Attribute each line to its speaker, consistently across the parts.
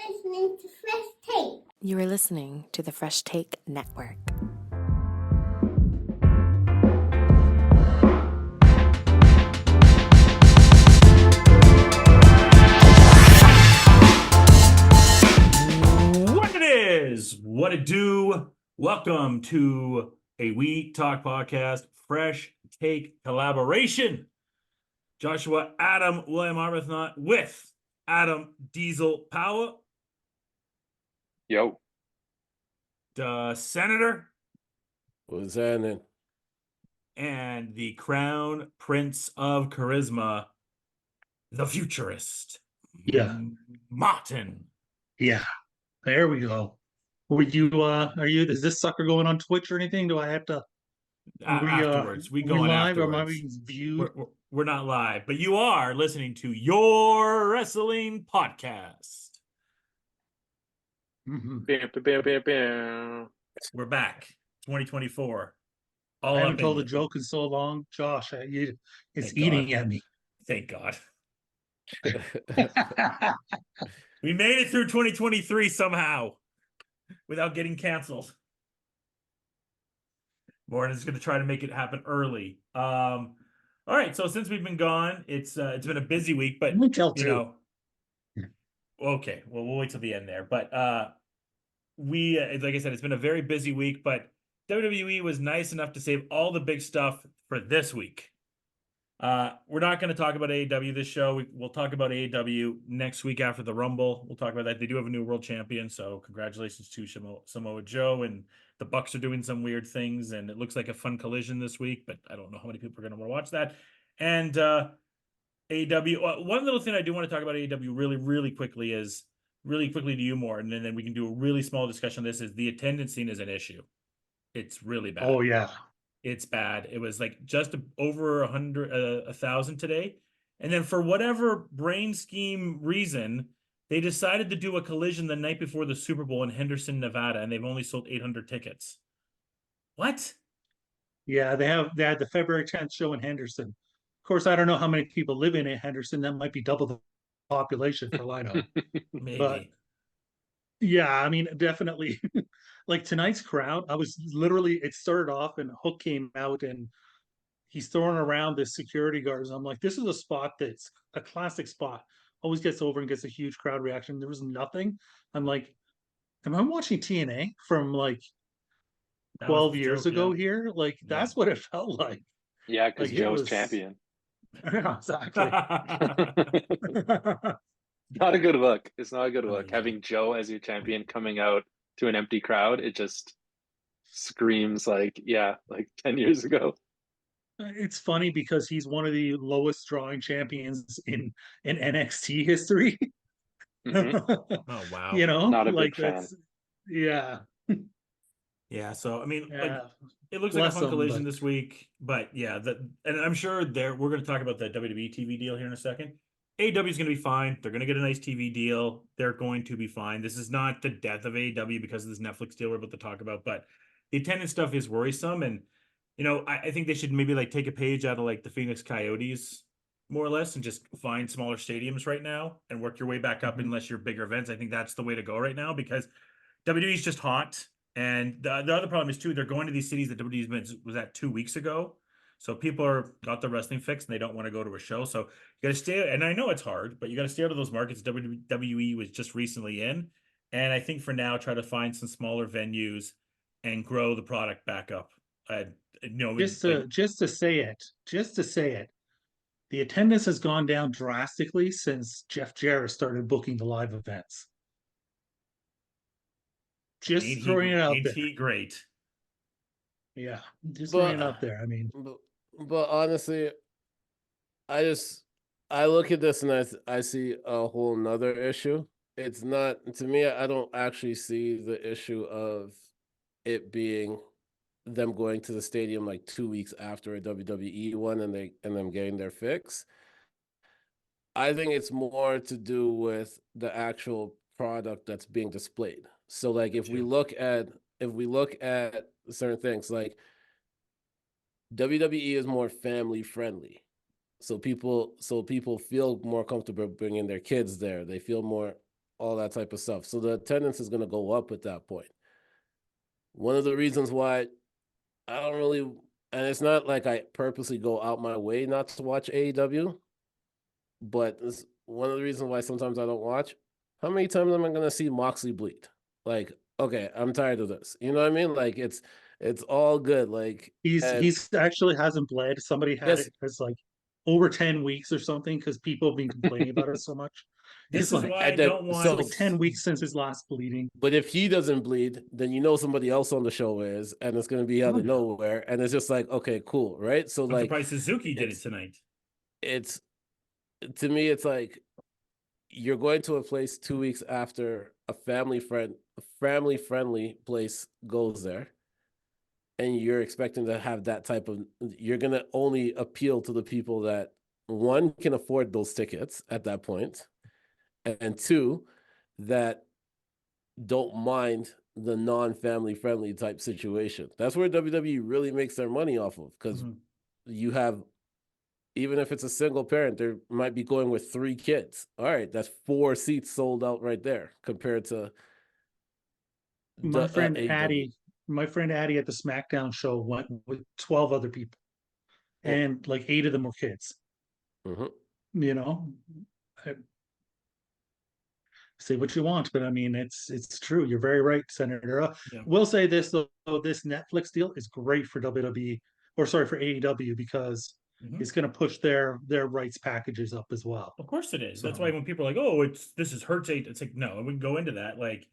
Speaker 1: listening to Fresh Take.
Speaker 2: You are listening to the Fresh Take Network.
Speaker 3: What it is, what it do. Welcome to a We Talk Podcast Fresh Take collaboration. Joshua Adam William Arbuthnot with Adam Diesel Power.
Speaker 4: Yo.
Speaker 3: The Senator.
Speaker 5: What's happening?
Speaker 3: And the Crown Prince of Charisma, the Futurist.
Speaker 6: Yeah.
Speaker 3: Morten.
Speaker 6: Yeah. There we go. Is this sucker going on Twitch or anything? Do I have to
Speaker 3: Afterwards? We go on
Speaker 6: live
Speaker 3: afterwards.
Speaker 6: or am I being viewed?
Speaker 3: We're not live, but you are listening to your wrestling podcast.
Speaker 6: Mm-hmm.
Speaker 3: We're back, 2024.
Speaker 6: I haven't told a joke in so long, Josh. It's eating at me.
Speaker 3: Thank God. We made it through 2023 somehow without getting canceled. Morten is going to try to make it happen early. All right, so since we've been gone, it's been a busy week, but okay, well, we'll wait till the end there. But we like I said, it's been a very busy week, but WWE was nice enough to save all the big stuff for this week. We're not going to talk about AEW this show. We'll talk about AEW next week after the Rumble. We'll talk about that. They do have a new world champion, so congratulations to Samoa Joe, and the Bucks are doing some weird things, and it looks like a fun collision this week, but I don't know how many people are going to want to watch that. And AEW, one little thing I do want to talk about AEW really quickly to you more, and then we can do a really small discussion on this, is the attendance scene is an issue. It's really bad.
Speaker 6: Oh, yeah.
Speaker 3: It's bad. It was like just over 1,000 today. And then for whatever brain scheme reason, they decided to do a collision the night before the Super Bowl in Henderson, Nevada, and they've only sold 800 tickets. What?
Speaker 6: Yeah, they had the February 10th show in Henderson. Of course, I don't know how many people live in Henderson. That might be double the population for Lino.
Speaker 3: Maybe.
Speaker 6: But yeah, I mean, definitely. Like tonight's crowd, it started off and Hook came out and he's throwing around the security guards. I'm like, this is a spot that's a classic spot. Always gets over and gets a huge crowd reaction. There was nothing. I'm like, am I watching TNA from like 12 years ago here? Like, that's what it felt like.
Speaker 4: Yeah, because Joe's champion.
Speaker 6: Yeah, exactly.
Speaker 4: Not a good look. It's not a good look. Having Joe as your champion coming out to an empty crowd, it just screams like 10 years ago.
Speaker 6: It's funny because he's one of the lowest drawing champions in NXT history.
Speaker 3: Oh wow!
Speaker 6: You know,
Speaker 4: not a big fan.
Speaker 6: Yeah.
Speaker 3: Yeah. So I mean, it looks like a fun collision this week, but yeah, and I'm sure we're going to talk about the WWE TV deal here in a second. AEW is going to be fine. They're going to get a nice TV deal. They're going to be fine. This is not the death of AEW because of this Netflix deal we're about to talk about, but the attendance stuff is worrisome. And, I think they should maybe like take a page out of like the Phoenix Coyotes, more or less, and just find smaller stadiums right now and work your way back up unless you're bigger events. I think that's the way to go right now because WWE is just hot. And the other problem is, too, they're going to these cities that WWE was at 2 weeks ago. So people got the wrestling fix and they don't want to go to a show. So you got to stay. And I know it's hard, but you got to stay out of those markets WWE was just recently in. And I think for now, try to find some smaller venues and grow the product back up. Just
Speaker 6: to say it, the attendance has gone down drastically since Jeff Jarrett started booking the live events. Just throwing it out there.
Speaker 3: Ain't he great?
Speaker 6: Yeah, just throwing it out there. I mean,
Speaker 5: but honestly, I look at this and I see a whole nother issue. It's not, to me, I don't actually see the issue of it being them going to the stadium like 2 weeks after a WWE one and them getting their fix. I think it's more to do with the actual product that's being displayed. So like if we look at certain things, like WWE is more family friendly. So people feel more comfortable bringing their kids there. They feel more all that type of stuff. So the attendance is going to go up at that point. One of the reasons why I don't really, and it's not like I purposely go out my way not to watch AEW, but it's one of the reasons why sometimes I don't watch. How many times am I going to see Moxley bleed? Like, okay, I'm tired of this. You know what I mean? Like, it's all good. Like,
Speaker 6: he's actually hasn't bled. Somebody had
Speaker 5: yes,
Speaker 6: it as like over 10 weeks or something because people have been complaining about it so much.
Speaker 3: This
Speaker 6: It's
Speaker 3: is
Speaker 6: like
Speaker 3: why I don't want.
Speaker 5: so
Speaker 6: like 10 weeks since his last bleeding.
Speaker 5: but if he doesn't bleed, then you know somebody else on the show is, and it's going to be out of nowhere, and it's just like, okay, cool, right? So
Speaker 3: I'm
Speaker 5: like,
Speaker 3: surprised Suzuki did it tonight.
Speaker 5: It's to me, it's like you're going to a place 2 weeks after a family friendly place goes there, and you're expecting to have that type of. You're going to only appeal to the people that one can afford those tickets at that point, and two that don't mind the non-family friendly type situation. That's where WWE really makes their money off of, because you have, even if it's a single parent, they might be going with 3 kids. All right, that's 4 seats sold out right there compared to
Speaker 6: My friend
Speaker 5: AEW.
Speaker 6: my friend Addie at the SmackDown show went with 12 other people, and like 8 of them were kids. You know, say what you want, but I mean, it's true. You're very right, Senator. We'll say this though: this Netflix deal is great for WWE, or sorry, for AEW, because it's going to push their rights packages up as well.
Speaker 3: Of course it is. So, that's why when people are like, "Oh, this is hurts," it's like, no, we can go into that. Like,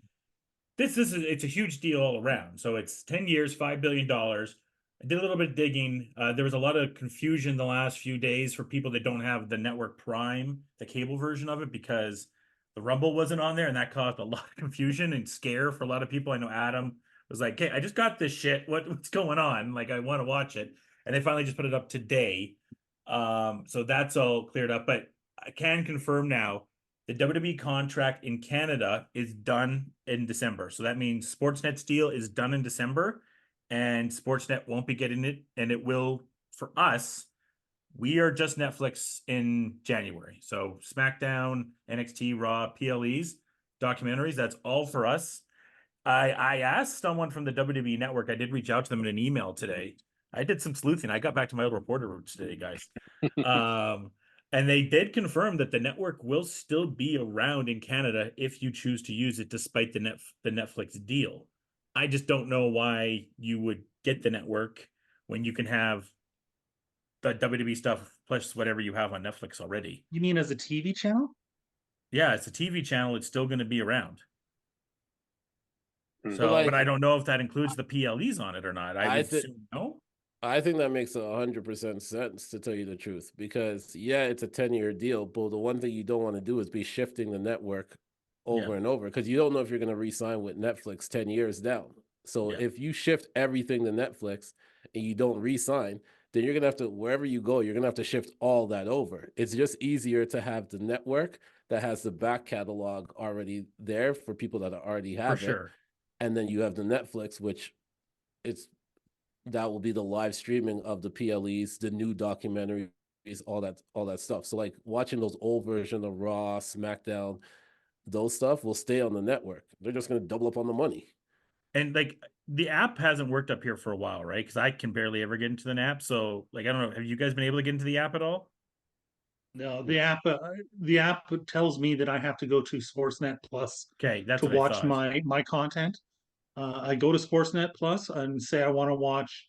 Speaker 3: it's a huge deal all around. So it's 10 years, $5 billion. I did a little bit of digging. There was a lot of confusion the last few days for people that don't have the network Prime, the cable version of it, because the Rumble wasn't on there, and that caused a lot of confusion and scare for a lot of people. I know Adam was like, "Hey, I just got this shit. What's going on? Like, I want to watch it." And they finally just put it up today. So that's all cleared up. But I can confirm now the WWE contract in Canada is done in December. So that means Sportsnet's deal is done in December, and Sportsnet won't be getting it. And it will, for us, we are just Netflix in January. So SmackDown, NXT, Raw, PLEs, documentaries, that's all for us. I asked someone from the WWE Network, I did reach out to them in an email today. I did some sleuthing. I got back to my old reporter roots today, guys. And they did confirm that the network will still be around in Canada if you choose to use it, despite the Netflix deal. I just don't know why you would get the network when you can have the WWE stuff plus whatever you have on Netflix already.
Speaker 6: You mean as a TV channel?
Speaker 3: Yeah, it's a TV channel. It's still going to be around. So,
Speaker 5: like,
Speaker 3: but I don't know if that includes the PLEs on it or not. I would assume no.
Speaker 5: I think that makes 100% sense, to tell you the truth, because yeah, it's a 10-year deal, but the one thing you don't want to do is be shifting the network over and over, because you don't know if you're going to re-sign with Netflix 10 years down. So if you shift everything to Netflix and you don't re-sign, then you're going to have to, wherever you go, you're going to have to shift all that over. It's just easier to have the network that has the back catalog already there for people that already have it.
Speaker 3: Sure.
Speaker 5: And then you have the Netflix, which that will be the live streaming of the PLEs, the new documentaries, all that stuff. So like watching those old versions of Raw, SmackDown, those stuff will stay on the network. They're just going to double up on the money.
Speaker 3: And like the app hasn't worked up here for a while, right? Because I can barely ever get into the app. So like, I don't know. Have you guys been able to get into the app at all?
Speaker 6: No, the app tells me that I have to go to Sportsnet Plus
Speaker 3: that's
Speaker 6: to
Speaker 3: what I
Speaker 6: watch
Speaker 3: thought.
Speaker 6: my content. I go to Sportsnet Plus and say I want to watch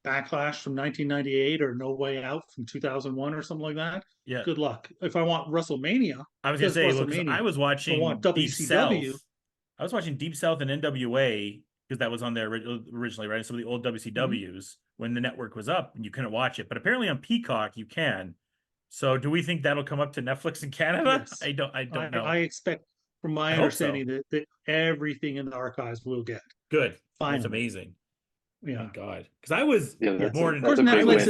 Speaker 6: Backlash from 1998 or No Way Out from 2001 or something like that.
Speaker 3: Yeah.
Speaker 6: Good luck. If I want WrestleMania,
Speaker 3: I was gonna say, look,
Speaker 6: WrestleMania.
Speaker 3: I was watching
Speaker 6: want
Speaker 3: Deep
Speaker 6: WCW.
Speaker 3: South. I was watching Deep South and NWA because that was on there originally, right? Some of the old WCWs when the network was up and you couldn't watch it, but apparently on Peacock you can. So do we think that'll come up to Netflix in Canada?
Speaker 6: Yes.
Speaker 3: I don't know.
Speaker 6: I expect, from my understanding, that everything in the archives will get.
Speaker 3: Good.
Speaker 6: Finally.
Speaker 3: That's amazing.
Speaker 6: Yeah.
Speaker 3: Thank God. Because I was
Speaker 6: more. Of course, Netflix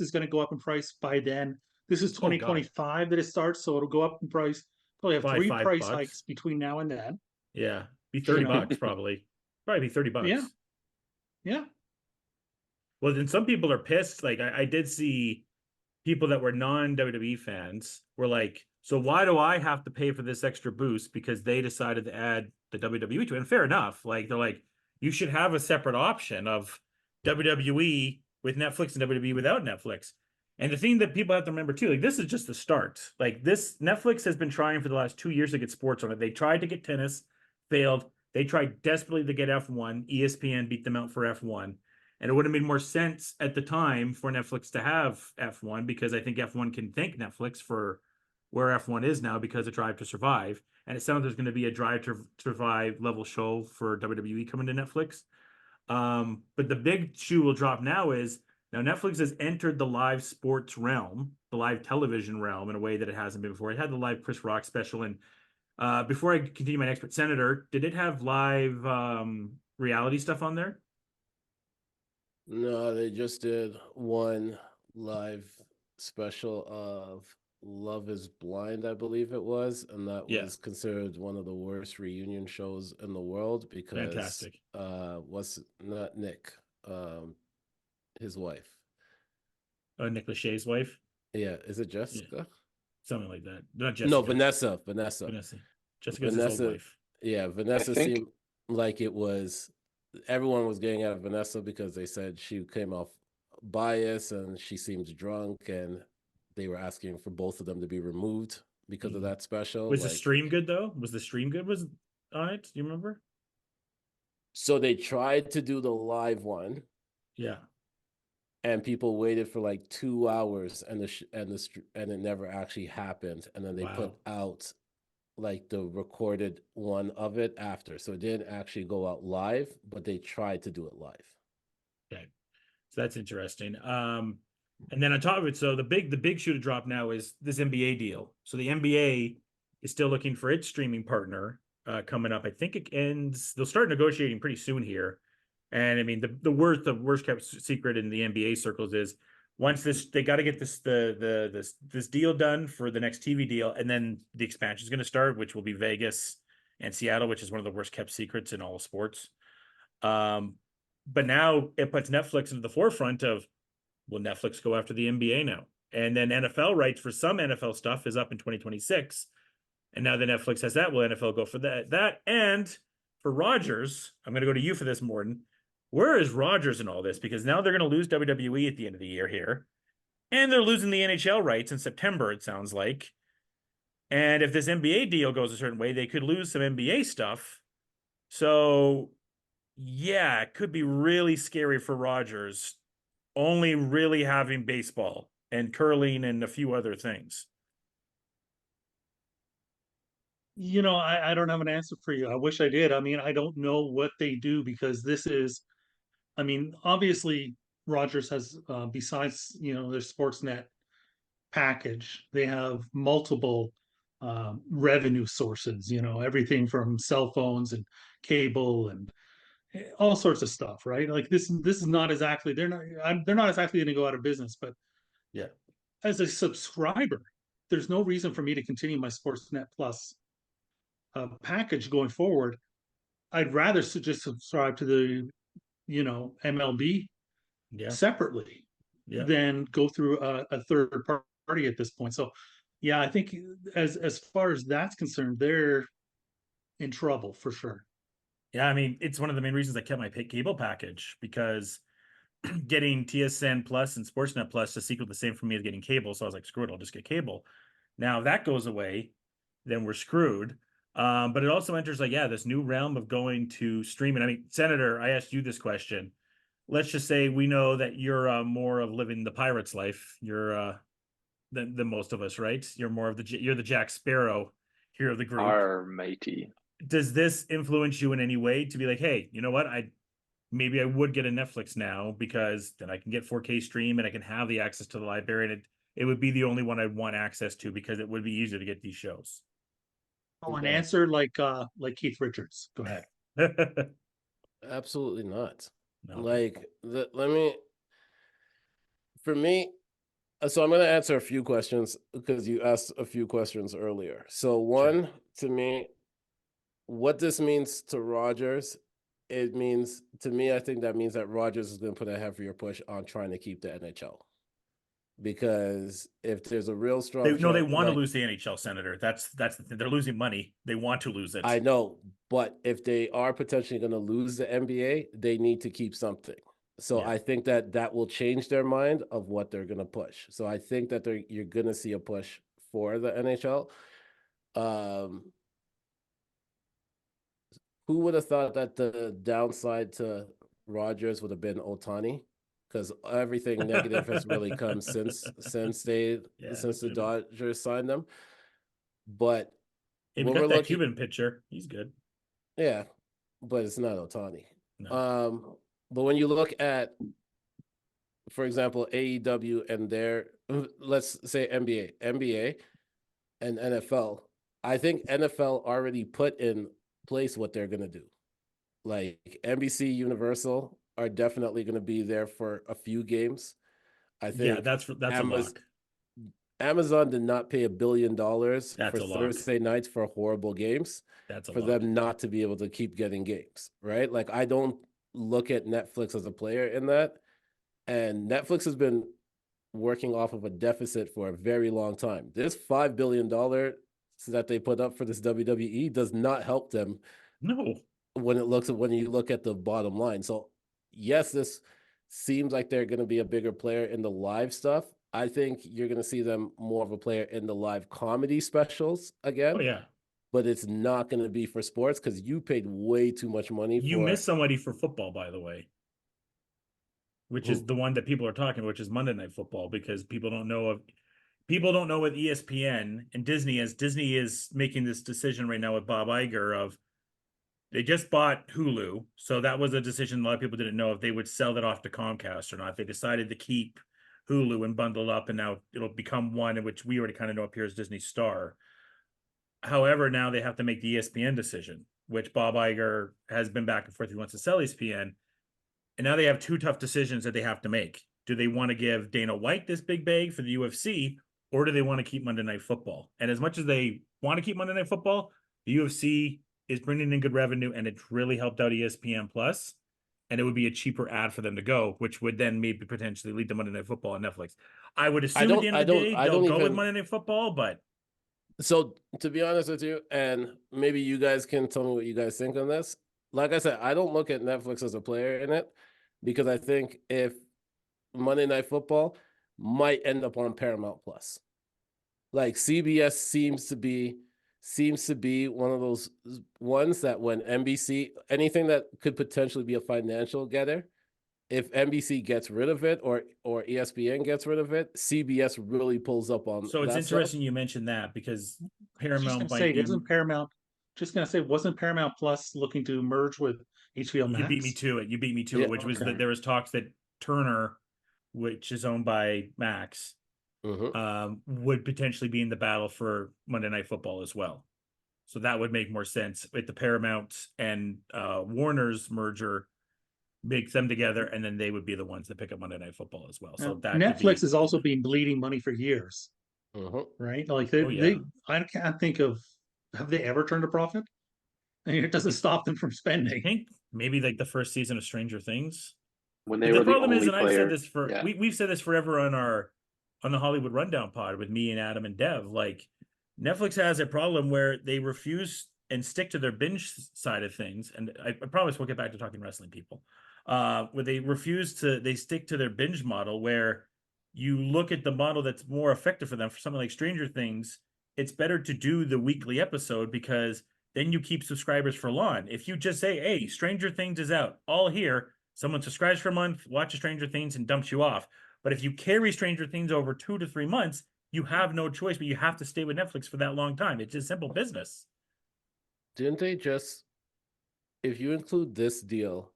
Speaker 6: is gonna go up in price by then. This is 2025 that it starts, so it'll go up in price. Probably have three price hikes between now and then.
Speaker 3: Yeah, be $30 probably. Probably be $30.
Speaker 6: Yeah. Yeah.
Speaker 3: Well, then some people are pissed. Like I did see people that were non-WWE fans were like, So why do I have to pay for this extra boost because they decided to add the WWE to it? And fair enough. Like they're like, you should have a separate option of WWE with Netflix and WWE without Netflix. And the thing that people have to remember too, like this is just the start. Like this, Netflix has been trying for the last 2 years to get sports on it. They tried to get tennis, failed. They tried desperately to get F1. ESPN beat them out for F1. And it would have made more sense at the time for Netflix to have F1 because I think F1 can thank Netflix for where F1 is now because of Drive to Survive. And it sounds like there's going to be a Drive to Survive level show for WWE coming to Netflix. But the big shoe will drop now is now Netflix has entered the live sports realm, the live television realm in a way that it hasn't been before. It had the live Chris Rock special. And before I continue my next, Senator, did it have live reality stuff on there?
Speaker 5: No, they just did one live special of Love is Blind, I believe it was, and that was considered one of the worst reunion shows in the world because
Speaker 3: fantastic.
Speaker 5: Was not Nick, his wife.
Speaker 3: Oh, Nick Lachey's wife?
Speaker 5: Yeah, is it Jessica?
Speaker 3: Yeah. Something like that. Not Jessica.
Speaker 5: No, Vanessa.
Speaker 3: Jessica's his old wife.
Speaker 5: Yeah, Vanessa seemed like it was everyone was getting out of Vanessa because they said she came off biased and she seemed drunk, and they were asking for both of them to be removed because of that special.
Speaker 3: Was the stream good though? Was the stream good? Was on it? Do you remember?
Speaker 5: So they tried to do the live one.
Speaker 3: Yeah.
Speaker 5: And people waited for like 2 hours, and it never actually happened. And then they put out like the recorded one of it after, so it didn't actually go out live, but they tried to do it live.
Speaker 3: Okay, so that's interesting. And then on top of it, so the big shoe to drop now is this NBA deal. So the NBA is still looking for its streaming partner coming up. I think it ends. They'll start negotiating pretty soon here. And I mean, the worst kept secret in the NBA circles is once they got to get this deal done for the next TV deal, and then the expansion is going to start, which will be Vegas and Seattle, which is one of the worst kept secrets in all of sports. But now it puts Netflix into the forefront of, will Netflix go after the NBA now? And then NFL rights for some NFL stuff is up in 2026, and now that Netflix has that, will NFL go for that? And for Rogers, I'm going to go to you for this, Morten. Where is Rogers in all this? Because now they're going to lose WWE at the end of the year here. And they're losing the NHL rights in September, it sounds like. And if this NBA deal goes a certain way, they could lose some NBA stuff. So, yeah, it could be really scary for Rogers, only really having baseball and curling and a few other things.
Speaker 6: I don't have an answer for you. I wish I did. I mean, I don't know what they do because this is, I mean, obviously Rogers has, besides, their Sportsnet package, they have multiple revenue sources, everything from cell phones and cable and all sorts of stuff, right? Like this is not exactly, they're not exactly going to go out of business, but
Speaker 3: yeah,
Speaker 6: as a subscriber, there's no reason for me to continue my Sportsnet Plus package going forward. I'd rather just subscribe to the MLB separately than go through a third party at this point. So yeah, I think as far as that's concerned, they're in trouble for sure.
Speaker 3: Yeah, I mean, it's one of the main reasons I kept my cable package, because getting TSN Plus and Sportsnet Plus is equal the same for me as getting cable. So I was like, screw it, I'll just get cable. Now that goes away, then we're screwed. But it also enters this new realm of going to streaming. I mean, Senator, I asked you this question. Let's just say we know that you're more of living the pirate's life. You're than most of us, right? You're more of you're the Jack Sparrow here of the group.
Speaker 4: Our matey.
Speaker 3: Does this influence you in any way to be like, hey, you know what? Maybe I would get a Netflix now because then I can get 4K stream and I can have the access to the library, and it would be the only one I'd want access to because it would be easier to get these shows.
Speaker 6: Oh, an answer like Keith Richards. Go ahead.
Speaker 5: Absolutely not.
Speaker 3: No.
Speaker 5: For me, so I'm going to answer a few questions because you asked a few questions earlier. So one, to me, what this means to Rogers, it means, to me, I think that means that Rogers is going to put a heavier push on trying to keep the NHL. because if there's a real strong
Speaker 3: They
Speaker 5: chance,
Speaker 3: want to lose the NHL, Senator. That's the thing. They're losing money. They want to lose it.
Speaker 5: I know, but if they are potentially going to lose the NBA, they need to keep something. So
Speaker 3: Yeah.
Speaker 5: I think that will change their mind of what they're going to push. So I think that you're going to see a push for the NHL. Who would have thought that the downside to Rodgers would have been Ohtani? Because everything negative has really come since the Dodgers signed them. But
Speaker 3: if
Speaker 5: when
Speaker 3: you
Speaker 5: we're
Speaker 3: got that
Speaker 5: looking,
Speaker 3: Cuban pitcher, he's good.
Speaker 5: yeah, but it's not Ohtani.
Speaker 3: No.
Speaker 5: But when you look at, for example, AEW and their, let's say NBA and NFL, I think NFL already put in place what they're going to do. Like NBC Universal are definitely going to be there for a few games. I think
Speaker 3: that's a lock.
Speaker 5: Amazon did not pay $1 billion for
Speaker 3: Thursday
Speaker 5: nights for horrible games.
Speaker 3: That's a
Speaker 5: for
Speaker 3: lock.
Speaker 5: Them not to be able to keep getting games, right? Like I don't look at Netflix as a player in that. And Netflix has been working off of a deficit for a very long time. This $5 billion that they put up for this WWE does not help them.
Speaker 3: No.
Speaker 5: When you look at the bottom line. So yes, this seems like they're going to be a bigger player in the live stuff. I think you're going to see them more of a player in the live comedy specials again.
Speaker 3: Oh yeah.
Speaker 5: But it's not going to be for sports because you paid way too much money.
Speaker 3: You missed somebody for football, by the way, which is the one that people are talking about, which is Monday Night Football, because people don't know with ESPN and Disney, as Disney is making this decision right now with Bob Iger of, they just bought Hulu. So that was a decision a lot of people didn't know if they would sell that off to Comcast or not. They decided to keep Hulu and bundle up, and now it'll become one in which we already kind of know appears Disney Star. However, now they have to make the ESPN decision, which Bob Iger has been back and forth. He wants to sell ESPN. And now they have two tough decisions that they have to make. Do they want to give Dana White this big bag for the UFC, or do they want to keep Monday Night Football? And as much as they want to keep Monday Night Football, the UFC is bringing in good revenue, and it's really helped out ESPN Plus. And it would be a cheaper ad for them to go, which would then maybe potentially lead to Monday Night Football on Netflix. I would assume at the end of the day, they'll go with Monday Night Football, but...
Speaker 5: So, to be honest with you, and maybe you guys can tell me what you guys think on this. Like I said, I don't look at Netflix as a player in it, because I think if Monday Night Football might end up on Paramount Plus. Like CBS seems to be one of those ones that when NBC, anything that could potentially be a financial getter, if NBC gets rid of it or ESPN gets rid of it, CBS really pulls up on.
Speaker 3: So it's interesting you mentioned that, because Paramount
Speaker 6: wasn't Paramount Plus looking to merge with HBO Max?
Speaker 3: You beat me to it. Which was that there was talks that Turner, which is owned by Max, would potentially be in the battle for Monday Night Football as well. So that would make more sense with the Paramount and Warner's merger. Makes them together, and then they would be the ones that pick up Monday Night Football as well. So that
Speaker 6: Netflix has also been bleeding money for years, right? Like I can't think of, have they ever turned a profit? I mean, it doesn't stop them from spending.
Speaker 3: I think maybe like the first season of Stranger Things.
Speaker 4: When they were the only player.
Speaker 3: I've said this we've said this forever on the Hollywood Rundown pod with me and Adam and Dev. Like Netflix has a problem where they refuse and stick to their binge side of things, and I promise we'll get back to talking wrestling, people. Where they stick to their binge model, where you look at the model that's more effective for them. For something like Stranger Things, it's better to do the weekly episode, because then you keep subscribers for long. If you just say, hey, Stranger Things is out, all here, someone subscribes for a month, watches Stranger Things, and dumps you off. But if you carry Stranger Things over 2 to 3 months, you have no choice, but you have to stay with Netflix for that long time. It's just simple business.
Speaker 5: Didn't they just, if you include this deal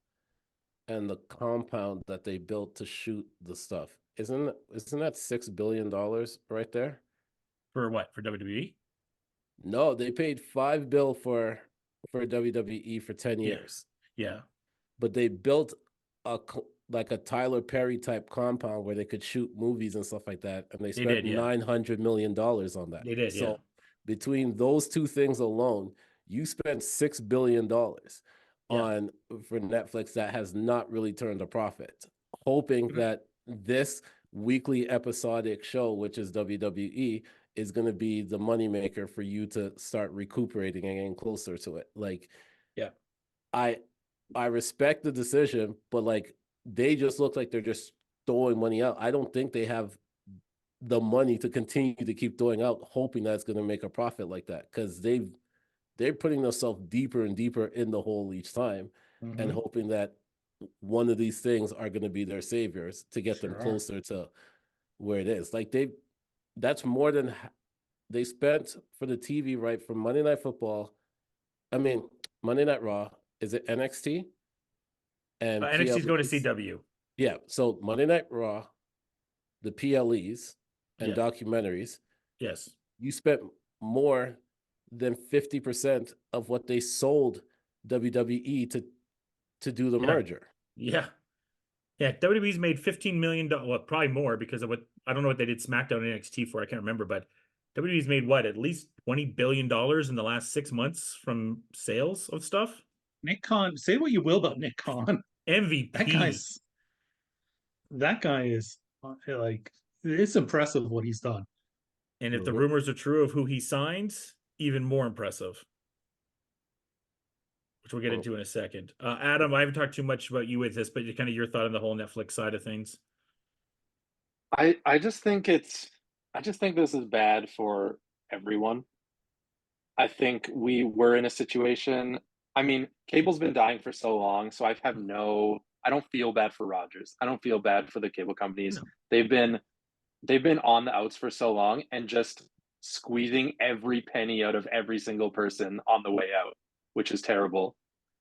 Speaker 5: and the compound that they built to shoot the stuff, isn't that $6 billion right there?
Speaker 3: For what? For WWE?
Speaker 5: No, they paid $5 billion for WWE for 10 years.
Speaker 3: Yeah.
Speaker 5: But they built a Tyler Perry type compound where they could shoot movies and stuff like that, and they spent $900 million on that.
Speaker 3: They did. So
Speaker 5: between those two things alone, you spent $6 billion for Netflix that has not really turned a profit, hoping that this weekly episodic show, which is WWE, is going to be the moneymaker for you to start recuperating and getting closer to it. Like,
Speaker 3: yeah,
Speaker 5: I respect the decision, but like they just look like they're just throwing money out. I don't think they have the money to continue to keep throwing out, hoping that's going to make a profit like that, because they're putting themselves deeper and deeper in the hole each time, and hoping that one of these things are going to be their saviors to get them closer to where it is. Like that's more than they spent for the TV right from Monday Night Football. I mean, Monday Night Raw. Is it NXT? And
Speaker 3: NXT's going to CW.
Speaker 5: Yeah. So Monday Night Raw, the PLEs and documentaries.
Speaker 3: Yes.
Speaker 5: You spent more than 50% of what they sold WWE to do the merger.
Speaker 3: Yeah. Yeah. WWE's made $15 million. Well, probably more because of I don't know what they did SmackDown and NXT for. I can't remember, but WWE's made at least $20 billion in the last 6 months from sales of stuff.
Speaker 6: Nick Khan, say what you will about Nick Khan.
Speaker 3: MVP.
Speaker 6: That guy is like, it's impressive what he's done.
Speaker 3: And if the rumors are true of who he signs, even more impressive. Which we'll get into in a second. Adam, I haven't talked too much about you with this, but kind of your thought on the whole Netflix side of things.
Speaker 4: I just think this is bad for everyone. I think we were in a situation. I mean, cable's been dying for so long, so I don't feel bad for Rogers. I don't feel bad for the cable companies. No. They've been on the outs for so long and just squeezing every penny out of every single person on the way out, which is terrible.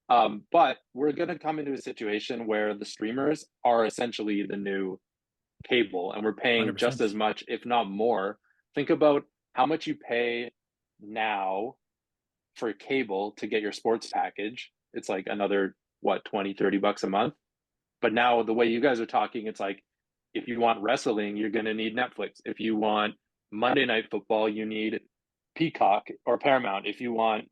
Speaker 4: But we're going to come into a situation where the streamers are essentially the new cable, and we're paying 100%. Just as much, if not more. Think about how much you pay now for cable to get your sports package. It's like another, $20-$30 a month. But now the way you guys are talking, it's like, if you want wrestling, you're going to need Netflix. If you want Monday Night Football, you need Peacock or Paramount. If you want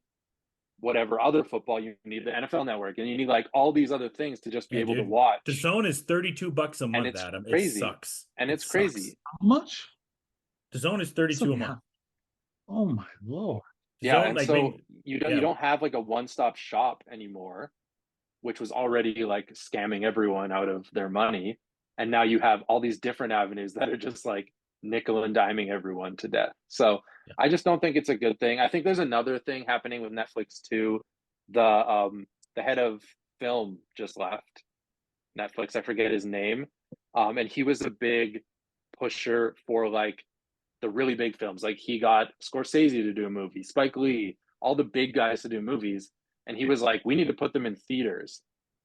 Speaker 4: whatever other football, you need the NFL Network, and you need like all these other things to just be able to watch.
Speaker 3: DAZN is $32 a month, Adam.
Speaker 4: Crazy.
Speaker 3: It sucks.
Speaker 4: And it's crazy.
Speaker 6: How much?
Speaker 3: DAZN is $32 a month.
Speaker 6: Oh my Lord.
Speaker 4: Yeah, and so you don't have like a one-stop shop anymore, which was already like scamming everyone out of their money. And now you have all these different avenues that are just like nickel and diming everyone to death. So I just don't think it's a good thing. I think there's another thing happening with Netflix too. The head of film just left Netflix. I forget his name. And he was a big pusher for like the really big films. Like he got Scorsese to do a movie, Spike Lee, all the big guys to do movies. And he was like, we need to put them in theaters.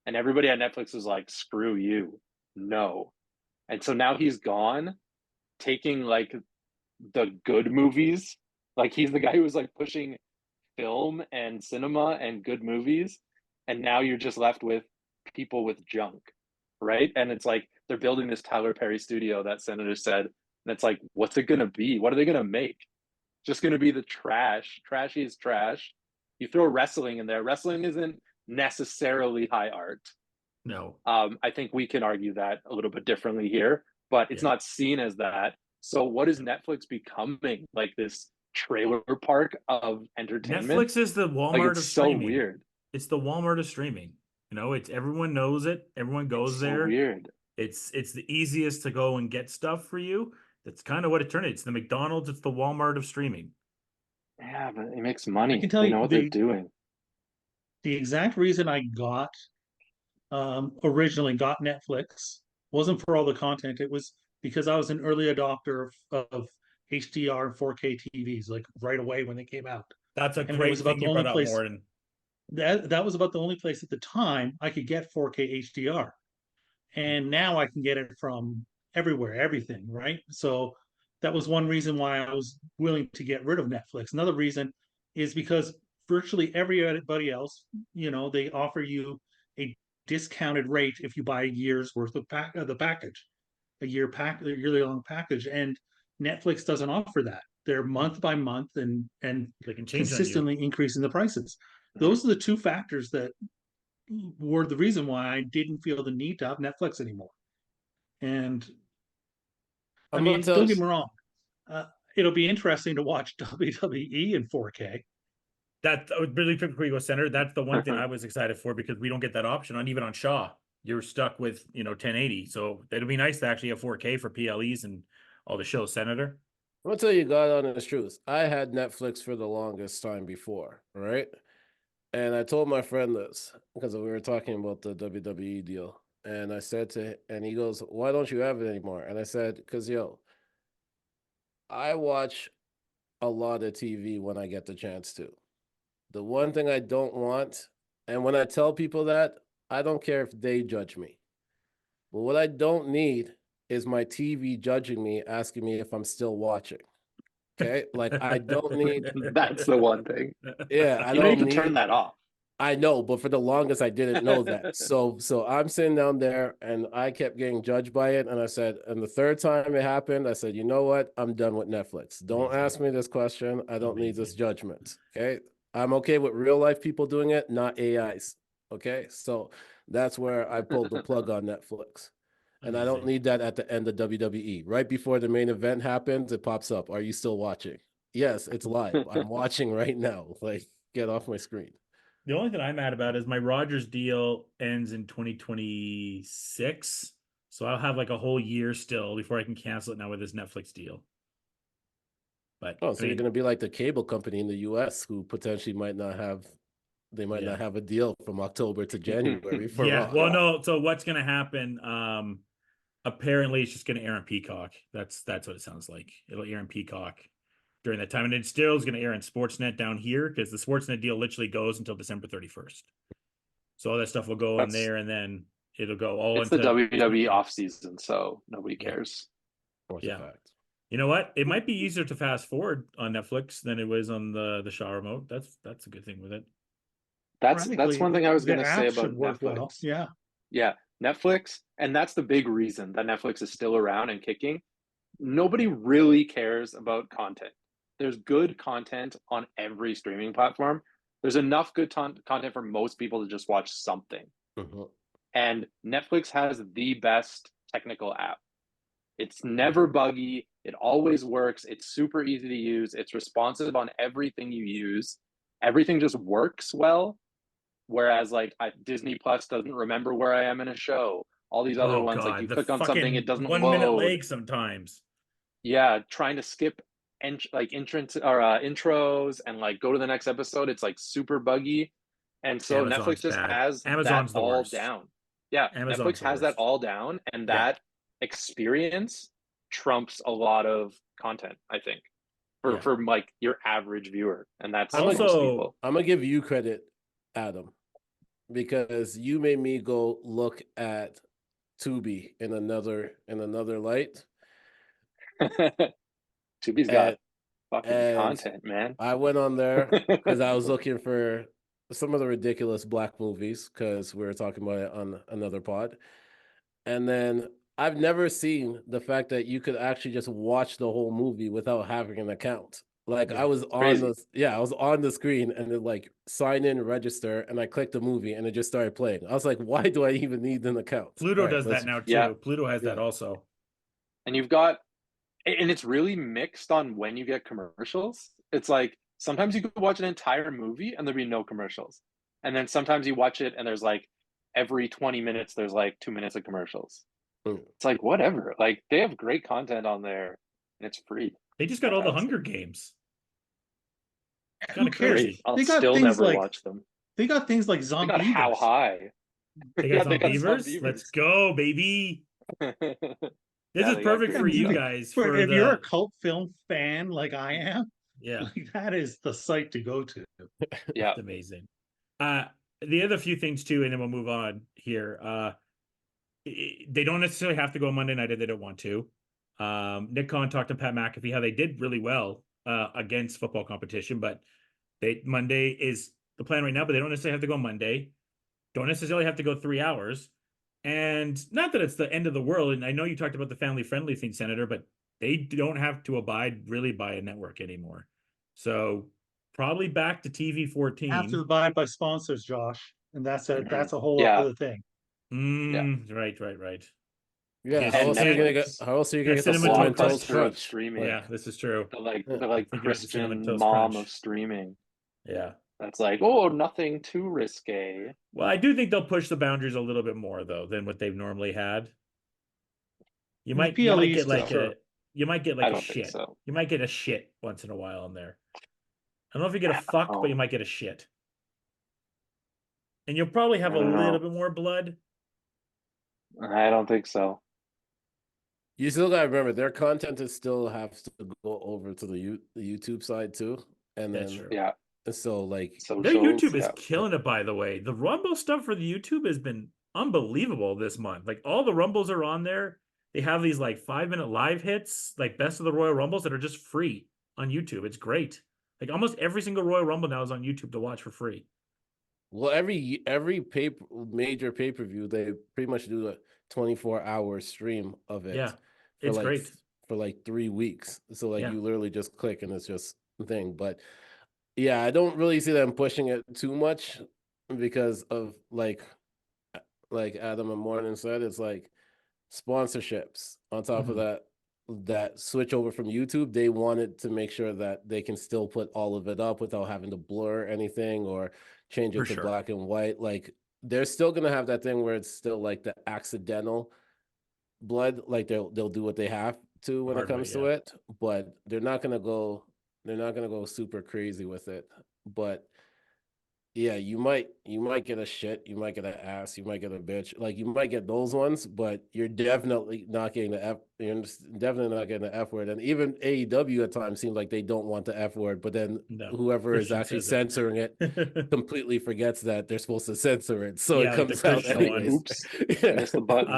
Speaker 4: And everybody at Netflix was like, screw you. No. And so now he's gone, taking like the good movies. Like he's the guy who was like pushing film and cinema and good movies. And now you're just left with people with junk, right? And it's like they're building this Tyler Perry studio that Senator said. And it's like, what's it going to be? What are they going to make? Just going to be the trash. Trashy is trash. You throw wrestling in there. Wrestling isn't necessarily high art.
Speaker 3: No.
Speaker 4: I think we can argue that a little bit differently here, but it's not seen as that. So what is Netflix becoming? Like this trailer park of entertainment?
Speaker 3: Netflix is the Walmart of streaming.
Speaker 4: So weird.
Speaker 3: It's the Walmart of streaming. You know, it's everyone knows it. Everyone goes there.
Speaker 4: So weird.
Speaker 3: It's the easiest to go and get stuff for you. That's kind of what it turned into. It's the McDonald's. It's the Walmart of streaming.
Speaker 4: Yeah, but it makes money.
Speaker 6: I can tell you
Speaker 4: know what they're doing.
Speaker 6: The exact reason I originally got Netflix wasn't for all the content. It was because I was an early adopter of HDR and 4K TVs, like right away when they came out.
Speaker 3: That's a great thing you brought up, Morten.
Speaker 6: That was about the only place at the time I could get 4K HDR. And now I can get it from everywhere, everything, right? So that was one reason why I was willing to get rid of Netflix. Another reason is because virtually everybody else, you know, they offer you a discounted rate if you buy a year's worth of the package, a yearly long package, and Netflix doesn't offer that. They're month by month and
Speaker 3: they can change
Speaker 6: consistently increasing the prices. Those are the two factors that were the reason why I didn't feel the need to have Netflix anymore. And I mean, don't get me wrong. It'll be interesting to watch WWE in 4K.
Speaker 3: That really quick before you go center. That's the one thing I was excited for because we don't get that option on even on Shaw. You're stuck with 1080. So it'll be nice to actually have 4K for PLEs and all the shows. Senator,
Speaker 5: I'm gonna tell you God honest truth. I had Netflix for the longest time before, right? And I told my friend this because we were talking about the WWE deal. And I said and he goes, "Why don't you have it anymore?" And I said, "Because I watch a lot of TV when I get the chance to. The one thing I don't want, and when I tell people that, I don't care if they judge me. But what I don't need is my TV judging me, asking me if I'm still watching. Okay? Like, I don't need...
Speaker 4: That's the one thing.
Speaker 5: Yeah, I
Speaker 4: you
Speaker 5: don't
Speaker 4: need to turn that off.
Speaker 5: I know, but for the longest, I didn't know that. So I'm sitting down there, and I kept getting judged by it. And I said, and the third time it happened, I said, you know what? I'm done with Netflix. Don't ask me this question. I don't need this judgment. Okay? I'm okay with real life people doing it, not AIs. Okay? So that's where I pulled the plug on Netflix. And I don't need that at the end of WWE. Right before the main event happens, it pops up. Are you still watching? Yes, it's live. I'm watching right now. Like, get off my screen.
Speaker 3: The only thing I'm mad about is my Rogers deal ends in 2026. So I'll have like a whole year still before I can cancel it now with this Netflix deal. But
Speaker 5: so you're going to be like the cable company in the US who potentially might not have a deal from October to January for
Speaker 3: yeah.
Speaker 5: Raw.
Speaker 3: Well, no. So what's going to happen? Apparently it's just going to air on Peacock. That's what it sounds like. It'll air on Peacock during that time, and it still is going to air in Sportsnet down here because the Sportsnet deal literally goes until December 31st. So all that stuff will go on there, and then it'll go all
Speaker 4: into the WWE off season, so nobody cares.
Speaker 3: Yeah. You know what? It might be easier to fast forward on Netflix than it was on the Shaw remote. That's a good thing with it.
Speaker 4: That's one thing I was going to say about Netflix.
Speaker 6: Well.
Speaker 4: Yeah, Netflix, and that's the big reason that Netflix is still around and kicking. Nobody really cares about content. There's good content on every streaming platform. There's enough good content for most people to just watch something.
Speaker 5: Mm-hmm.
Speaker 4: And Netflix has the best technical app. It's never buggy. It always works. It's super easy to use. It's responsive on everything you use. Everything just works well. Whereas like Disney Plus doesn't remember where I am in a show. All these other ones, like you click on something, it doesn't
Speaker 3: 1 minute lag sometimes.
Speaker 4: Yeah, trying to skip intros and like go to the next episode, it's like super buggy. And so Netflix just has that all down. Yeah, Netflix has that all down, and that experience trumps a lot of content, I think, for like your average viewer. And that's most people.
Speaker 5: I'm gonna give you credit, Adam, because you made me go look at Tubi in another light.
Speaker 4: Tubi's got fucking content, man.
Speaker 5: I went on there because I was looking for some of the ridiculous black movies because we were talking about it on another pod. And then I've never seen the fact that you could actually just watch the whole movie without having an account. Like I was on the screen and it like sign in, register, and I clicked the movie and it just started playing. I was like, why do I even need an account?
Speaker 3: Pluto does that now too. Yeah. Pluto has that also.
Speaker 4: And it's really mixed on when you get commercials. It's like sometimes you could watch an entire movie and there'll be no commercials. And then sometimes you watch it and there's like every 20 minutes, there's like 2 minutes of commercials. It's like, whatever. Like they have great content on there and it's free.
Speaker 3: They just got all the Hunger Games. Kind of crazy.
Speaker 4: I'll still never watch them.
Speaker 6: They got things like Zombie.
Speaker 4: They got How High.
Speaker 3: They got Zombievers? Let's go, baby. This is perfect for you guys.
Speaker 6: If you're a cult film fan like I am,
Speaker 3: like,
Speaker 6: that is the site to go to.
Speaker 4: Yeah,
Speaker 3: it's amazing. The other few things too, and then we'll move on here. They don't necessarily have to go Monday night if they don't want to. Nick Khan talked to Pat McAfee how they did really well against football competition, but Monday is the plan right now, but they don't necessarily have to go Monday. Don't necessarily have to go 3 hours. And not that it's the end of the world. And I know you talked about the family-friendly thing, Senator, but they don't have to abide really by a network anymore. So probably back to TV 14.
Speaker 6: Have to abide by sponsors, Josh. And that's a whole other thing.
Speaker 3: Right.
Speaker 5: Yeah,
Speaker 3: how
Speaker 5: else are you gonna get?
Speaker 4: Netflix,
Speaker 5: How else are you gonna
Speaker 3: Yeah,
Speaker 5: get the
Speaker 3: cinnamon
Speaker 5: cinnamon
Speaker 3: toast
Speaker 5: toast
Speaker 4: blockbuster of
Speaker 5: crunch?
Speaker 4: streaming,
Speaker 3: Yeah, this is true.
Speaker 4: the like
Speaker 3: Thinking of the cinnamon
Speaker 4: Christian
Speaker 3: toast
Speaker 4: mom of
Speaker 3: crunch.
Speaker 4: streaming.
Speaker 3: Yeah.
Speaker 4: That's like, oh, nothing too risque.
Speaker 3: Well, I do think they'll push the boundaries a little bit more though than what they've normally had. You might
Speaker 6: PLE
Speaker 3: get like
Speaker 6: stuff.
Speaker 4: I
Speaker 3: a
Speaker 4: don't think
Speaker 3: shit.
Speaker 4: so.
Speaker 3: You might get a shit once in a while in there. I don't know if you get a fuck, but you
Speaker 4: Oh,
Speaker 3: might get a shit. And you'll probably have
Speaker 4: I
Speaker 3: a
Speaker 4: don't
Speaker 3: little
Speaker 4: know.
Speaker 3: bit more blood.
Speaker 4: I don't think so.
Speaker 5: You still gotta remember their content is still has to go over to the YouTube side too, and
Speaker 3: That's
Speaker 5: then
Speaker 3: true.
Speaker 4: Yeah,
Speaker 5: so like
Speaker 3: Their
Speaker 4: socials.
Speaker 3: YouTube is
Speaker 4: Yeah,
Speaker 3: killing it, by the way. The Rumble stuff for the YouTube has been unbelievable this month. Like all the Rumbles are on there. They have these like 5-minute live hits, like best of the Royal Rumbles that are just free on YouTube. It's great. Like almost every single Royal Rumble now is on YouTube to watch for free.
Speaker 5: well every major pay-per-view they pretty much do a 24-hour stream of it
Speaker 3: Yeah,
Speaker 5: for
Speaker 3: it's
Speaker 5: like
Speaker 3: great.
Speaker 5: for like 3 weeks. So like
Speaker 3: Yeah.
Speaker 5: you literally just click and it's just a thing. But yeah, I don't really see them pushing it too much because of like Adam and Morton said, it's like sponsorships on top of
Speaker 3: Mhm.
Speaker 5: that switch over from YouTube. They wanted to make sure that they can still put all of it up without having to blur anything or change
Speaker 3: For
Speaker 5: it to
Speaker 3: sure.
Speaker 5: black and white. Like they're still gonna have that thing where it's still like the accidental blood, like they'll do what they have to when it
Speaker 3: Hard way,
Speaker 5: comes to
Speaker 3: yeah.
Speaker 5: it, but they're not gonna go super crazy with it. But yeah, you might get a shit, you might get an ass, you might get a bitch. Like you might get those ones, but you're definitely not getting the F. You're definitely not getting the F word. And even AEW at times seems like they don't want the F word, but then
Speaker 3: No.
Speaker 5: whoever is
Speaker 3: Christian
Speaker 5: actually
Speaker 3: says it.
Speaker 5: censoring it completely forgets that they're supposed to censor it, so it
Speaker 3: Yeah, like the
Speaker 5: comes out
Speaker 3: Christian one.
Speaker 5: anyways.
Speaker 4: oops,
Speaker 5: Yeah.
Speaker 4: missed the button.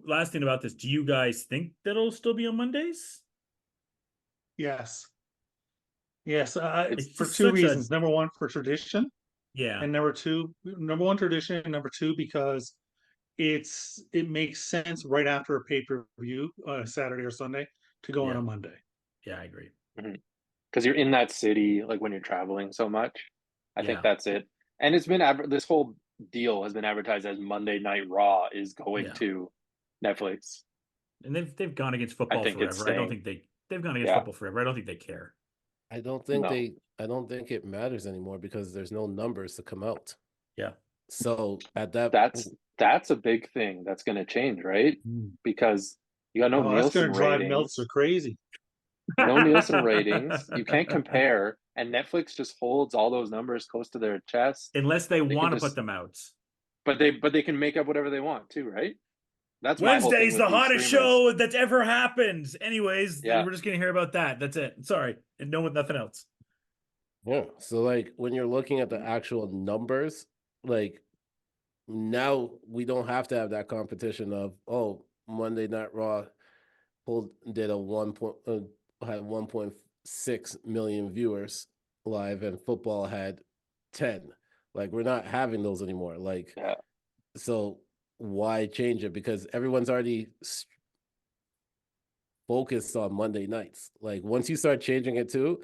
Speaker 3: Last thing about this, do you guys think that it'll still be on Mondays?
Speaker 6: Yes. Yes.
Speaker 3: It's
Speaker 6: For
Speaker 3: just
Speaker 6: two
Speaker 3: such a
Speaker 6: reasons. Number one, for tradition.
Speaker 3: yeah.
Speaker 6: And number one, tradition. And number two, because it makes sense right after a pay-per-view, Saturday or Sunday, to go on
Speaker 3: Yeah.
Speaker 6: a Monday.
Speaker 3: Yeah, I agree.
Speaker 4: Because you're in that city, like when you're traveling so much. I think
Speaker 3: Yeah.
Speaker 4: that's it. And it's been this whole deal has been advertised as Monday Night Raw is going
Speaker 3: Yeah.
Speaker 4: to Netflix.
Speaker 3: And they've gone against
Speaker 4: I
Speaker 3: football
Speaker 4: think it's
Speaker 3: forever. I don't
Speaker 4: staying.
Speaker 3: think they've gone against
Speaker 4: Yeah,
Speaker 3: football forever. I don't think they care.
Speaker 5: I don't
Speaker 4: no,
Speaker 5: think it matters anymore because there's no numbers to come out.
Speaker 3: Yeah.
Speaker 5: So at that
Speaker 4: that's a big thing that's going to change, right? Because you got no
Speaker 6: Oh, that's going
Speaker 4: Nielsen
Speaker 6: to drive
Speaker 4: ratings,
Speaker 6: Meltzer crazy.
Speaker 4: no Nielsen ratings. You can't compare, and Netflix just holds all those numbers close to their chest.
Speaker 3: Unless they
Speaker 4: They can
Speaker 3: want to put
Speaker 4: just,
Speaker 3: them out.
Speaker 4: but they can make up whatever they want too, right? That's my whole thing
Speaker 3: Wednesday's
Speaker 4: with
Speaker 3: the
Speaker 4: these
Speaker 3: hottest
Speaker 4: streamers.
Speaker 3: show that's ever happened. Anyways,
Speaker 4: Yeah,
Speaker 3: we're just gonna hear about that. That's it. Sorry. And no with nothing else.
Speaker 5: yeah. So like when you're looking at the actual numbers, like now we don't have to have that competition of Monday Night Raw did a had 1.6 million viewers live and football had 10. Like we're not having those anymore. Like
Speaker 4: yeah.
Speaker 5: so why change it? Because everyone's already focused on Monday nights. Like once you start changing it too,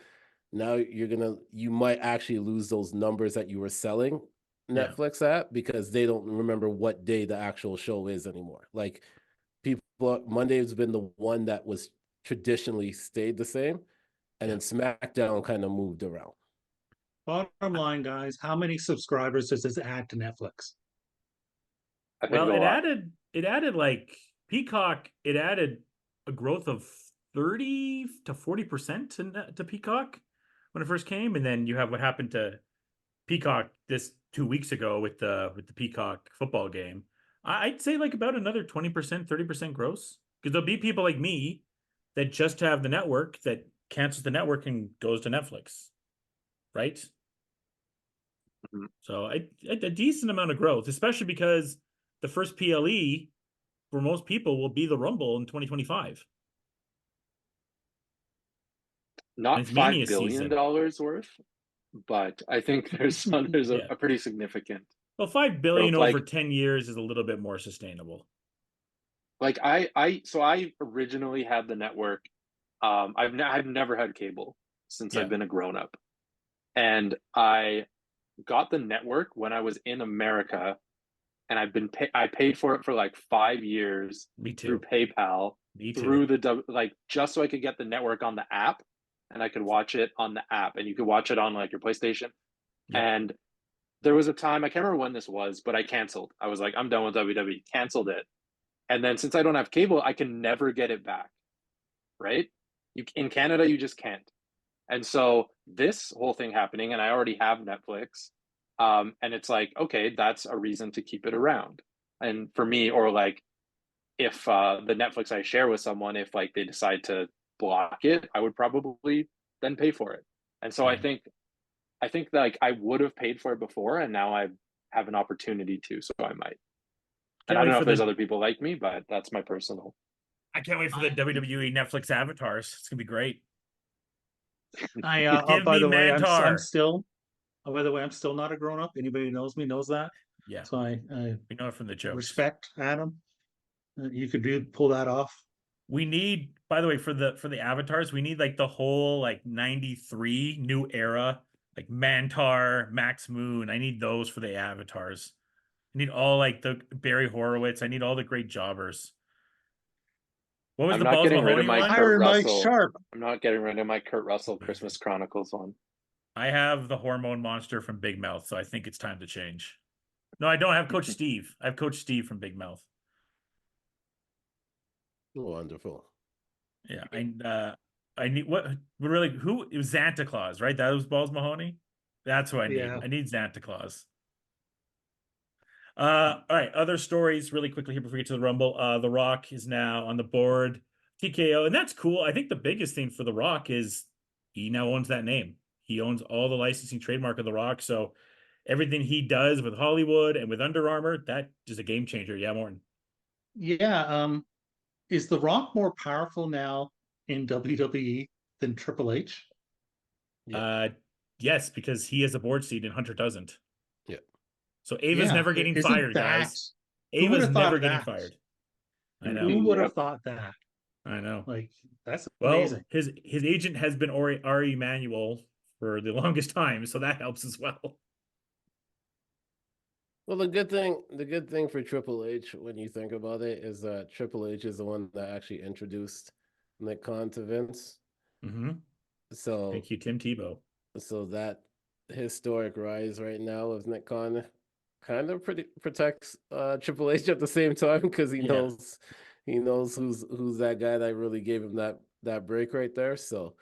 Speaker 5: now you might actually lose those numbers that you were selling
Speaker 3: Yeah.
Speaker 5: Netflix at because they don't remember what day the actual show is anymore. Like Monday has been the one that was traditionally stayed the same, and then SmackDown kind of moved around.
Speaker 6: Bottom line, guys, how many subscribers does this add to Netflix?
Speaker 4: I think
Speaker 3: Well,
Speaker 4: a lot.
Speaker 3: it added like Peacock, it added a growth of 30 to 40% to Peacock when it first came. And then you have what happened to Peacock this 2 weeks ago with the Peacock football game. I'd say like about another 20%, 30% gross. Because there'll be people like me that just have the network that cancels the network and goes to Netflix. Right?
Speaker 4: Mhm.
Speaker 3: So a decent amount of growth, especially because the first PLE for most people will be the Rumble in 2025. And
Speaker 4: Not
Speaker 3: it's
Speaker 4: $5
Speaker 3: Mania
Speaker 4: billion
Speaker 3: season.
Speaker 4: worth, but I think there's
Speaker 3: Yeah.
Speaker 4: a pretty significant
Speaker 3: Well, 5 billion
Speaker 4: growth.
Speaker 3: over
Speaker 4: Like
Speaker 3: 10 years is a little bit more sustainable.
Speaker 4: I originally had the network. I've never had cable since
Speaker 3: Yeah.
Speaker 4: I've been a grown up, and I got the network when I was in America, and I paid for it for like 5 years
Speaker 3: Me too.
Speaker 4: through PayPal,
Speaker 3: Me too.
Speaker 4: through like just so I could get the network on the app, and I could watch it on the app, and you could watch it on like your PlayStation.
Speaker 3: Yeah.
Speaker 4: And there was a time, I can't remember when this was, but I canceled. I was like, I'm done with WWE, canceled it. And then since I don't have cable, I can never get it back. Right? In Canada, you just can't. And so this whole thing happening, and I already have Netflix, and it's like, okay, that's a reason to keep it around. And for me, or like if the Netflix I share with someone, if like they decide to block it, I would probably then pay for it. And so I think like I would have paid for it before, and now I have an opportunity to, so I might. And I don't know if there's other people like me, but that's my personal.
Speaker 3: I can't wait for the WWE Netflix avatars. It's gonna be great.
Speaker 6: By the way, I'm still. Oh, by the way, I'm still not a grown up. Anybody who knows me knows that.
Speaker 3: Yeah.
Speaker 6: So I
Speaker 3: we know it from the jokes.
Speaker 6: Respect Adam. You could pull that off.
Speaker 3: We need, by the way, for the avatars, we need like the whole like 93 new era, like Mantar, Max Moon. I need those for the avatars. I need all like the Barry Horowitz. I need all the great jobbers. What was
Speaker 4: I'm
Speaker 3: the
Speaker 4: not
Speaker 3: Balls
Speaker 4: getting rid
Speaker 3: Mahoney
Speaker 4: of my
Speaker 3: one?
Speaker 4: Kurt
Speaker 6: Mike
Speaker 4: Russell.
Speaker 6: Sharp.
Speaker 4: I'm not getting rid of my Kurt Russell Christmas Chronicles one.
Speaker 3: I have the hormone monster from Big Mouth, so I think it's time to change. No, I don't have Coach Steve. I have Coach Steve from Big Mouth.
Speaker 5: Wonderful.
Speaker 3: Yeah, I need who it was Santa Claus, right? That was Balls Mahoney. That's what I need.
Speaker 6: Yeah.
Speaker 3: I need Santa Claus. All right, other stories really quickly here before we get to the Rumble. The Rock is now on the board, TKO, and that's cool. I think the biggest thing for The Rock is he now owns that name. He owns all the licensing trademark of The Rock, so everything he does with Hollywood and with Under Armour, that is a game changer. Yeah, Morten.
Speaker 6: Yeah. Is The Rock more powerful now in WWE than Triple H?
Speaker 3: Yes, because he has a board seat and Hunter doesn't.
Speaker 5: Yeah.
Speaker 3: So Ava's never getting fired, guys. Ava's never getting fired. I know.
Speaker 6: Who would have thought that?
Speaker 3: I know.
Speaker 6: Like, that's
Speaker 3: amazing.
Speaker 6: Well,
Speaker 3: his agent has been Ari Emanuel for the longest time, so that helps as well.
Speaker 5: Well, the good thing for Triple H, when you think about it, is that Triple H is the one that actually introduced Nick Khan to Vince.
Speaker 3: Mm-hmm.
Speaker 5: So
Speaker 3: thank you, Tim Tebow.
Speaker 5: So that historic rise right now of Nick Khan kind of protects Triple H at the same time, because he knows who's that guy that really gave him that break right there. So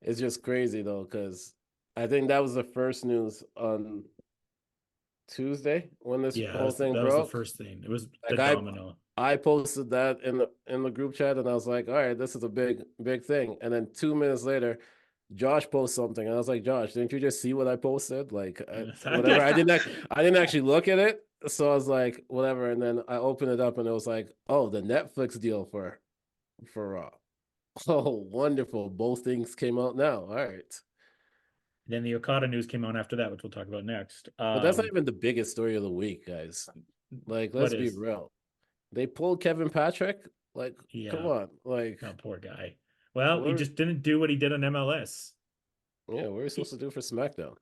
Speaker 5: it's just crazy though, because I think that was the first news on Tuesday when this whole thing broke.
Speaker 3: That was the first thing. It was the domino.
Speaker 5: I posted that in the group chat, and I was like, all right, this is a big thing. And then 2 minutes later, Josh posted something, and I was like, Josh, didn't you just see what I posted? Like, whatever. I didn't actually look at it, so I was like, whatever. And then I opened it up, and it was like, oh, the Netflix deal for Raw. Oh, wonderful! Both things came out now. All right.
Speaker 3: Then the Okada news came out after that, which we'll talk about next.
Speaker 5: But that's not even the biggest story of the week, guys. Like, let's be real. They pulled Kevin Patrick. Like, come on. Like,
Speaker 3: oh, poor guy. Well, he just didn't do what he did on MLS.
Speaker 5: Yeah, what are we supposed to do for SmackDown?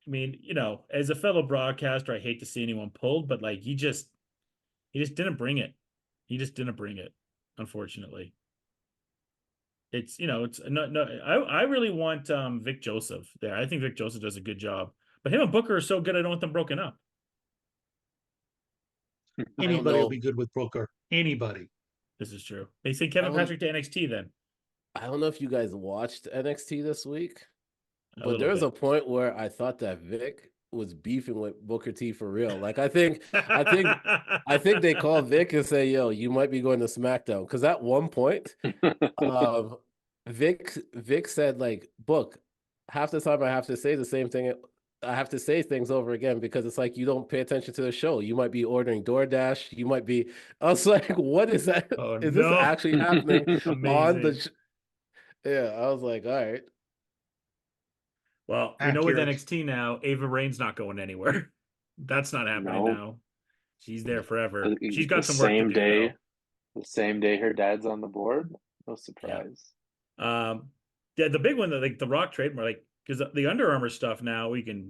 Speaker 3: I mean, as a fellow broadcaster, I hate to see anyone pulled, but like he just didn't bring it. He just didn't bring it, unfortunately. It's it's no. I really want Vic Joseph there. I think Vic Joseph does a good job, but him and Booker are so good. I don't want them broken up.
Speaker 6: Anybody will be good with Booker. Anybody.
Speaker 3: This is true. They say Kevin Patrick to NXT then.
Speaker 5: I don't know if you guys watched NXT this week, but there was a point where I thought that Vic was beefing with Booker T for real. Like, I think they called Vic and say, "Yo, you might be going to SmackDown." Because at one point, Vic said, like, "Book, half the time I have to say the same thing. I have to say things over again because it's like you don't pay attention to the show. You might be ordering DoorDash. You might be." I was like, "What is that? Is this actually happening on the?" Yeah, I was like, all right.
Speaker 3: Well, we know with NXT now, Ava Rain's not going anywhere. That's not happening now. She's there forever. She's got some work to do.
Speaker 4: The same day her dad's on the board. No surprise.
Speaker 3: Yeah, the big one, like the Rock trademark, like because the Under Armour stuff now, you can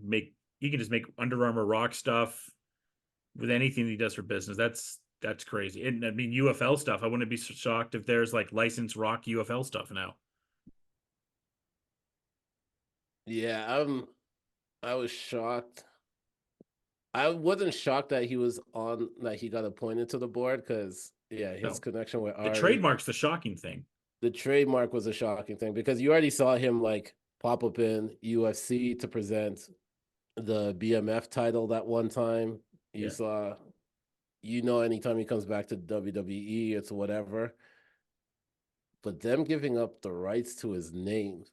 Speaker 3: just make Under Armour Rock stuff. with anything he does for business. That's crazy. And I mean, UFL stuff. I wouldn't be shocked if there's like licensed Rock UFL stuff now.
Speaker 5: Yeah, I was shocked. I wasn't shocked that he got appointed to the board because his connection with
Speaker 3: the
Speaker 5: Ari.
Speaker 3: trademark's the shocking thing.
Speaker 5: The trademark was a shocking thing because you already saw him like pop up in UFC to present the BMF title that one time. You saw, anytime he comes back to WWE, it's whatever. But them giving up the rights to his name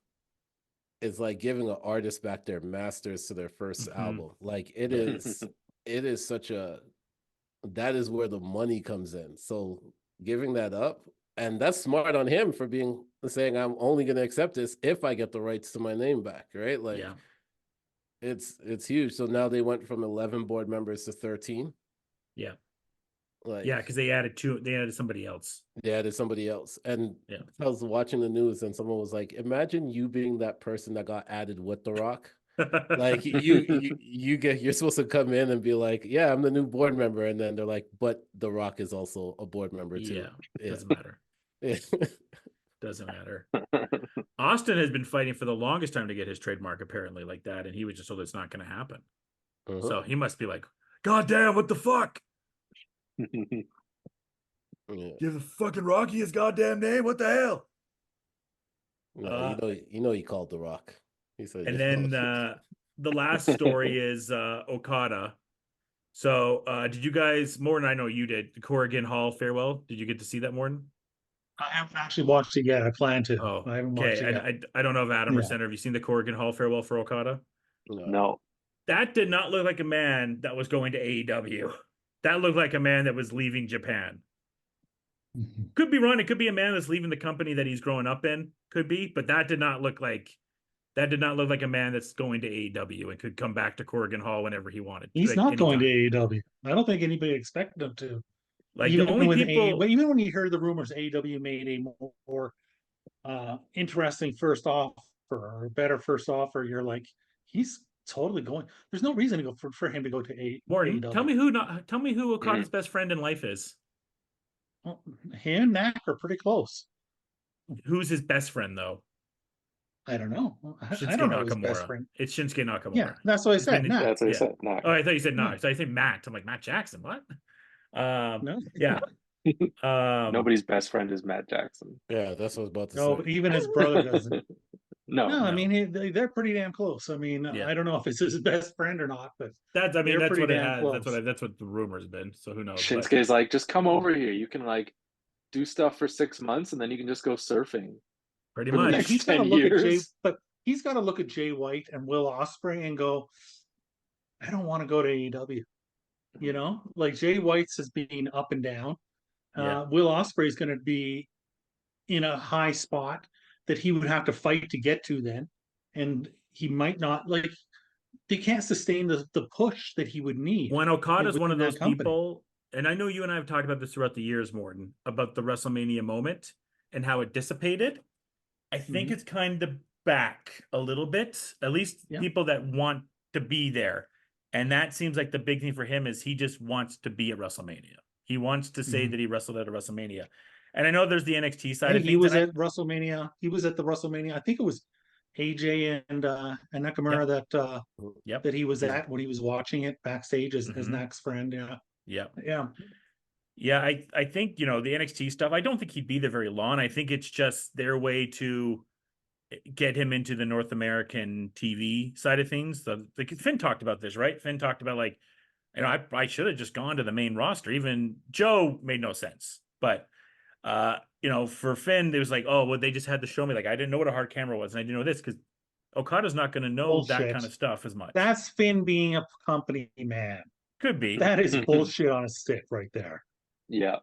Speaker 5: is like giving an artist back their masters to their first album. Like it is that is where the money comes in. So giving that up, and that's smart on him for saying I'm only going to accept this if I get the rights to my name back, right? Like it's huge. So now they went from 11 board members to 13.
Speaker 3: Yeah.
Speaker 5: Like,
Speaker 3: because they added somebody else.
Speaker 5: They added somebody else. And I was watching the news and someone was like, imagine you being that person that got added with The Rock. Like you're supposed to come in and be like, yeah, I'm the new board member. And then they're like, but The Rock is also a board member too.
Speaker 3: Doesn't matter. Doesn't matter. Austin has been fighting for the longest time to get his trademark apparently like that. And he was just told it's not going to happen. So he must be like, God damn, what the fuck? Give the fucking Rocky his goddamn name. What the hell?
Speaker 5: He called The Rock. He said,
Speaker 3: and then the last story is Okada. So did you guys, Morten, I know you did, the Corrigan Hall farewell. Did you get to see that, Morten?
Speaker 6: I haven't actually watched it yet. I plan to.
Speaker 3: Oh,
Speaker 6: I haven't watched it yet.
Speaker 3: I don't know if Adam or Senator, have you seen the Corrigan Hall farewell for Okada?
Speaker 4: No.
Speaker 3: That did not look like a man that was going to AEW. That looked like a man that was leaving Japan. Could be wrong. It could be a man that's leaving the company that he's growing up in. Could be, but that did not look like a man that's going to AEW and could come back to Corrigan Hall whenever he wanted.
Speaker 6: He's not going to AEW. I don't think anybody expected him to.
Speaker 3: Like even
Speaker 6: even when you heard the rumors, AEW made a more interesting first offer or better first offer, you're like, he's totally going. There's no reason to go for him to go to
Speaker 3: Morten,
Speaker 6: AEW.
Speaker 3: Tell me who Okada's best friend in life is.
Speaker 6: Well, him and Mac are pretty close.
Speaker 3: Who's his best friend though?
Speaker 6: I don't know.
Speaker 3: Shinsuke
Speaker 6: I don't know
Speaker 3: Nakamura.
Speaker 6: his best friend.
Speaker 3: It's Shinsuke Nakamura.
Speaker 6: Yeah, that's what I said.
Speaker 4: That's what I said.
Speaker 3: Oh, I thought you said Knox. I think Matt. I'm like, Matt Jackson. What?
Speaker 6: No.
Speaker 3: Yeah.
Speaker 4: Nobody's best friend is Matt Jackson.
Speaker 5: Yeah, that's what I was about to say.
Speaker 6: No, but even his brother doesn't.
Speaker 4: No,
Speaker 6: I mean they're pretty damn close. I mean, I don't know if it's his best friend or not, but
Speaker 3: that's what it had.
Speaker 6: Close.
Speaker 3: That's what the rumor's been. So who knows?
Speaker 4: Shinsuke's like, just come over here. You can like do stuff for 6 months, and then you can just go surfing.
Speaker 3: Pretty much.
Speaker 6: He's got to look at he's got to look at Jay White and Will Ospreay and go, I don't want to go to AEW. You know, like Jay White's has been up and down. Will Ospreay is going to be in a high spot that he would have to fight to get to then, and he might not like. They can't sustain the push that he would need.
Speaker 3: When Okada's one of those people, and I know you and I have talked about this throughout the years, Morten, about the WrestleMania moment and how it dissipated. I think it's kind of back a little bit, at least people that want to be there. And that seems like the big thing for him is he just wants to be at WrestleMania. He wants to say that he wrestled at a WrestleMania. And I know there's the NXT side of things.
Speaker 6: He was at WrestleMania. He was at the WrestleMania. I think it was AJ and Nakamura that he was at when he was watching it backstage as Nak's friend.
Speaker 3: Yeah, I think, the NXT stuff, I don't think he'd be there very long. I think it's just their way to get him into the North American TV side of things. Finn talked about this, right? Finn talked about like, I should have just gone to the main roster. Even Joe made no sense. But, for Finn, it was like, oh, well, they just had to show me. Like, I didn't know what a hard camera was. And I didn't know this because Okada's not going to know that kind of stuff as much.
Speaker 6: That's Finn being a company man.
Speaker 3: Could be.
Speaker 6: That is bullshit on a stick right there.
Speaker 4: Yeah.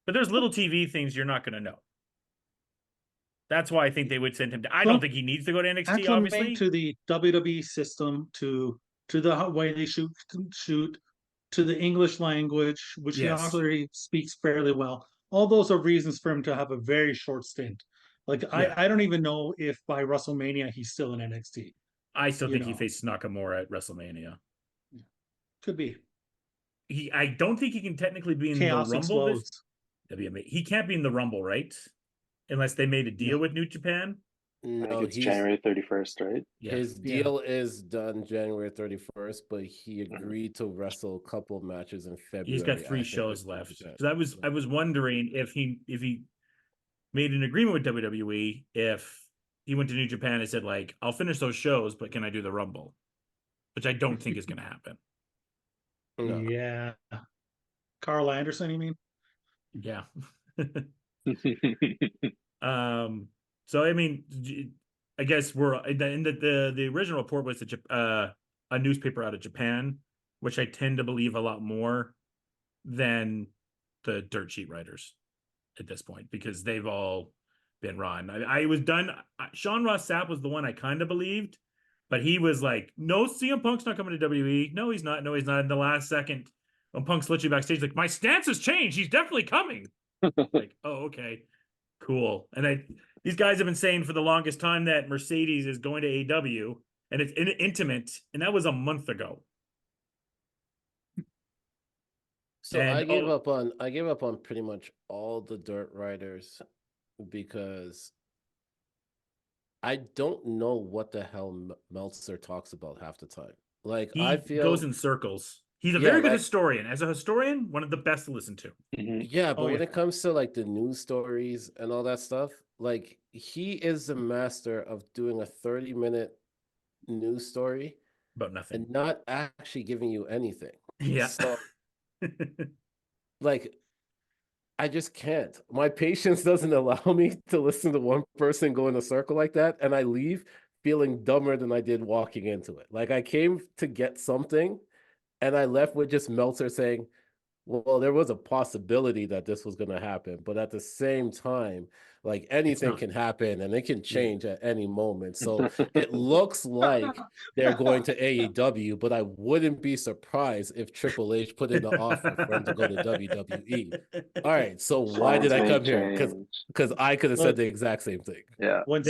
Speaker 3: But there's little TV things you're not going to know. That's why I think they would send him to. I don't think he needs to go to NXT, obviously.
Speaker 6: To the WWE system, to the way they shoot, to the English language, which he already speaks fairly well. All those are reasons for him to have a very short stint. Like, I don't even know if by WrestleMania he's still in NXT.
Speaker 3: I still think he faced Nakamura at WrestleMania.
Speaker 6: Could be.
Speaker 3: I don't think he can technically be in
Speaker 6: Chaos
Speaker 3: the Rumble.
Speaker 6: explodes.
Speaker 3: He can't be in the Rumble, right? Unless they made a deal with New Japan.
Speaker 4: I
Speaker 5: No,
Speaker 4: think it's January 31st, right?
Speaker 3: Yeah.
Speaker 5: His deal is done January 31st, but he agreed to wrestle a couple of matches in February.
Speaker 3: He's got 3 shows left. Because I was wondering if he made an agreement with WWE, if he went to New Japan and said, like, I'll finish those shows, but can I do the Rumble? Which I don't think is going to happen.
Speaker 5: No.
Speaker 6: Yeah. Carl Anderson, you mean?
Speaker 3: Yeah. So I mean, I guess we're in the original report was a newspaper out of Japan, which I tend to believe a lot more than the dirt sheet writers at this point, because they've all been run. I was done. Sean Ross Sapp was the one I kind of believed, but he was like, no, CM Punk's not coming to WWE. No, he's not. No, he's not. In the last second, when Punk's literally backstage, like, my stance has changed. He's definitely coming. Like, oh, okay, cool. And these guys have been saying for the longest time that Mercedes is going to AEW, and it's intimate, and that was a month ago.
Speaker 5: So I gave up on pretty much all the dirt writers because I don't know what the hell Meltzer talks about half the time. Like,
Speaker 3: He
Speaker 5: I feel
Speaker 3: goes in circles. He's a very good historian. As a historian, one of the best to listen to.
Speaker 5: Yeah, but when it comes to like the news stories and all that stuff, like, he is the master of doing a 30-minute news story
Speaker 3: about nothing
Speaker 5: and not actually giving you anything.
Speaker 3: Yeah.
Speaker 5: So, like, I just can't. My patience doesn't allow me to listen to one person go in a circle like that, and I leave feeling dumber than I did walking into it. Like, I came to get something, and I left with just Meltzer saying, well, there was a possibility that this was going to happen, but at the same time, like, anything can happen and it can change at any moment. So it looks like they're going to AEW, but I wouldn't be surprised if Triple H put in the offer for him to go to WWE. All right, so why did I come here? Because I could have said the exact same thing.
Speaker 4: Yeah.
Speaker 6: When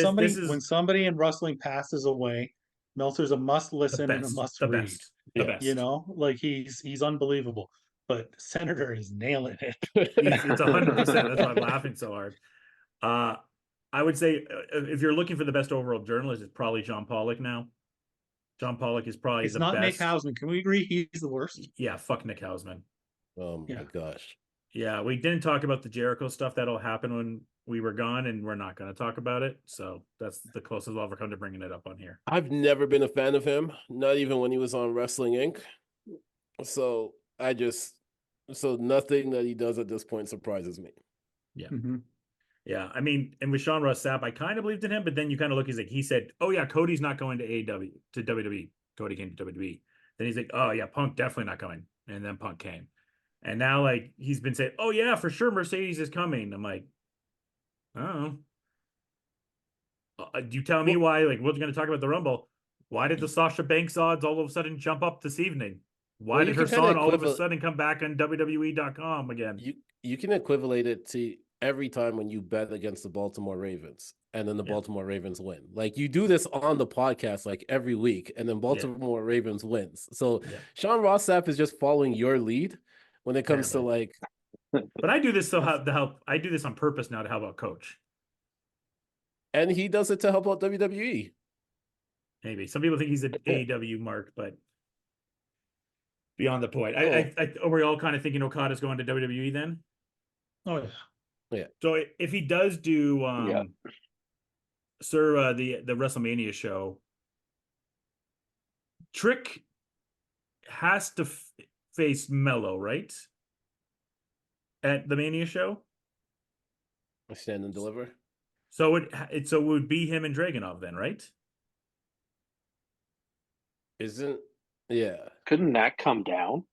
Speaker 6: somebody in wrestling passes away, Meltzer's a must listen and a must read.
Speaker 3: The best.
Speaker 6: You know, like, he's unbelievable. But Senator is nailing it.
Speaker 3: It's 100%. That's why I'm laughing so hard. I would say if you're looking for the best overall journalist, it's probably John Pollock now. John Pollock is probably the best.
Speaker 6: It's not Nick Hausman. Can we agree he's the worst?
Speaker 3: Yeah, fuck Nick Hausman.
Speaker 5: Oh my gosh.
Speaker 3: Yeah, we didn't talk about the Jericho stuff. That'll happen when we were gone, and we're not going to talk about it. So that's the closest I'll ever come to bringing it up on here.
Speaker 5: I've never been a fan of him, not even when he was on Wrestling Inc. So so nothing that he does at this point surprises me.
Speaker 3: Yeah. Yeah. I mean, and with Sean Ross Sapp, I kind of believed in him, but then you kind of look, he's like, he said, oh yeah, Cody's not going to AEW, to WWE. Cody came to WWE. Then he's like, oh yeah, Punk definitely not coming. And then Punk came. And now, like, he's been saying, oh yeah, for sure Mercedes is coming. I'm like, oh. You tell me why, like, we're going to talk about the Rumble. Why did the Sasha Banks odds all of a sudden jump up this evening? Why did her son all of a sudden come back on WWE.com again?
Speaker 5: You can equivalent it to every time when you bet against the Baltimore Ravens and then the Baltimore Ravens win. Like, you do this on the podcast like every week, and then Baltimore Ravens wins. So Sean Ross Sapp is just following your lead when it comes to, like.
Speaker 3: But I do this to help. I do this on purpose now to help out Coach.
Speaker 5: And he does it to help out WWE.
Speaker 3: Maybe some people think he's an AEW mark, but beyond the point. Are we all kind of thinking Okada's going to WWE then?
Speaker 6: Oh yeah.
Speaker 5: Yeah.
Speaker 3: So if he does do the WrestleMania show, Trick has to face Mello, right? At the Mania show?
Speaker 5: Stand and deliver.
Speaker 3: So it would be him and Dragunov then, right?
Speaker 4: Couldn't that come down?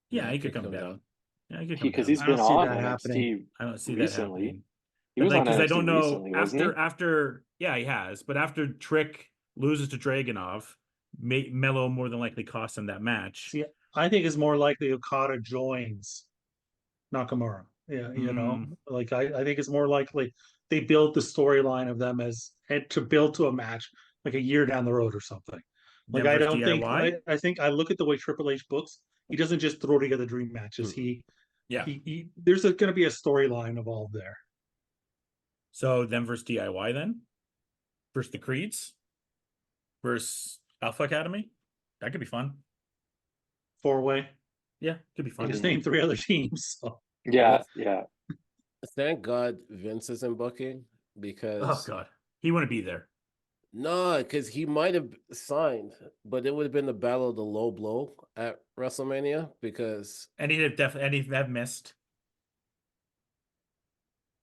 Speaker 3: Yeah, he could come down. Yeah, he could come
Speaker 4: because
Speaker 3: down.
Speaker 4: he's been on
Speaker 6: NXT.
Speaker 3: I don't see
Speaker 4: recently.
Speaker 3: that happening.
Speaker 4: He was on
Speaker 3: because
Speaker 4: NXT
Speaker 3: I don't know
Speaker 4: recently, wasn't he?
Speaker 3: after he has, but after Trick loses to Dragunov, Mello more than likely cost him that match.
Speaker 6: See, I think it's more likely Okada joins Nakamura. Yeah, you know, like I think it's more likely they built the storyline of them to build to a match like a year down the road or something. Like, I don't think I think I look at the way Triple H books. He doesn't just throw together dream matches. He there's going to be a storyline involved there.
Speaker 3: So them versus DIY then? Versus the Creeds? Versus Alpha Academy? That could be fun.
Speaker 6: 4-way.
Speaker 3: Yeah, could be fun.
Speaker 6: Just name 3 other teams. So.
Speaker 4: Yeah, yeah.
Speaker 5: Thank God Vince is in booking because
Speaker 3: God, he wouldn't be there.
Speaker 5: No, because he might have signed, but it would have been the battle of the low blow at WrestleMania
Speaker 3: and he'd have missed.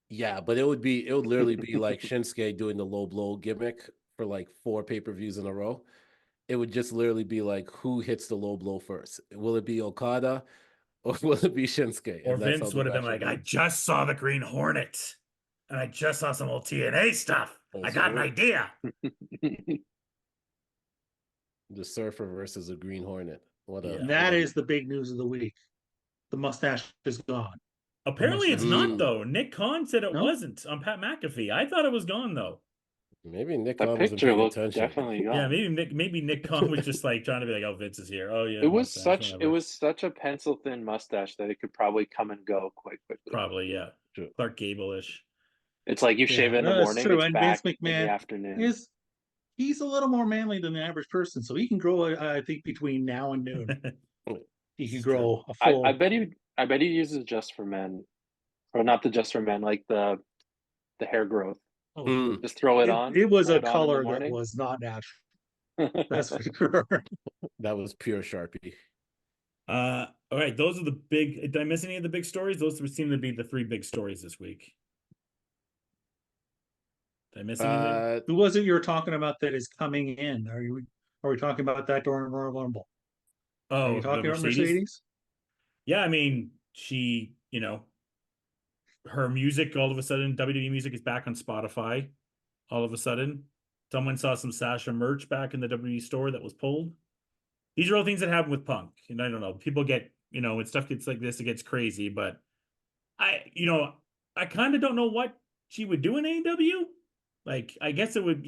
Speaker 5: Yeah, but it would literally be like Shinsuke doing the low blow gimmick for like 4 pay-per-views in a row. It would just literally be like, who hits the low blow first? Will it be Okada or will it be Shinsuke?
Speaker 3: Or Vince would have been like, I just saw the Green Hornet and I just saw some old TNA stuff. I got an idea.
Speaker 5: The Surfer versus the Green Hornet.
Speaker 6: That is the big news of the week. The mustache is gone.
Speaker 3: Apparently it's not, though. Nick Khan said it wasn't on Pat McAfee. I thought it was gone, though.
Speaker 5: Maybe Nick Khan wasn't paying attention.
Speaker 4: Definitely gone.
Speaker 3: Yeah, maybe Nick Khan was just like trying to be like, oh, Vince is here. Oh yeah.
Speaker 4: It was such a pencil thin mustache that it could probably come and go quite quickly.
Speaker 3: Probably, yeah. Sure. Clark Gable-ish.
Speaker 4: It's like you shave it in the morning,
Speaker 6: true.
Speaker 4: it's
Speaker 6: and
Speaker 4: back
Speaker 6: Vince McMahon
Speaker 4: in the afternoon.
Speaker 6: He's a little more manly than the average person, so he can grow. I think between now and noon, he can grow a full.
Speaker 4: I bet he uses Just for Men, or not the Just for Men, like the hair growth. Just throw it on.
Speaker 6: It was a color that was not natural. That's for sure.
Speaker 5: That was pure Sharpie.
Speaker 3: All right, those are the big. Did I miss any of the big stories? Those seem to be the 3 big stories this week. Did I miss anything?
Speaker 6: Who was it you were talking about that is coming in? Are we talking about that during Royal Rumble?
Speaker 3: Oh,
Speaker 6: are you talking about Mercedes?
Speaker 3: Yeah, I mean, she, her music, all of a sudden, WWE music is back on Spotify. All of a sudden, someone saw some Sasha merch back in the WWE store that was pulled. These are all things that happen with Punk. And I don't know, people get, when stuff gets like this, it gets crazy. But I kind of don't know what she would do in AEW. Like, I guess it would,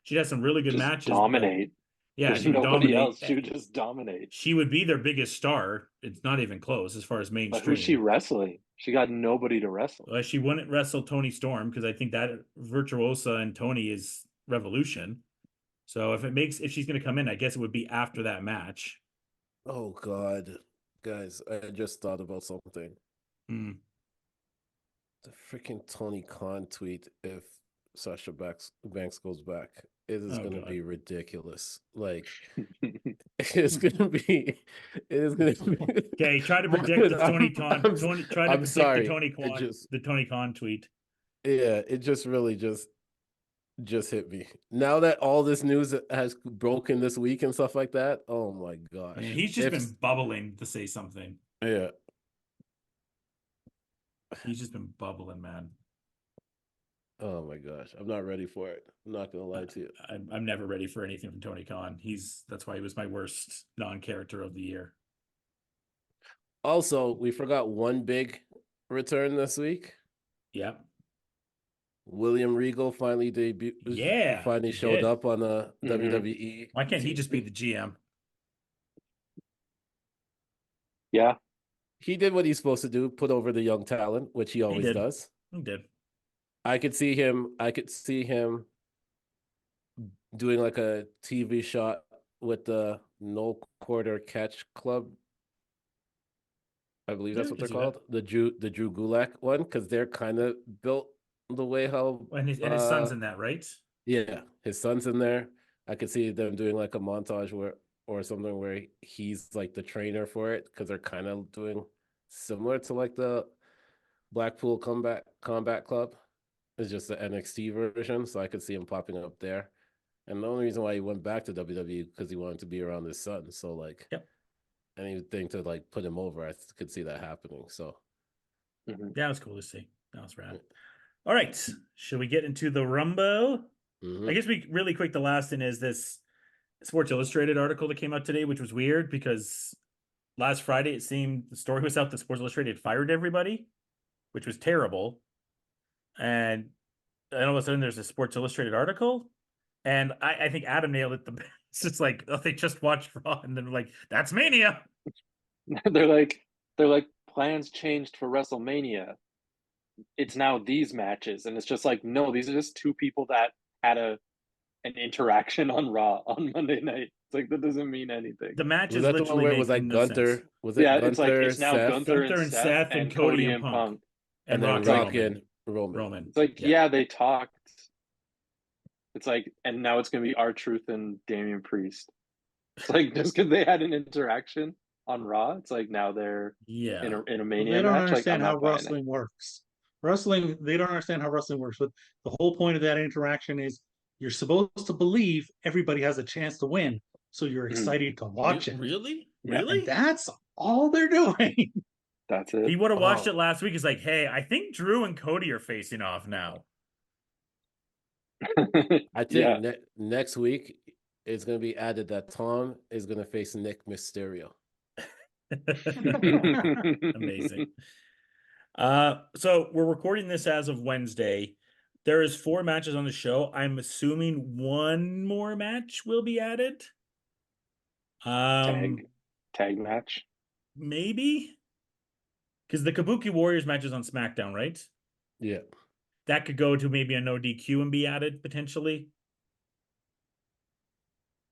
Speaker 3: she'd have some really good matches.
Speaker 4: Dominate.
Speaker 3: Yeah,
Speaker 4: she would dominate. Else. She would just dominate.
Speaker 3: She would be their biggest star. It's not even close as far as mainstream.
Speaker 4: But who's she wrestling? She got nobody to wrestle.
Speaker 3: Well, she wouldn't wrestle Toni Storm because I think that Virtuosa and Toni is Revolution. So if she's going to come in, I guess it would be after that match.
Speaker 5: Oh God, guys, I just thought about something. The freaking Tony Khan tweet. If Sasha Banks goes back, it is going to be ridiculous. Like, it's going to be.
Speaker 3: Okay, try to predict the Tony Khan. The Tony Khan tweet.
Speaker 5: Yeah, it just really just hit me. Now that all this news has broken this week and stuff like that, oh my gosh.
Speaker 3: Man, he's just been bubbling to say something.
Speaker 5: Yeah.
Speaker 3: He's just been bubbling, man.
Speaker 5: Oh my gosh. I'm not ready for it. I'm not going to lie to you.
Speaker 3: I'm never ready for anything from Tony Khan. That's why he was my worst non-character of the year.
Speaker 5: Also, we forgot one big return this week.
Speaker 3: Yeah.
Speaker 5: William Regal finally debuted.
Speaker 3: Yeah.
Speaker 5: Finally showed up on a WWE.
Speaker 3: Why can't he just be the GM?
Speaker 4: Yeah.
Speaker 5: He did what he's supposed to do, put over the young talent, which he always does.
Speaker 3: He did.
Speaker 5: I could see him doing like a TV shot with the No Quarter Catch Club. I believe that's what they're called. The Drew Gulak one, because they're kind of built the way how
Speaker 3: and his son's in that, right?
Speaker 5: Yeah, his son's in there. I could see them doing like a montage or something where he's like the trainer for it, because they're kind of doing similar to like the Blackpool Combat Club. It's just the NXT version, so I could see him popping up there. And the only reason why he went back to WWE because he wanted to be around his son. So like, anything to like put him over, I could see that happening. So
Speaker 3: that was cool to see. That was rad. All right, should we get into the Rumble? I guess we really quick. The last thing is this Sports Illustrated article that came out today, which was weird because last Friday it seemed the story was out that Sports Illustrated fired everybody, which was terrible. And all of a sudden there's a Sports Illustrated article, and I think Adam nailed it It's just like, oh, they just watched Raw and then like, that's Mania.
Speaker 4: they're like plans changed for WrestleMania. It's now these matches, and it's just like, no, these are just two people that had an interaction on Raw on Monday night. It's like that doesn't mean anything.
Speaker 3: The match
Speaker 5: Was
Speaker 3: is
Speaker 5: that the one
Speaker 3: literally
Speaker 5: where it was
Speaker 3: making
Speaker 5: like
Speaker 3: no
Speaker 5: Gunther?
Speaker 3: sense.
Speaker 5: Was it
Speaker 4: Yeah,
Speaker 5: Gunther,
Speaker 4: it's like it's now
Speaker 5: Seth,
Speaker 4: Gunther and Seth and
Speaker 3: Cody
Speaker 4: and Punk.
Speaker 3: and
Speaker 5: then
Speaker 3: Rock
Speaker 5: Rock
Speaker 3: Roman.
Speaker 5: and Roman?
Speaker 4: It's like, yeah, they talked. It's like, and now it's gonna be R-Truth and Damian Priest. It's like just because they had an interaction on Raw, it's like now they're in a Mania
Speaker 6: They don't
Speaker 4: match. Like,
Speaker 6: understand
Speaker 4: I'm
Speaker 6: how
Speaker 4: not buying
Speaker 6: wrestling works. They don't understand how wrestling works. But the whole point of that interaction is you're supposed to believe everybody has a chance to win, so you're excited to watch it.
Speaker 3: Really?
Speaker 4: Yeah.
Speaker 3: Really?
Speaker 6: And that's all they're doing.
Speaker 4: That's it.
Speaker 3: He would have watched
Speaker 5: Oh.
Speaker 3: it last week. He's like, hey, I think Drew and Cody are facing off now.
Speaker 5: I think next week it's going to be added that Tom is going to face Nick Mysterio.
Speaker 3: Amazing. So we're recording this as of Wednesday. There is 4 matches on the show. I'm assuming one more match will be added.
Speaker 4: Tag match.
Speaker 3: Maybe. Because the Kabuki Warriors match is on SmackDown, right?
Speaker 5: Yeah.
Speaker 3: That could go to maybe a no DQ and be added potentially.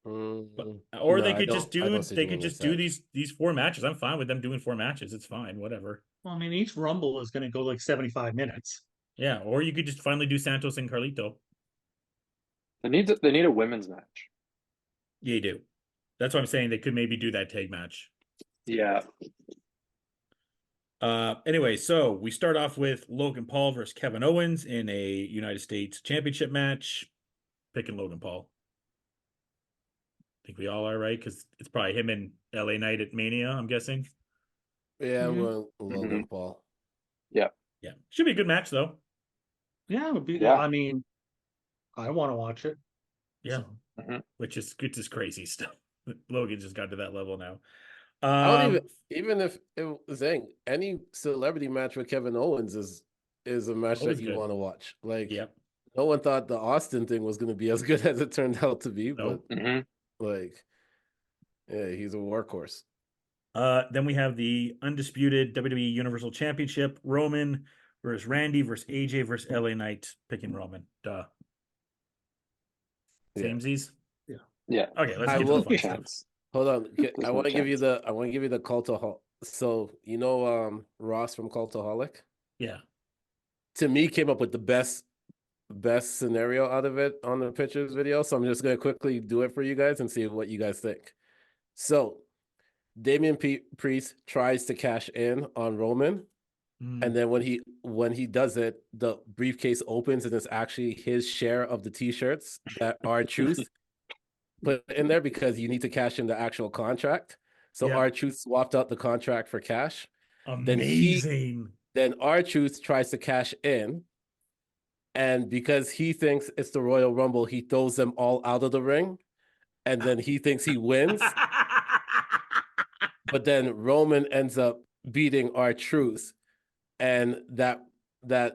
Speaker 3: Or they could just do these 4 matches. I'm fine with them doing 4 matches. It's fine, whatever.
Speaker 6: Well, I mean, each Rumble is going to go like 75 minutes.
Speaker 3: Yeah, or you could just finally do Santos and Carlito.
Speaker 4: They need a women's match.
Speaker 3: Yeah, you do. That's what I'm saying. They could maybe do that tag match.
Speaker 4: Yeah.
Speaker 3: Anyway, so we start off with Logan Paul versus Kevin Owens in a United States Championship match. Picking Logan Paul. I think we all are, right? Because it's probably him and LA Knight at Mania, I'm guessing.
Speaker 5: Yeah, I'm going Logan Paul.
Speaker 4: Yeah.
Speaker 3: Yeah. Should be a good match, though.
Speaker 6: Yeah, it would be.
Speaker 4: Yeah.
Speaker 6: I mean, I want to watch it.
Speaker 3: Yeah.
Speaker 6: So.
Speaker 3: Which is crazy stuff. Logan just got to that level now.
Speaker 5: I don't even if it was any celebrity match with Kevin Owens is a match that you want to watch. Like, no one thought the Austin thing was going to be as good as it turned out to be, but like, yeah, he's a workhorse.
Speaker 3: Then we have the undisputed WWE Universal Championship, Roman versus Randy versus AJ versus LA Knight. Picking Roman. Duh. Samesies?
Speaker 4: Yeah.
Speaker 3: Okay, let's get to the fun stuff.
Speaker 5: Hold on. I want to give you the Cultaholic. So, you know Ross from Cultaholic?
Speaker 3: Yeah.
Speaker 5: To me, came up with the best scenario out of it on the pictures video. So I'm just going to quickly do it for you guys and see what you guys think. So Damian Priest tries to cash in on Roman. And then when he does it, the briefcase opens and it's actually his share of the t-shirts that R-Truth put in there because you need to cash in the actual contract. So R-Truth swapped out the contract for cash.
Speaker 3: Amazing.
Speaker 5: Then R-Truth tries to cash in. And because he thinks it's the Royal Rumble, he throws them all out of the ring. And then he thinks he wins. But then Roman ends up beating R-Truth. And that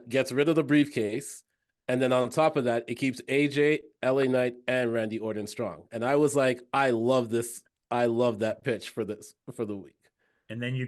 Speaker 5: gets rid of the briefcase. And then on top of that, it keeps AJ, LA Knight, and Randy Orton strong. And I was like, I love this. I love that pitch for the week.
Speaker 3: And then you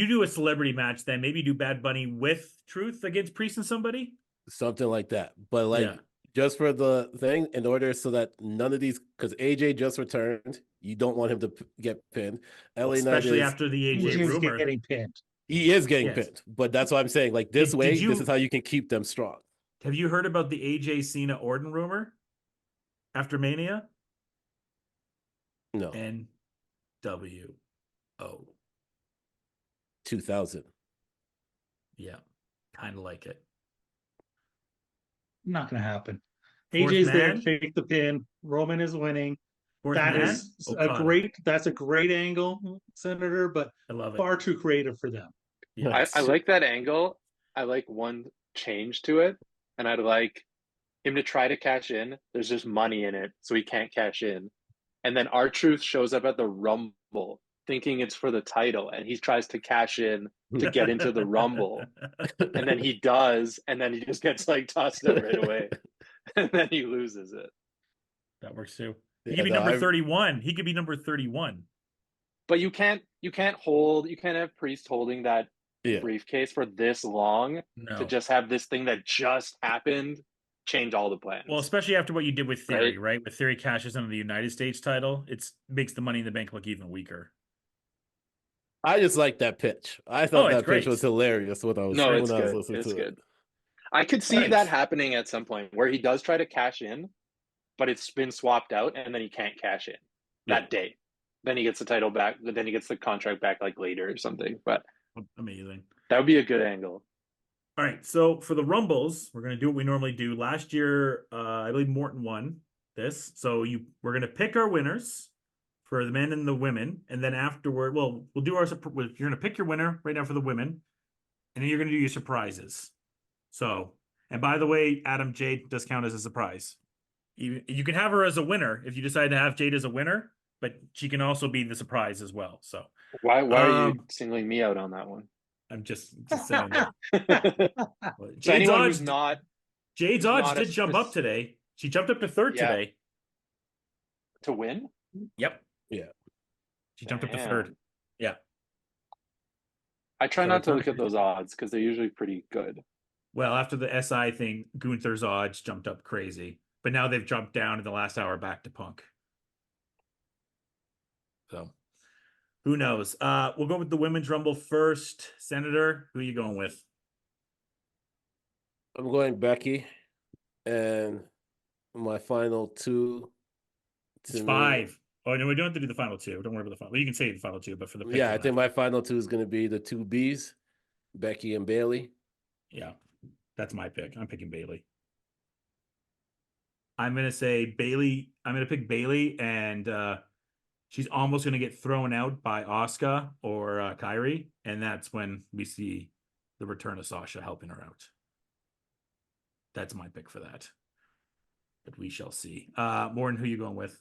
Speaker 3: do a celebrity match, then maybe do Bad Bunny with Truth against Priest and somebody.
Speaker 5: Something like that. But just for the thing, in order so that none of these, because AJ just returned, you don't want him to get pinned.
Speaker 3: Especially after the AJ rumor.
Speaker 6: Getting pinned.
Speaker 5: He is getting pinned. But that's what I'm saying. Like this this is how you can keep them strong.
Speaker 3: Have you heard about the AJ Cena Orton rumor after Mania?
Speaker 5: No.
Speaker 3: NWO
Speaker 5: 2000.
Speaker 3: Yeah, kind of like it.
Speaker 6: Not going to happen. AJ's there to take the pin. Roman is winning. That's a great angle, Senator, but
Speaker 3: I love it.
Speaker 6: Far too creative for them.
Speaker 4: Yeah. I like that angle. I like one change to it. And I'd like him to try to cash in. There's just money in it, so he can't cash in. And then R-Truth shows up at the Rumble thinking it's for the title, and he tries to cash in to get into the Rumble. And then he does, and then he just gets like tossed out right away. And then he loses it.
Speaker 3: That works too. He could be number 31. He could be number 31.
Speaker 4: But you can't have Priest holding that briefcase for this long to just have this thing that just happened change all the plans.
Speaker 3: Well, especially after what you did with Theory, right? With Theory cashes under the United States title, it makes the Money in the Bank look even weaker.
Speaker 5: I just like that pitch. I thought that pitch was hilarious when I was listening to it.
Speaker 4: I could see that happening at some point where he does try to cash in, but it's been swapped out and then he can't cash in that day. Then he gets the title back, but then he gets the contract back like later or something. But
Speaker 3: amazing.
Speaker 4: That would be a good angle.
Speaker 3: All right. So for the Rumbles, we're going to do what we normally do. Last year, I believe Morten won this. So we're going to pick our winners for the men and the women. And then afterward, we'll do you're going to pick your winner right now for the women. And then you're going to do your surprises. So, and by the way, Adam, Jade does count as a surprise. You can have her as a winner if you decide to have Jade as a winner, but she can also be the surprise as well. So
Speaker 4: why are you singling me out on that one?
Speaker 3: I'm just saying that. Jade's odds did jump up today. She jumped up to third today.
Speaker 4: To win?
Speaker 3: Yep.
Speaker 5: Yeah.
Speaker 3: She jumped up to third. Yeah.
Speaker 4: I try not to look at those odds because they're usually pretty good.
Speaker 3: Well, after the SI thing, Gunther's odds jumped up crazy. But now they've jumped down in the last hour back to Punk. So, who knows? We'll go with the Women's Rumble first. Senator, who are you going with?
Speaker 5: I'm going Becky. And my final two.
Speaker 3: It's 5. Oh, no, we don't have to do the final 2. Don't worry about the final. Well, you can say the final 2, but for the pick
Speaker 5: I think my final 2 is going to be the 2 Bs, Becky and Bayley.
Speaker 3: Yeah, that's my pick. I'm picking Bayley. I'm going to say Bayley. I'm going to pick Bayley, and she's almost going to get thrown out by Asuka or Kairi, and that's when we see the return of Sasha helping her out. That's my pick for that. But we shall see. Morten, who are you going with?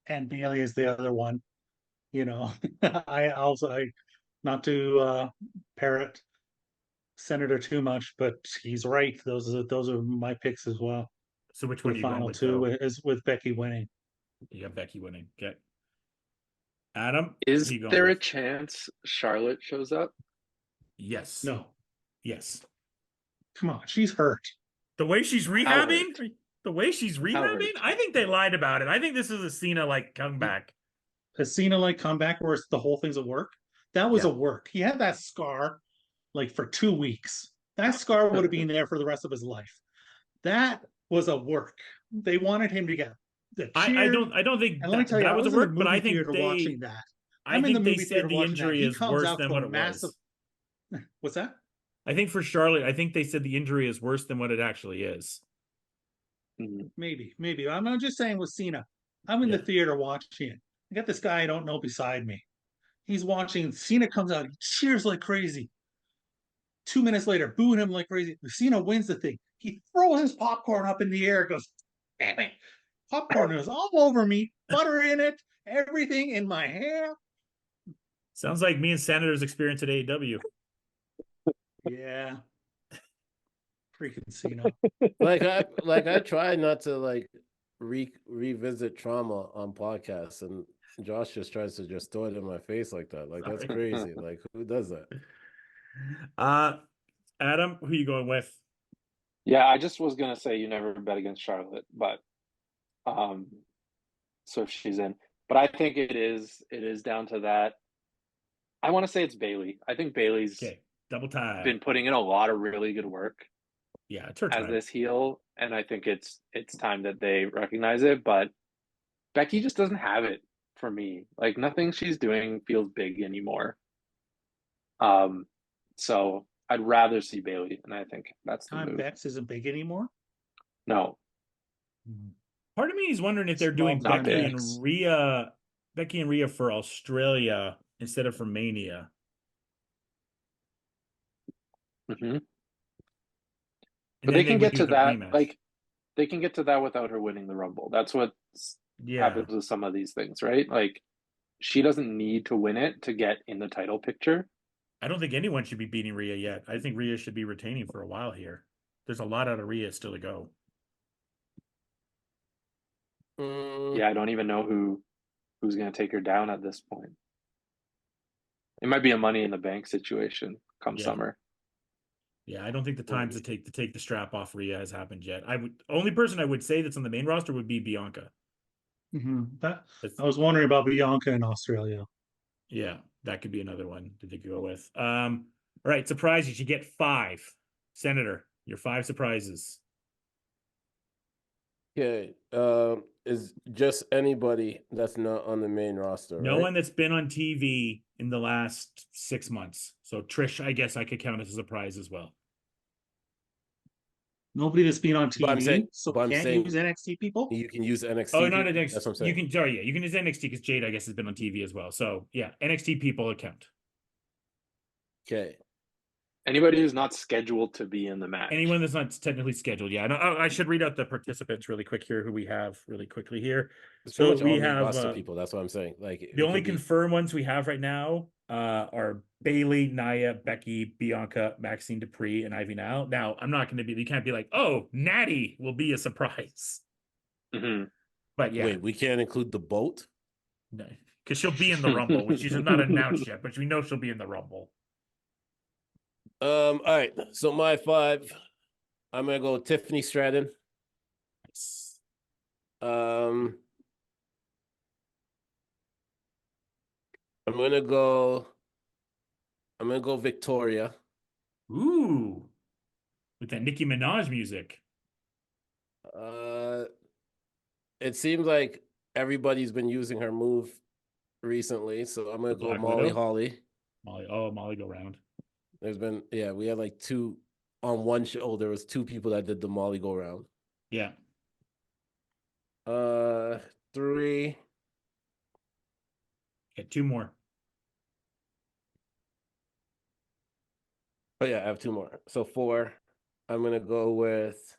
Speaker 6: And Bailey is the other one. You know, I not to parrot Senator too much, but he's right. Those are my picks as well.
Speaker 3: So which one are you
Speaker 6: final
Speaker 3: going with?
Speaker 6: 2 is with Becky winning.
Speaker 3: You got Becky winning. Okay. Adam,
Speaker 4: is there a chance Charlotte shows up?
Speaker 3: Yes.
Speaker 6: No.
Speaker 3: Yes.
Speaker 6: Come on, she's hurt.
Speaker 3: The way she's rehabbing, I think they lied about it. I think this is a Cena-like comeback.
Speaker 6: A Cena-like comeback where the whole thing's a work? That was a work. He had that scar like for 2 weeks. That scar would have been there for the rest of his life. That was a work. They wanted him to get the cheer.
Speaker 3: I don't think that was a work, but I think they said the injury is worse than what it was.
Speaker 6: What's that?
Speaker 3: I think for Charlotte, I think they said the injury is worse than what it actually is.
Speaker 6: Maybe. I'm just saying with Cena, I'm in the theater watching it. I got this guy I don't know beside me. He's watching. Cena comes out. He cheers like crazy. 2 minutes later, booing him like crazy. Cena wins the thing. He throws his popcorn up in the air. Goes, damn it. Popcorn is all over me. Butter in it. Everything in my hair.
Speaker 3: Sounds like me and Senator's experience at AEW.
Speaker 6: Yeah. Freaking Cena.
Speaker 5: I try not to revisit trauma on podcasts, and Josh just tries to just throw it in my face like that. Like, that's crazy. Like, who does that?
Speaker 3: Adam, who are you going with?
Speaker 4: Yeah, I just was gonna say you never bet against Charlotte, but so if she's in. But I think it is down to that. I want to say it's Bayley. I think Bayley's
Speaker 3: double tie.
Speaker 4: Been putting in a lot of really good work.
Speaker 3: Yeah, it's her time.
Speaker 4: As this heel, and I think it's time that they recognize it. But Becky just doesn't have it for me. Like, nothing she's doing feels big anymore. So I'd rather see Bayley, and I think that's the move.
Speaker 6: Bex isn't big anymore.
Speaker 4: No.
Speaker 3: Part of me is wondering if they're doing Becky and Rhea for Australia instead of for Mania.
Speaker 4: Mm-hmm. But they can get to that. Like, they can get to that without her winning the Rumble. That's what happens with some of these things, right? Like, she doesn't need to win it to get in the title picture.
Speaker 3: I don't think anyone should be beating Rhea yet. I think Rhea should be retaining for a while here. There's a lot out of Rhea still to go.
Speaker 4: Yeah, I don't even know who's going to take her down at this point. It might be a Money in the Bank situation come summer.
Speaker 3: Yeah, I don't think the time to take the strap off Rhea has happened yet. Only person I would say that's on the main roster would be Bianca.
Speaker 6: I was wondering about Bianca in Australia.
Speaker 3: Yeah, that could be another one that they could go with. All right, surprise, you should get 5. Senator, your 5 surprises.
Speaker 5: Okay. Is just anybody that's not on the main roster,
Speaker 3: No
Speaker 5: right?
Speaker 3: one that's been on TV in the last 6 months. So Trish, I guess I could count as a surprise as well.
Speaker 6: Nobody that's been on
Speaker 5: But I'm
Speaker 6: TV,
Speaker 5: saying,
Speaker 6: so
Speaker 5: but I'm
Speaker 6: can't
Speaker 5: saying
Speaker 6: use NXT people.
Speaker 5: you can use NXT.
Speaker 3: Oh, not
Speaker 5: people?
Speaker 3: NXT.
Speaker 5: That's what I'm saying.
Speaker 3: You can, sorry, yeah, you can use NXT because Jade, I guess, has been on TV as well. So yeah, NXT people account.
Speaker 5: Okay.
Speaker 4: Anybody who's not scheduled to be in the match.
Speaker 3: Anyone that's not technically scheduled, yeah. I should read out the participants really quick here, who we have really quickly here.
Speaker 5: It's
Speaker 3: So
Speaker 5: pretty much
Speaker 3: we
Speaker 5: all main
Speaker 3: have
Speaker 5: roster people. That's what I'm saying. Like
Speaker 3: the only confirmed ones we have right now are Bailey, Nia, Becky, Bianca, Maxine Dupree, and Ivy Now. Now, I'm not going to be, you can't be like, oh, Natty will be a surprise.
Speaker 4: Mm-hmm.
Speaker 3: But yeah.
Speaker 5: Wait, we can't include the boat?
Speaker 3: No, because she'll be in the Rumble, which she's not announced yet, but we know she'll be in the Rumble.
Speaker 5: All right. So my 5, I'm gonna go Tiffany Stratton.
Speaker 3: Nice.
Speaker 5: I'm gonna go Victoria.
Speaker 3: Ooh, with that Nicki Minaj music.
Speaker 5: It seems like everybody's been using her move recently, so I'm gonna go Molly Holly.
Speaker 3: Molly go round.
Speaker 5: There's been, we had like 2 on one show. There was 2 people that did the Molly go round.
Speaker 3: Yeah.
Speaker 5: 3.
Speaker 3: Get 2 more.
Speaker 5: Oh yeah, I have 2 more. So 4. I'm gonna go with.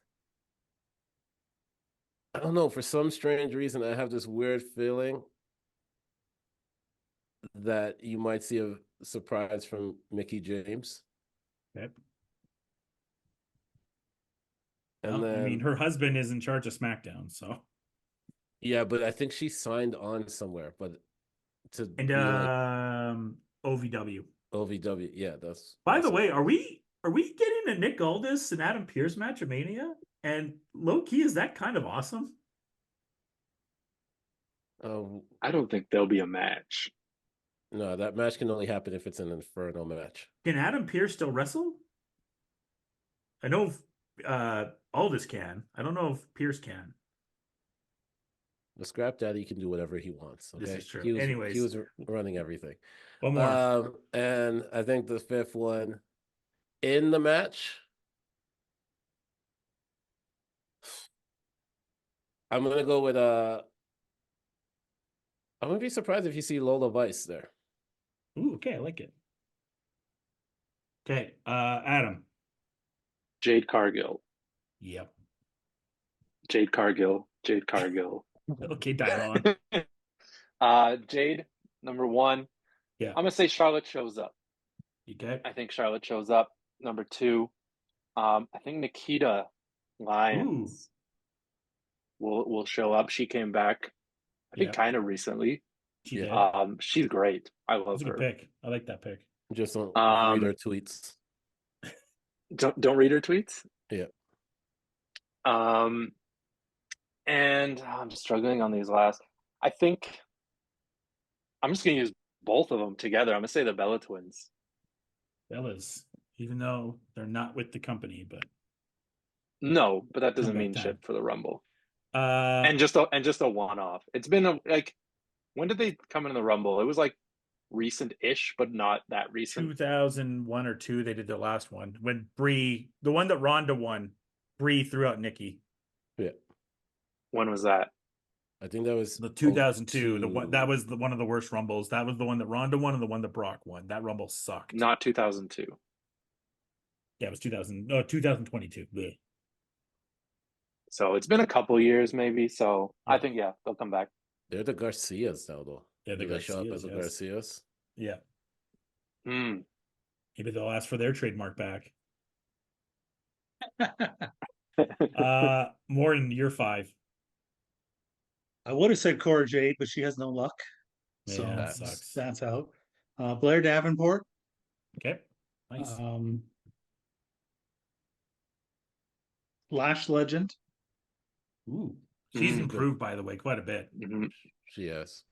Speaker 5: I don't know. For some strange reason, I have this weird feeling that you might see a surprise from Mickie James.
Speaker 3: Yep.
Speaker 5: And then,
Speaker 3: I mean, her husband is in charge of SmackDown, so.
Speaker 5: Yeah, but I think she signed on somewhere. But
Speaker 3: and OVW.
Speaker 5: OVW, yeah, that's.
Speaker 3: By the way, are we getting a Nick Aldis and Adam Pearce match at Mania? And low key, is that kind of awesome?
Speaker 4: I don't think there'll be a match.
Speaker 5: No, that match can only happen if it's an Inferno match.
Speaker 3: Can Adam Pearce still wrestle? I know Aldis can. I don't know if Pearce can.
Speaker 5: The Scrap Daddy can do whatever he wants. Okay?
Speaker 3: This is true.
Speaker 5: He was running everything.
Speaker 3: One more.
Speaker 5: And I think the 5th one in the match. I'm gonna go with I'm gonna be surprised if you see Lola Vice there.
Speaker 3: Ooh, okay, I like it. Okay, Adam.
Speaker 4: Jade Cargill.
Speaker 3: Yep.
Speaker 4: Jade Cargill.
Speaker 3: Okay, dialogue.
Speaker 4: Jade, number 1.
Speaker 3: Yeah.
Speaker 4: I'm gonna say Charlotte shows up.
Speaker 3: Okay.
Speaker 4: I think Charlotte shows up. Number 2. I think Nikita Lyons will show up. She came back, I think, kind of recently.
Speaker 3: She did.
Speaker 4: She's great. I love her.
Speaker 3: Good pick. I like that pick.
Speaker 5: Just don't read her tweets.
Speaker 4: Don't read her tweets.
Speaker 5: Yeah.
Speaker 4: And I'm struggling on these last. I think I'm just gonna use both of them together. I'm gonna say the Bella Twins.
Speaker 3: Bellas, even though they're not with the company, but
Speaker 4: no, but that doesn't mean shit for the Rumble. And just a one-off. It's been when did they come in the Rumble? It was like recent-ish, but not that recent.
Speaker 3: 2001 or 2. They did their last one when Brie, the one that Ronda won, Brie threw out Nikki.
Speaker 5: Yeah.
Speaker 4: When was that?
Speaker 5: I think that was
Speaker 3: the 2002. That was one of the worst Rumbles. That was the one that Ronda won and the one that Brock won. That Rumble sucked.
Speaker 4: Not 2002.
Speaker 3: Yeah, it was 2022. Blech.
Speaker 4: So it's been a couple years, maybe. So I think they'll come back.
Speaker 5: They're the Garcias now, though.
Speaker 3: Yeah,
Speaker 5: they show up as the Garcias.
Speaker 3: Yeah.
Speaker 4: Maybe
Speaker 3: they'll ask for their trademark back. Morten, you're 5.
Speaker 6: I would have said Cora Jade, but she has no luck. So
Speaker 3: Yeah, that
Speaker 5: That's-
Speaker 3: sucks.
Speaker 6: that's out. Blair Davenport.
Speaker 3: Okay, nice.
Speaker 6: Lash Legend.
Speaker 3: Ooh, she's
Speaker 4: Mm.
Speaker 3: improved, by the way, quite a bit.
Speaker 4: Mhm.
Speaker 5: She has.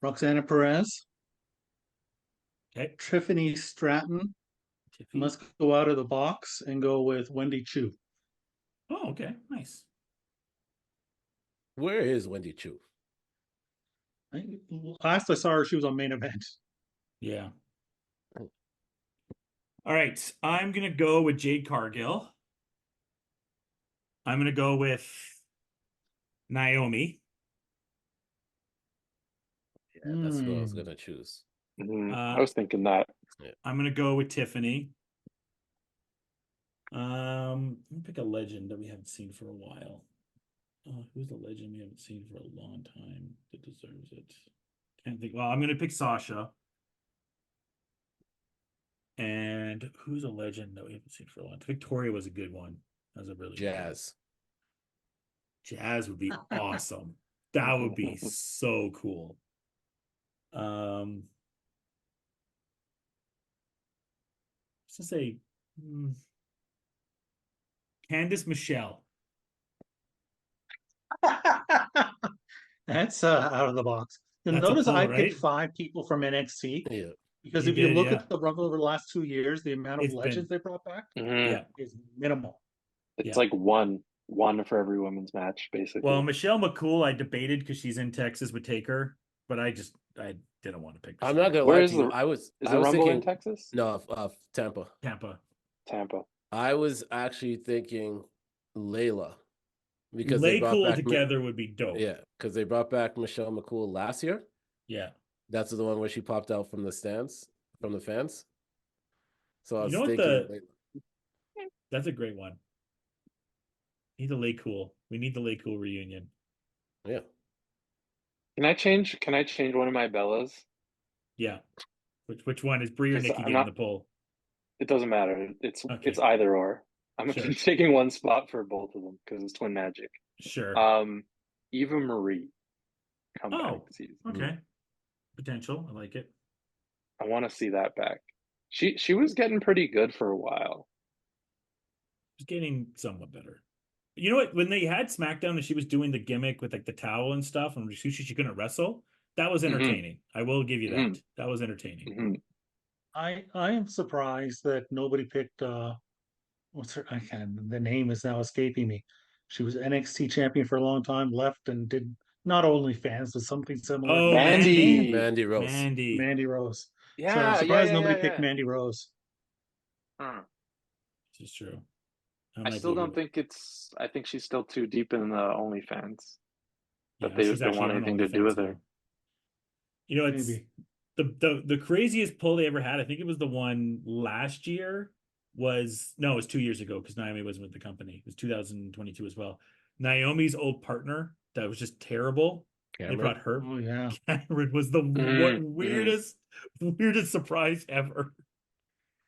Speaker 6: Roxana Perez.
Speaker 3: Okay,
Speaker 6: Tiffany Stratton.
Speaker 3: Tiffy.
Speaker 6: Must go out of the box and go with Wendy Chu.
Speaker 3: Oh, okay, nice.
Speaker 5: Where is Wendy Chu?
Speaker 6: Last I saw her, she was on Main Event.
Speaker 3: Yeah. All right, I'm gonna go with Jade Cargill. I'm gonna go with Naomi.
Speaker 5: Yeah, that's who I was gonna choose.
Speaker 4: Mhm. I was thinking that.
Speaker 3: I'm gonna go with Tiffany. Let me pick a legend that we haven't seen for a while. Who's the legend we haven't seen for a long time that deserves it? Can't think. Well, I'm gonna pick Sasha. And who's a legend that we haven't seen for a long time? Victoria was a good one. That was a really good one.
Speaker 5: Jazz.
Speaker 3: Jazz would be awesome. That would be so cool. Let's just say Candice Michelle.
Speaker 6: That's out of the box. You'll
Speaker 3: That's a
Speaker 6: notice
Speaker 3: pull,
Speaker 6: I
Speaker 3: right?
Speaker 6: picked 5 people from NXT
Speaker 5: Yeah.
Speaker 6: because
Speaker 3: You
Speaker 6: if you
Speaker 3: did,
Speaker 6: look
Speaker 3: yeah.
Speaker 6: at the Rumble over the last 2 years, the amount of
Speaker 3: It's been-
Speaker 6: legends they brought back
Speaker 4: Mhm.
Speaker 3: Yeah.
Speaker 6: is minimal.
Speaker 4: It's
Speaker 3: Yeah.
Speaker 4: like one for every women's match, basically.
Speaker 3: Well, Michelle McCool, I debated because she's in Texas would take her, but I didn't want to pick.
Speaker 5: I'm not gonna
Speaker 4: Where
Speaker 5: lie
Speaker 4: is
Speaker 5: to you.
Speaker 4: the-
Speaker 5: I was
Speaker 4: Is
Speaker 5: I
Speaker 4: the
Speaker 5: was
Speaker 4: Rumble
Speaker 5: thinking
Speaker 4: in Texas?
Speaker 5: no, Tampa.
Speaker 3: Tampa.
Speaker 4: Tampa.
Speaker 5: I was actually thinking Layla because
Speaker 3: Lay
Speaker 5: they brought
Speaker 3: Cool
Speaker 5: back
Speaker 3: together would be dope.
Speaker 5: yeah, because they brought back Michelle McCool last year.
Speaker 3: Yeah.
Speaker 5: That's the one where she popped out from the stands from the fans. So I
Speaker 3: You
Speaker 5: was
Speaker 3: know what
Speaker 5: thinking,
Speaker 3: That's a great one. Need the Lay Cool. We need the Lay Cool reunion.
Speaker 5: yeah,
Speaker 4: Can I change one of my Bellas?
Speaker 3: Yeah. Which one is Brie or
Speaker 4: Because
Speaker 3: Nikki
Speaker 4: I'm
Speaker 3: getting
Speaker 4: not-
Speaker 3: the pull?
Speaker 4: It doesn't matter. It's
Speaker 3: Okay.
Speaker 4: either or. I'm
Speaker 3: Sure.
Speaker 4: taking one spot for both of them because it's twin magic.
Speaker 3: Sure.
Speaker 4: Eva Marie comeback
Speaker 3: Oh,
Speaker 4: season.
Speaker 3: okay. Potential. I like it.
Speaker 4: I want to see that back. She was getting pretty good for a while.
Speaker 3: It's getting somewhat better. You know what? When they had SmackDown and she was doing the gimmick with like the towel and stuff, and she couldn't wrestle, that was entertaining. I will give you that. That was entertaining.
Speaker 4: Mhm.
Speaker 6: I am surprised that nobody picked what's her the name is now escaping me. She was NXT champion for a long time, left and did not OnlyFans, but something similar.
Speaker 3: Oh,
Speaker 4: Mandy.
Speaker 5: Mandy Rose.
Speaker 6: Mandy Rose. So I'm
Speaker 4: Yeah,
Speaker 6: surprised nobody
Speaker 4: yeah.
Speaker 6: picked Mandy Rose.
Speaker 3: This is true.
Speaker 4: I still don't think I think she's still too deep in the OnlyFans. That they
Speaker 3: she's
Speaker 4: don't
Speaker 3: actually
Speaker 4: want
Speaker 3: on
Speaker 4: anything to do
Speaker 3: OnlyFans
Speaker 4: with
Speaker 3: now.
Speaker 4: her.
Speaker 3: You know, it's
Speaker 6: Maybe.
Speaker 3: the craziest pull they ever had. I think it was the one last year. It was 2 years ago because Naomi wasn't with the company. It was 2022 as well. Naomi's old partner that was just terrible.
Speaker 5: Cameron?
Speaker 3: They brought her.
Speaker 6: Oh yeah.
Speaker 3: Cameron was the weirdest surprise ever.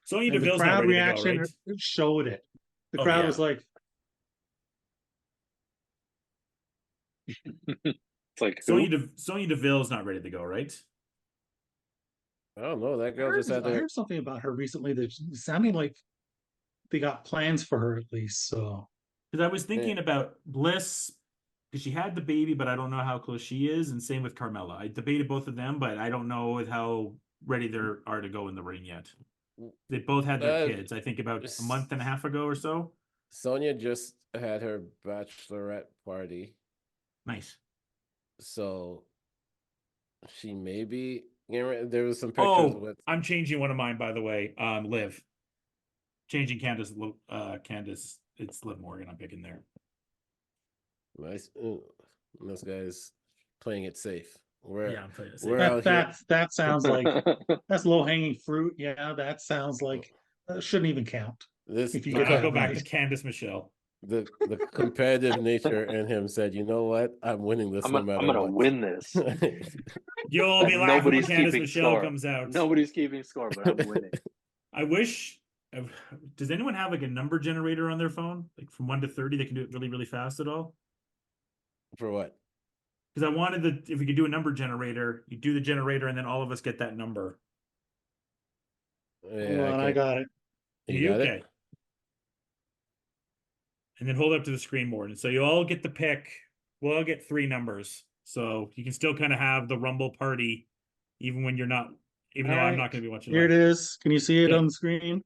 Speaker 3: Sonya
Speaker 6: And the
Speaker 3: Deville's not
Speaker 6: crowd
Speaker 3: ready
Speaker 6: reaction
Speaker 3: to go, right?
Speaker 6: showed it. The
Speaker 3: Oh,
Speaker 6: crowd
Speaker 3: yeah.
Speaker 6: was like,
Speaker 4: It's like who?
Speaker 3: Sonya Deville's not ready to go, right?
Speaker 5: I don't know. That girl just had
Speaker 6: I
Speaker 5: to.
Speaker 6: heard something about her recently that sounded like they got plans for her at least. So
Speaker 3: Because I was thinking about Bliss because she had the baby, but I don't know how close she is, and same with Carmella. I debated both of them, but I don't know how ready they are to go in the ring yet. They both had their kids. I think about a month and a half ago or so.
Speaker 5: Sonia just had her bachelorette party,
Speaker 3: Nice.
Speaker 5: so she may be. There was some pictures with.
Speaker 3: I'm changing one of mine, by the way. Liv. Changing Candace. Candace. It's Liv Morgan. I'm picking there.
Speaker 5: Nice. This guy's playing it safe.
Speaker 3: I'm playing it safe.
Speaker 5: We're out here.
Speaker 6: that sounds like that's low hanging fruit. Yeah, that sounds like that shouldn't even count.
Speaker 5: This
Speaker 6: If you
Speaker 3: Fine,
Speaker 6: get
Speaker 3: I'll
Speaker 6: that
Speaker 3: go back
Speaker 6: right.
Speaker 3: to Candace Michelle.
Speaker 5: the competitive nature in him said, "You know what? I'm winning this
Speaker 4: I'm
Speaker 5: no matter
Speaker 4: gonna
Speaker 5: what."
Speaker 4: win this.
Speaker 3: You'll all be
Speaker 4: And
Speaker 3: laughing when
Speaker 4: nobody's
Speaker 3: Candace
Speaker 4: keeping
Speaker 3: Michelle
Speaker 4: score.
Speaker 3: comes out.
Speaker 4: Nobody's keeping score, but I'm winning.
Speaker 3: I wish. Does anyone have like a number generator on their phone? Like from 1 to 30, they can do it really, really fast at all?
Speaker 5: For what?
Speaker 3: Because I wanted if we could do a number generator, you do the generator and then all of us get that number.
Speaker 6: Hold
Speaker 5: Yeah,
Speaker 6: on, I got it.
Speaker 5: You got
Speaker 3: okay.
Speaker 5: it?
Speaker 3: And then hold up to the screen, Morton. So you all get the pick. We'll all get 3 numbers. So you can still kind of have the Rumble party, even when you're not, even though I'm not going to be watching
Speaker 6: Here
Speaker 3: live.
Speaker 6: it is. Can you see it
Speaker 3: Okay.
Speaker 6: on the screen?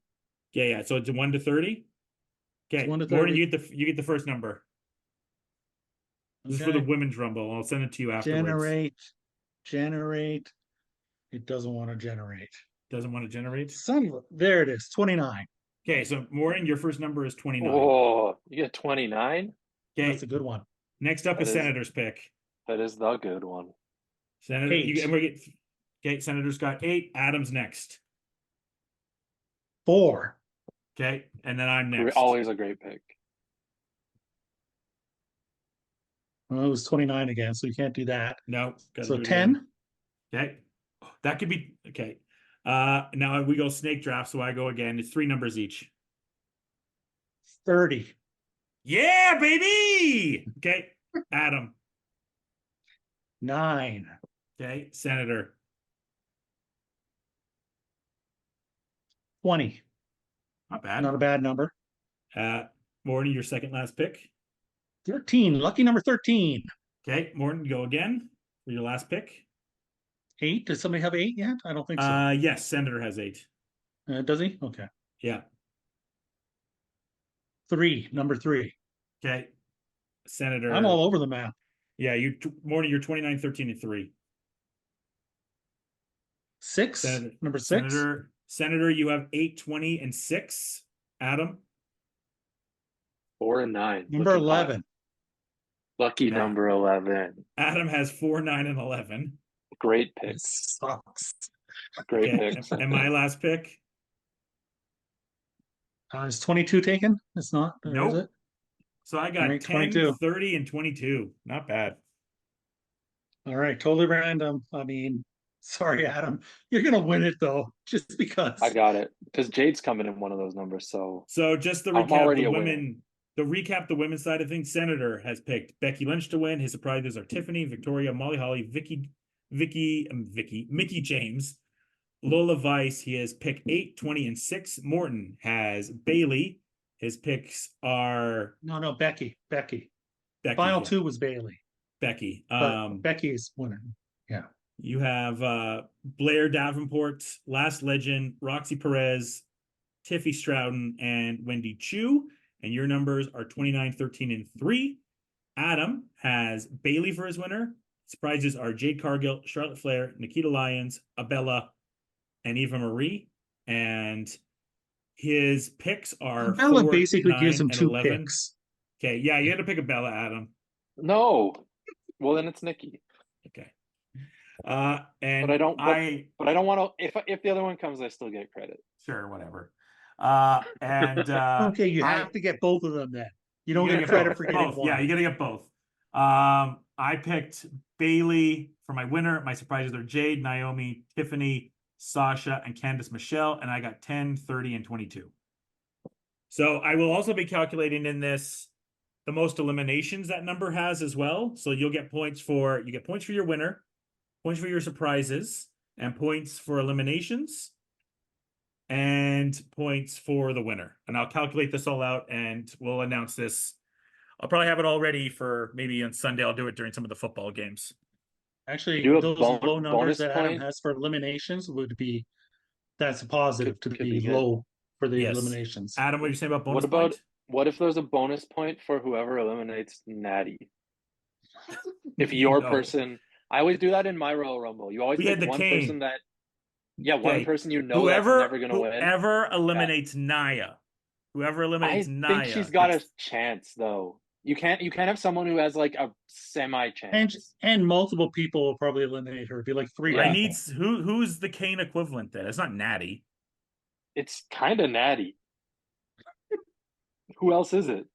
Speaker 3: Yeah. So it's 1 to 30. Okay,
Speaker 6: It's 1 to
Speaker 3: Morton,
Speaker 6: 30.
Speaker 3: you get the first number. This is for the women's Rumble. I'll send it to you afterwards.
Speaker 6: Generate. It doesn't want to generate.
Speaker 3: Doesn't want to generate?
Speaker 6: There it is, 29.
Speaker 3: Okay, so Morton, your first number is 29.
Speaker 4: Oh, you get 29?
Speaker 3: Okay.
Speaker 6: That's a good one.
Speaker 3: Next up is Senator's pick.
Speaker 4: That is the good one.
Speaker 3: Senator, okay, Senator's got 8. Adam's next.
Speaker 6: 4.
Speaker 3: Okay, and then I'm next.
Speaker 4: Always a great pick.
Speaker 6: Well, it was 29 again, so you can't do that.
Speaker 3: No.
Speaker 6: So 10.
Speaker 3: Okay. That could be okay. Now we go snake draft, so I go again. It's 3 numbers each.
Speaker 6: 30.
Speaker 3: Yeah, baby. Okay. Adam.
Speaker 6: 9.
Speaker 3: Okay. Senator.
Speaker 6: 20.
Speaker 3: Not bad.
Speaker 6: Not a bad number.
Speaker 3: Morton, your second last pick.
Speaker 6: 13. Lucky number 13.
Speaker 3: Okay. Morton, go again for your last pick.
Speaker 6: 8. Does somebody have 8 yet? I don't think so.
Speaker 3: Yes, Senator has 8.
Speaker 6: Does he? Okay.
Speaker 3: Yeah.
Speaker 6: 3. Number 3.
Speaker 3: Okay. Senator.
Speaker 6: I'm all over the map.
Speaker 3: Yeah, Morton, you're 29, 13, and 3.
Speaker 6: 6. Number 6.
Speaker 3: Senator, you have 8, 20, and 6. Adam.
Speaker 4: 4 and 9.
Speaker 6: Number 11.
Speaker 4: Lucky number 11.
Speaker 3: Adam has 4, 9, and 11.
Speaker 4: Great pick.
Speaker 6: Sucks.
Speaker 4: Great pick.
Speaker 3: And my last pick.
Speaker 6: Is 22 taken? It's not.
Speaker 3: Nope.
Speaker 6: Is it?
Speaker 3: So I got 10,
Speaker 6: 22.
Speaker 3: 30, and 22. Not bad.
Speaker 6: All right. Totally random. I mean, sorry, Adam. You're going to win it, though, just because.
Speaker 4: I got it. Because Jade's coming in one of those numbers. So
Speaker 3: just the recap, the women's side of things, Senator has picked Becky Lynch to win. His surprises are Tiffany, Victoria, Molly Holly, Mickey James, Lola Vice. He has picked 8, 20, and 6. Morton has Bailey. His picks are
Speaker 6: Becky. Final 2 was Bailey.
Speaker 3: Becky.
Speaker 6: Becky is winner. Yeah.
Speaker 3: You have Blair Davenport, Last Legend, Roxy Perez, Tiffy Stroughton, and Wendy Chu. And your numbers are 29, 13, and 3. Adam has Bailey for his winner. Surprises are Jade Cargill, Charlotte Flair, Nikita Lyons, Abella, and Eva Marie. And his picks are
Speaker 6: Abella
Speaker 3: 4,
Speaker 6: basically
Speaker 3: 9,
Speaker 6: gives him
Speaker 3: and
Speaker 6: 2
Speaker 3: 11.
Speaker 6: picks.
Speaker 3: Okay, yeah, you had to pick Abella, Adam.
Speaker 4: No. Well, then it's Nikki.
Speaker 3: Okay. And
Speaker 4: but I don't want to. If the other one comes, I still get credit.
Speaker 3: Sure, whatever.
Speaker 6: Okay, you have to get both of them then. You don't get credit for getting one.
Speaker 3: Yeah, you gotta get both. I picked Bailey for my winner. My surprises are Jade, Naomi, Tiffany, Sasha, and Candice Michelle, and I got 10, 30, and 22. So I will also be calculating in this the most eliminations that number has as well. So you'll get points for your winner, points for your surprises, and points for eliminations, and points for the winner. And I'll calculate this all out, and we'll announce this. I'll probably have it all ready for maybe on Sunday. I'll do it during some of the football games.
Speaker 6: Actually, those low numbers that Adam has for eliminations that's a positive to be low for the eliminations.
Speaker 3: Adam, what are you saying about bonus point?
Speaker 4: What if there's a bonus point for whoever eliminates Natty? If your person, I always do that in my Royal Rumble. You always pick one person that, one person that's never going to win.
Speaker 3: Whoever eliminates Naya. I think
Speaker 4: she's got a chance, though. You can't have someone who has like a semi chance.
Speaker 6: And multiple people will probably eliminate her. It'd be like 3 people.
Speaker 3: Who's the Kane equivalent then? It's not Natty.
Speaker 4: It's kind of Natty. Who else is it?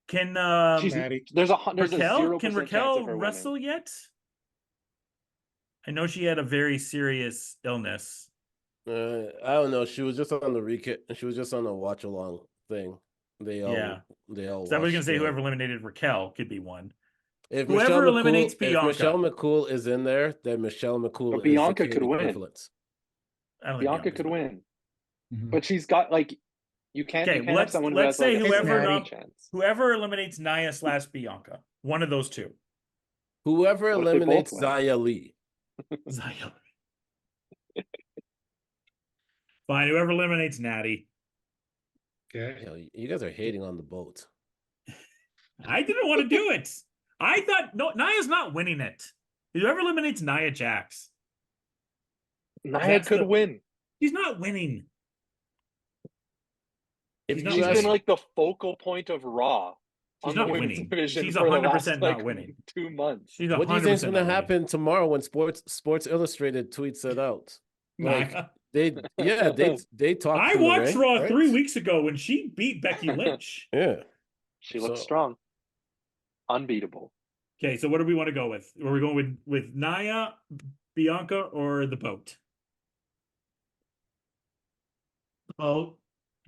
Speaker 3: Can
Speaker 4: there's a 0%
Speaker 3: can Raquel wrestle yet? I know she had a very serious illness.
Speaker 5: I don't know. She was just on the recap. She was just on a watch along thing. They all.
Speaker 3: So I was gonna say whoever eliminated Raquel could be one.
Speaker 5: If
Speaker 3: Whoever eliminates
Speaker 5: if Michelle
Speaker 3: Bianca.
Speaker 5: McCool is in there, then Michelle McCool
Speaker 4: But
Speaker 5: is the
Speaker 4: Bianca could
Speaker 5: Katie
Speaker 4: win.
Speaker 5: equivalent.
Speaker 3: I don't think
Speaker 4: Bianca
Speaker 3: Bianca's
Speaker 4: could
Speaker 3: gonna-
Speaker 4: win,
Speaker 6: Mhm.
Speaker 4: but she's got like you can't
Speaker 3: Okay,
Speaker 4: have someone who
Speaker 3: let's
Speaker 4: has like
Speaker 3: say
Speaker 4: a
Speaker 6: whoever
Speaker 4: 70 chance.
Speaker 3: whoever eliminates Nia / Bianca. One of those two.
Speaker 5: Whoever
Speaker 4: What if they both
Speaker 5: eliminates
Speaker 4: win?
Speaker 5: Zaya Lee.
Speaker 3: Zaya. Fine, whoever eliminates Natty.
Speaker 6: Okay.
Speaker 5: You know, you guys are hating on the boat.
Speaker 3: I didn't want to do it. I thought no, Nia's not winning it. Whoever eliminates Nia Jax.
Speaker 4: Nia could win.
Speaker 3: She's not winning.
Speaker 5: If
Speaker 3: She's
Speaker 5: you
Speaker 3: not
Speaker 4: She's
Speaker 5: guys,
Speaker 4: been like the focal point of Raw
Speaker 3: She's
Speaker 4: on
Speaker 3: not
Speaker 4: the women's
Speaker 3: winning.
Speaker 4: division
Speaker 3: She's
Speaker 4: for the
Speaker 3: 100%
Speaker 4: last
Speaker 3: not
Speaker 4: like
Speaker 3: winning.
Speaker 4: 2 months.
Speaker 3: She's
Speaker 5: what do you think is
Speaker 3: 100%
Speaker 5: going to
Speaker 3: not
Speaker 5: happen tomorrow when Sports Illustrated tweets it out?
Speaker 3: winning.
Speaker 5: Like
Speaker 3: Nia.
Speaker 5: they talked.
Speaker 3: I
Speaker 5: in the
Speaker 3: watched
Speaker 5: ring,
Speaker 3: Raw
Speaker 5: right?
Speaker 3: 3 weeks ago when she beat Becky Lynch.
Speaker 5: Yeah,
Speaker 4: She looks
Speaker 5: So-
Speaker 4: strong, unbeatable.
Speaker 3: Okay, so what do we want to go with? Are we going with Nia, Bianca, or the boat?
Speaker 6: Oh,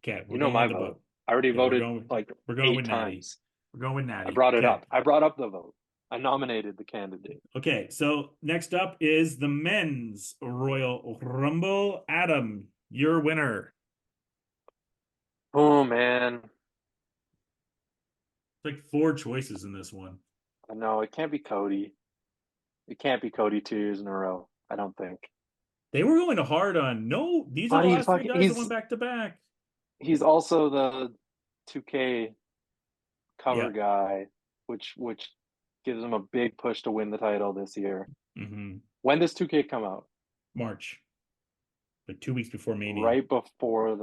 Speaker 3: Okay, we're
Speaker 4: You know
Speaker 3: going
Speaker 4: my
Speaker 3: with the
Speaker 4: vote.
Speaker 3: boat.
Speaker 4: I already
Speaker 3: Yeah, we're
Speaker 4: voted
Speaker 3: going-
Speaker 4: like
Speaker 3: we're going
Speaker 4: 8
Speaker 3: with Natty.
Speaker 4: times.
Speaker 3: We're going with Natty.
Speaker 4: I brought it
Speaker 3: Okay.
Speaker 4: up. I brought up the vote. I nominated the candidate.
Speaker 3: Okay, so next up is the men's Royal Rumble. Adam, your winner.
Speaker 4: Oh man,
Speaker 3: It's like 4 choices in this one.
Speaker 4: I know it can't be Cody. It can't be Cody 2 years in a row. I don't think.
Speaker 3: They were going hard on no. These are
Speaker 4: But
Speaker 3: the
Speaker 4: he's
Speaker 3: last 3
Speaker 4: fucking-
Speaker 3: guys that
Speaker 4: he's-
Speaker 3: went back to back.
Speaker 4: He's also the 2K cover
Speaker 3: Yeah.
Speaker 4: guy, which gives him a big push to win the title this year.
Speaker 3: Mm-hmm.
Speaker 4: When does 2K come out?
Speaker 3: March, like 2 weeks before Mania.
Speaker 4: Right before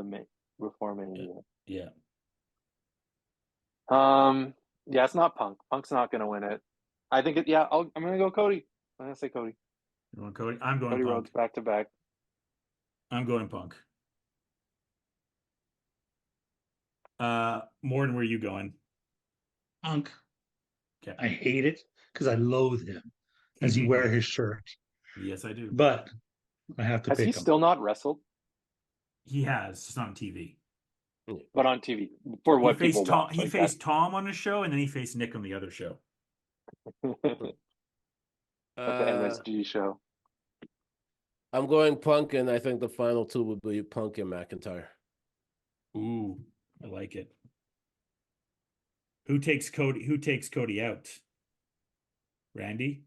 Speaker 4: before Mania.
Speaker 3: Yeah.
Speaker 4: Yeah, it's not Punk. Punk's not gonna win it. I think it. Yeah, I'm gonna go Cody. I'm gonna say Cody.
Speaker 3: You want Cody? I'm going
Speaker 4: Cody
Speaker 3: Punk.
Speaker 4: Rhodes back to back.
Speaker 3: I'm going Punk. Morton, where are you going?
Speaker 6: Punk.
Speaker 3: Okay.
Speaker 6: I hate it because I loathe him as you wear his shirt.
Speaker 3: Yes, I do.
Speaker 6: But I have to
Speaker 4: Has
Speaker 6: pick
Speaker 4: he
Speaker 6: him.
Speaker 4: still not wrestled?
Speaker 3: He has, just on TV.
Speaker 4: But on TV for what
Speaker 3: he faced
Speaker 4: people
Speaker 3: Tom.
Speaker 4: watch.
Speaker 3: He
Speaker 4: like
Speaker 3: faced Tom on a show, and then he faced Nick on the other show.
Speaker 4: that. At the MSG show.
Speaker 5: I'm going Punk, and I think the final 2 would be Punk and McIntyre.
Speaker 3: Ooh, I like it. Who takes Cody out? Randy?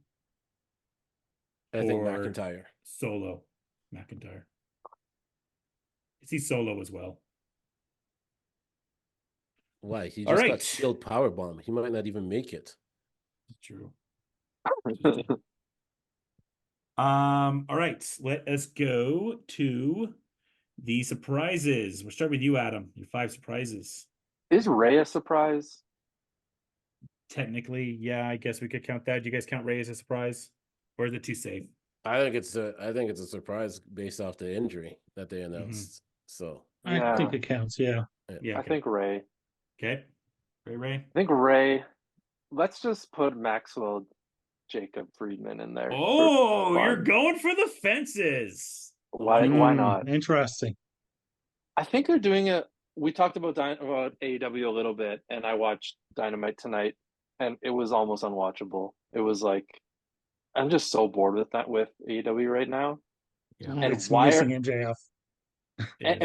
Speaker 5: I think
Speaker 3: Or-
Speaker 5: McIntyre.
Speaker 3: Solo. McIntyre. Is he solo as well?
Speaker 5: Why? He
Speaker 3: All
Speaker 5: just
Speaker 3: right.
Speaker 5: got shield powerbomb. He might not even make it.
Speaker 3: True. All right. Let us go to the surprises. We'll start with you, Adam. Your 5 surprises.
Speaker 4: Is Ray a surprise?
Speaker 3: Technically, yeah, I guess we could count that. Do you guys count Ray as a surprise? Or is it too safe?
Speaker 5: I think it's a surprise based off the injury that they announced. So
Speaker 6: I think it counts. Yeah.
Speaker 3: Yeah.
Speaker 4: I think Ray.
Speaker 3: Okay. Ray.
Speaker 4: I think Ray. Let's just put Maxwell Jacob Friedman in there.
Speaker 3: Oh,
Speaker 4: for
Speaker 3: you're
Speaker 4: fun.
Speaker 3: going for the fences.
Speaker 4: Why not?
Speaker 6: Interesting.
Speaker 4: I think they're doing it. We talked about AEW a little bit, and I watched Dynamite tonight, and it was almost unwatchable. It was like, I'm just so bored with AEW right now.
Speaker 3: Yeah.
Speaker 6: And
Speaker 4: And
Speaker 6: it's
Speaker 4: why
Speaker 6: missing MJF.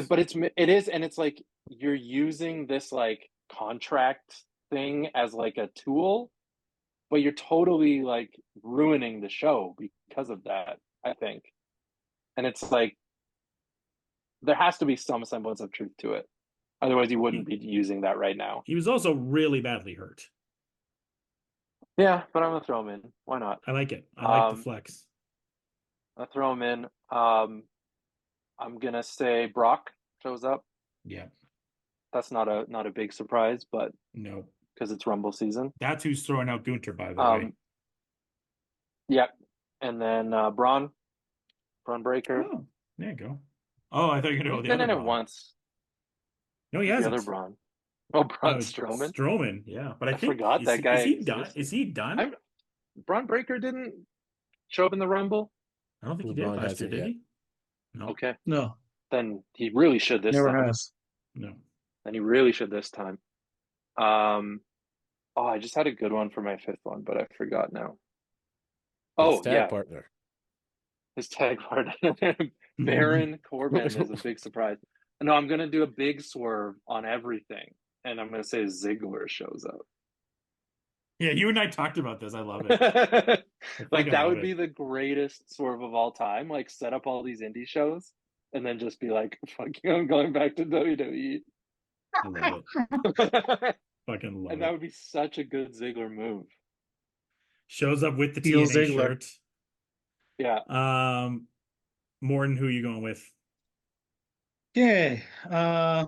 Speaker 4: But it is, and it's like you're using this like contract thing as like a tool, but you're totally like ruining the show because of that, I think. And it's like there has to be some semblance of truth to it. Otherwise you wouldn't be using that right now.
Speaker 3: He was also really badly hurt.
Speaker 4: Yeah, but I'm gonna throw him in. Why not?
Speaker 3: I like it. I like the flex.
Speaker 4: I'll throw him in. I'm gonna say Brock shows up.
Speaker 3: Yeah.
Speaker 4: That's not a big surprise, but
Speaker 3: No.
Speaker 4: because it's Rumble season.
Speaker 3: That's who's throwing out Gunter, by the way.
Speaker 4: Yeah. And then Braun Breaker.
Speaker 3: Oh, there you go. Oh, I thought you were going to go
Speaker 4: He's
Speaker 3: with the
Speaker 4: been
Speaker 3: other
Speaker 4: in it
Speaker 3: Braun.
Speaker 4: once.
Speaker 3: No, he
Speaker 4: The
Speaker 3: hasn't.
Speaker 4: other Braun. Oh, Braun Strowman.
Speaker 3: Strowman, yeah. But I think
Speaker 4: forgot that guy
Speaker 3: Is he done?
Speaker 4: existed.
Speaker 3: Is he done?
Speaker 4: Braun Breaker didn't show up in the Rumble.
Speaker 3: I don't think he
Speaker 5: Braun
Speaker 3: did last year,
Speaker 5: hasn't
Speaker 3: did
Speaker 5: yet.
Speaker 3: he? No.
Speaker 4: Okay.
Speaker 6: No,
Speaker 4: Then he really should this
Speaker 6: never
Speaker 4: time.
Speaker 6: has.
Speaker 3: No.
Speaker 4: Then he really should this time. Oh, I just had a good one for my fifth one, but I forgot now.
Speaker 5: His
Speaker 4: Oh,
Speaker 5: tag
Speaker 4: yeah,
Speaker 5: partner.
Speaker 4: his tag partner. Baron Corbin is a big surprise. No, I'm gonna do a big swerve on everything, and I'm gonna say Ziggler shows up.
Speaker 3: Yeah, you and I talked about this. I love it. I
Speaker 4: Like that would
Speaker 3: it.
Speaker 4: be the greatest swerve of all time. Like set up all these indie shows and then just be like, "Fuck you, I'm going back to WWE."
Speaker 3: I love it. Fucking love
Speaker 4: And
Speaker 3: it.
Speaker 4: that would be such a good Ziggler move.
Speaker 3: Shows up with the
Speaker 6: Heel
Speaker 3: TNA
Speaker 6: Ziggler.
Speaker 3: shirt.
Speaker 4: Yeah.
Speaker 3: Morton, who are you going with?
Speaker 6: Okay. I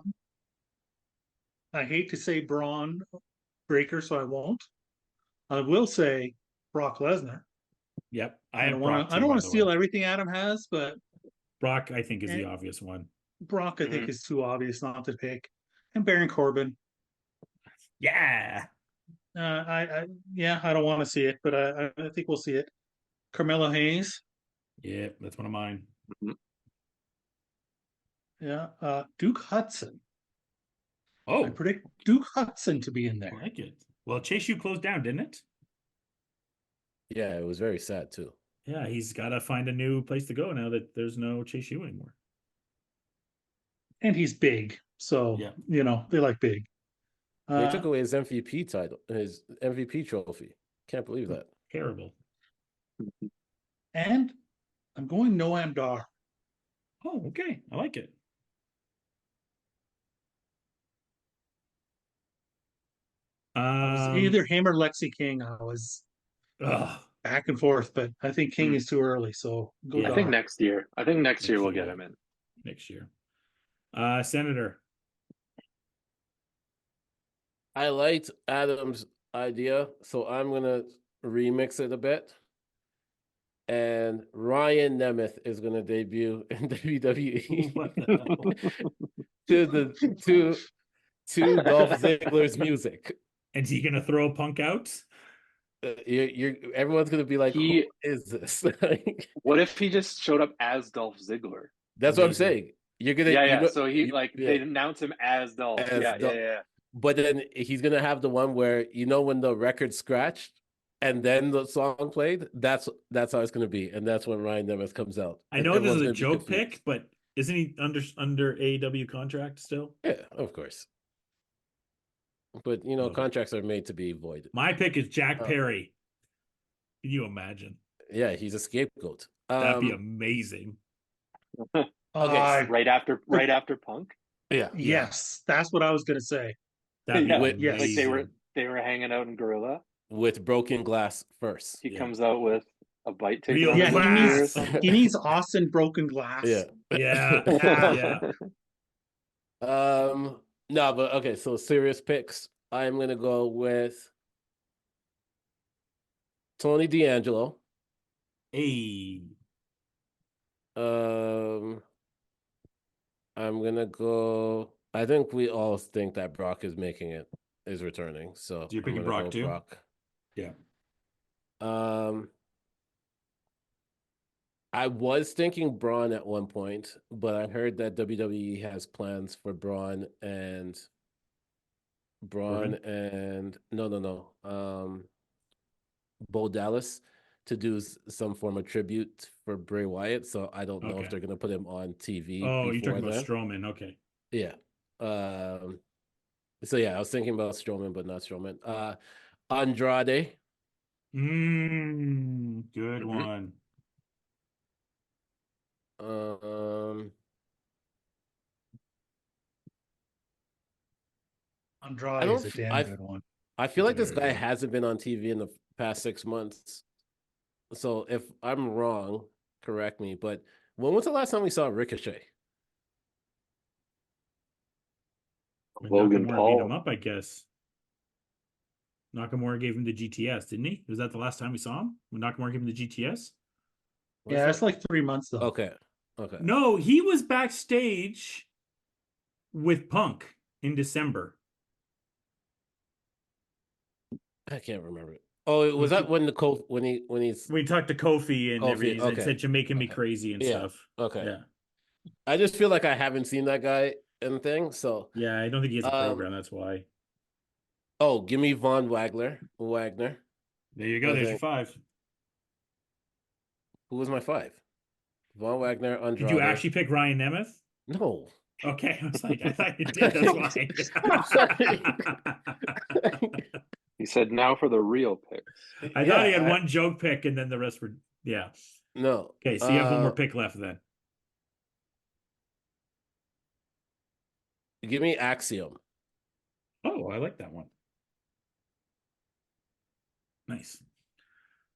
Speaker 6: hate to say Braun Breaker, so I won't. I will say Brock Lesnar.
Speaker 3: Yep,
Speaker 6: I don't want to steal everything Adam has, but
Speaker 3: Brock, I think, is the obvious one.
Speaker 6: Brock, I think, is too obvious not to pick, and Baron Corbin.
Speaker 3: Yeah.
Speaker 6: I don't want to see it, but I think we'll see it. Carmelo Hayes.
Speaker 3: Yeah, that's one of mine.
Speaker 6: Yeah. Duke Hudson.
Speaker 3: Oh,
Speaker 6: I predict Duke Hudson to be in there.
Speaker 3: I like it. Well, Chase U closed down, didn't it?
Speaker 5: Yeah, it was very sad too.
Speaker 3: Yeah, he's got to find a new place to go now that there's no Chase U anymore.
Speaker 6: And he's big, so they like big.
Speaker 5: They took away his MVP title, his MVP trophy. Can't believe that.
Speaker 3: Terrible.
Speaker 6: And I'm going Noam Dar.
Speaker 3: Oh, okay. I like it.
Speaker 6: I was either him or Lexi King. I was back and forth, but I think King is too early, so go Dar.
Speaker 4: I think next year. I think next year we'll get him in.
Speaker 3: Next year. Senator.
Speaker 5: I liked Adam's idea, so I'm gonna remix it a bit. And Ryan Nemeth is gonna debut in WWE to Dolph Ziggler's music.
Speaker 3: And is he gonna throw Punk out?
Speaker 5: Everyone's gonna be like, who is this?
Speaker 4: What if he just showed up as Dolph Ziggler?
Speaker 5: That's what I'm saying. You're gonna
Speaker 4: So they announce him as Dolph. Yeah.
Speaker 5: But then he's gonna have the one where when the record scratched and then the song played. That's how it's gonna be, and that's when Ryan Nemeth comes out.
Speaker 3: I know this is a joke pick, but isn't he under AEW contract still?
Speaker 5: Yeah, of course. But contracts are made to be void.
Speaker 3: My pick is Jack Perry. Can you imagine?
Speaker 5: Yeah, he's a scapegoat.
Speaker 3: That'd be amazing.
Speaker 4: Okay, right after Punk.
Speaker 5: Yeah.
Speaker 6: Yes, that's what I was gonna say.
Speaker 3: That'd be
Speaker 4: like they were hanging out in Gorilla
Speaker 5: with broken glass first.
Speaker 4: He comes out with a bite taken.
Speaker 6: He needs Austin broken glass.
Speaker 3: Yeah.
Speaker 5: No, but okay, so serious picks. I'm gonna go with Tony D'Angelo.
Speaker 3: Hey.
Speaker 5: I'm gonna go. I think we all think that Brock is returning. So
Speaker 3: you're picking Brock too?
Speaker 5: Brock.
Speaker 3: Yeah.
Speaker 5: I was thinking Braun at one point, but I heard that WWE has plans for Braun and Bo Dallas to do some form of tribute for Bray Wyatt. So I don't know if they're gonna put him on TV.
Speaker 3: Oh, you're talking about Strowman. Okay.
Speaker 5: Yeah. So yeah, I was thinking about Strowman, but not Strowman. Andrade.
Speaker 3: Good one.
Speaker 6: Andrade is a damn good one.
Speaker 5: I feel like this guy hasn't been on TV in the past 6 months. So if I'm wrong, correct me. But when was the last time we saw Ricochet?
Speaker 4: Logan Paul
Speaker 3: beat him up, I guess. Nakamura gave him the GTS, didn't he? Was that the last time we saw him? When Nakamura gave him the GTS?
Speaker 6: Yeah, it's like 3 months though.
Speaker 5: Okay.
Speaker 3: No, he was backstage with Punk in December.
Speaker 5: I can't remember it. Oh, was that when
Speaker 3: we talked to Kofi and everything and said you're making me crazy and stuff.
Speaker 5: Okay.
Speaker 3: Yeah.
Speaker 5: I just feel like I haven't seen that guy and thing. So
Speaker 3: yeah, I don't think he has a program. That's why.
Speaker 5: Oh, give me Von Wagner.
Speaker 3: There you go. There's your 5.
Speaker 5: Who was my 5? Von Wagner, Andrade.
Speaker 3: Did you actually pick Ryan Nemeth?
Speaker 5: No.
Speaker 3: Okay, I was like, I thought you did. That's why.
Speaker 5: I'm sorry.
Speaker 4: He said, "Now for the real picks."
Speaker 3: I thought he had one joke pick, and then the rest were
Speaker 5: No.
Speaker 3: Okay, so you have one more pick left then.
Speaker 5: Give me Axiom.
Speaker 3: Oh, I like that one. Nice.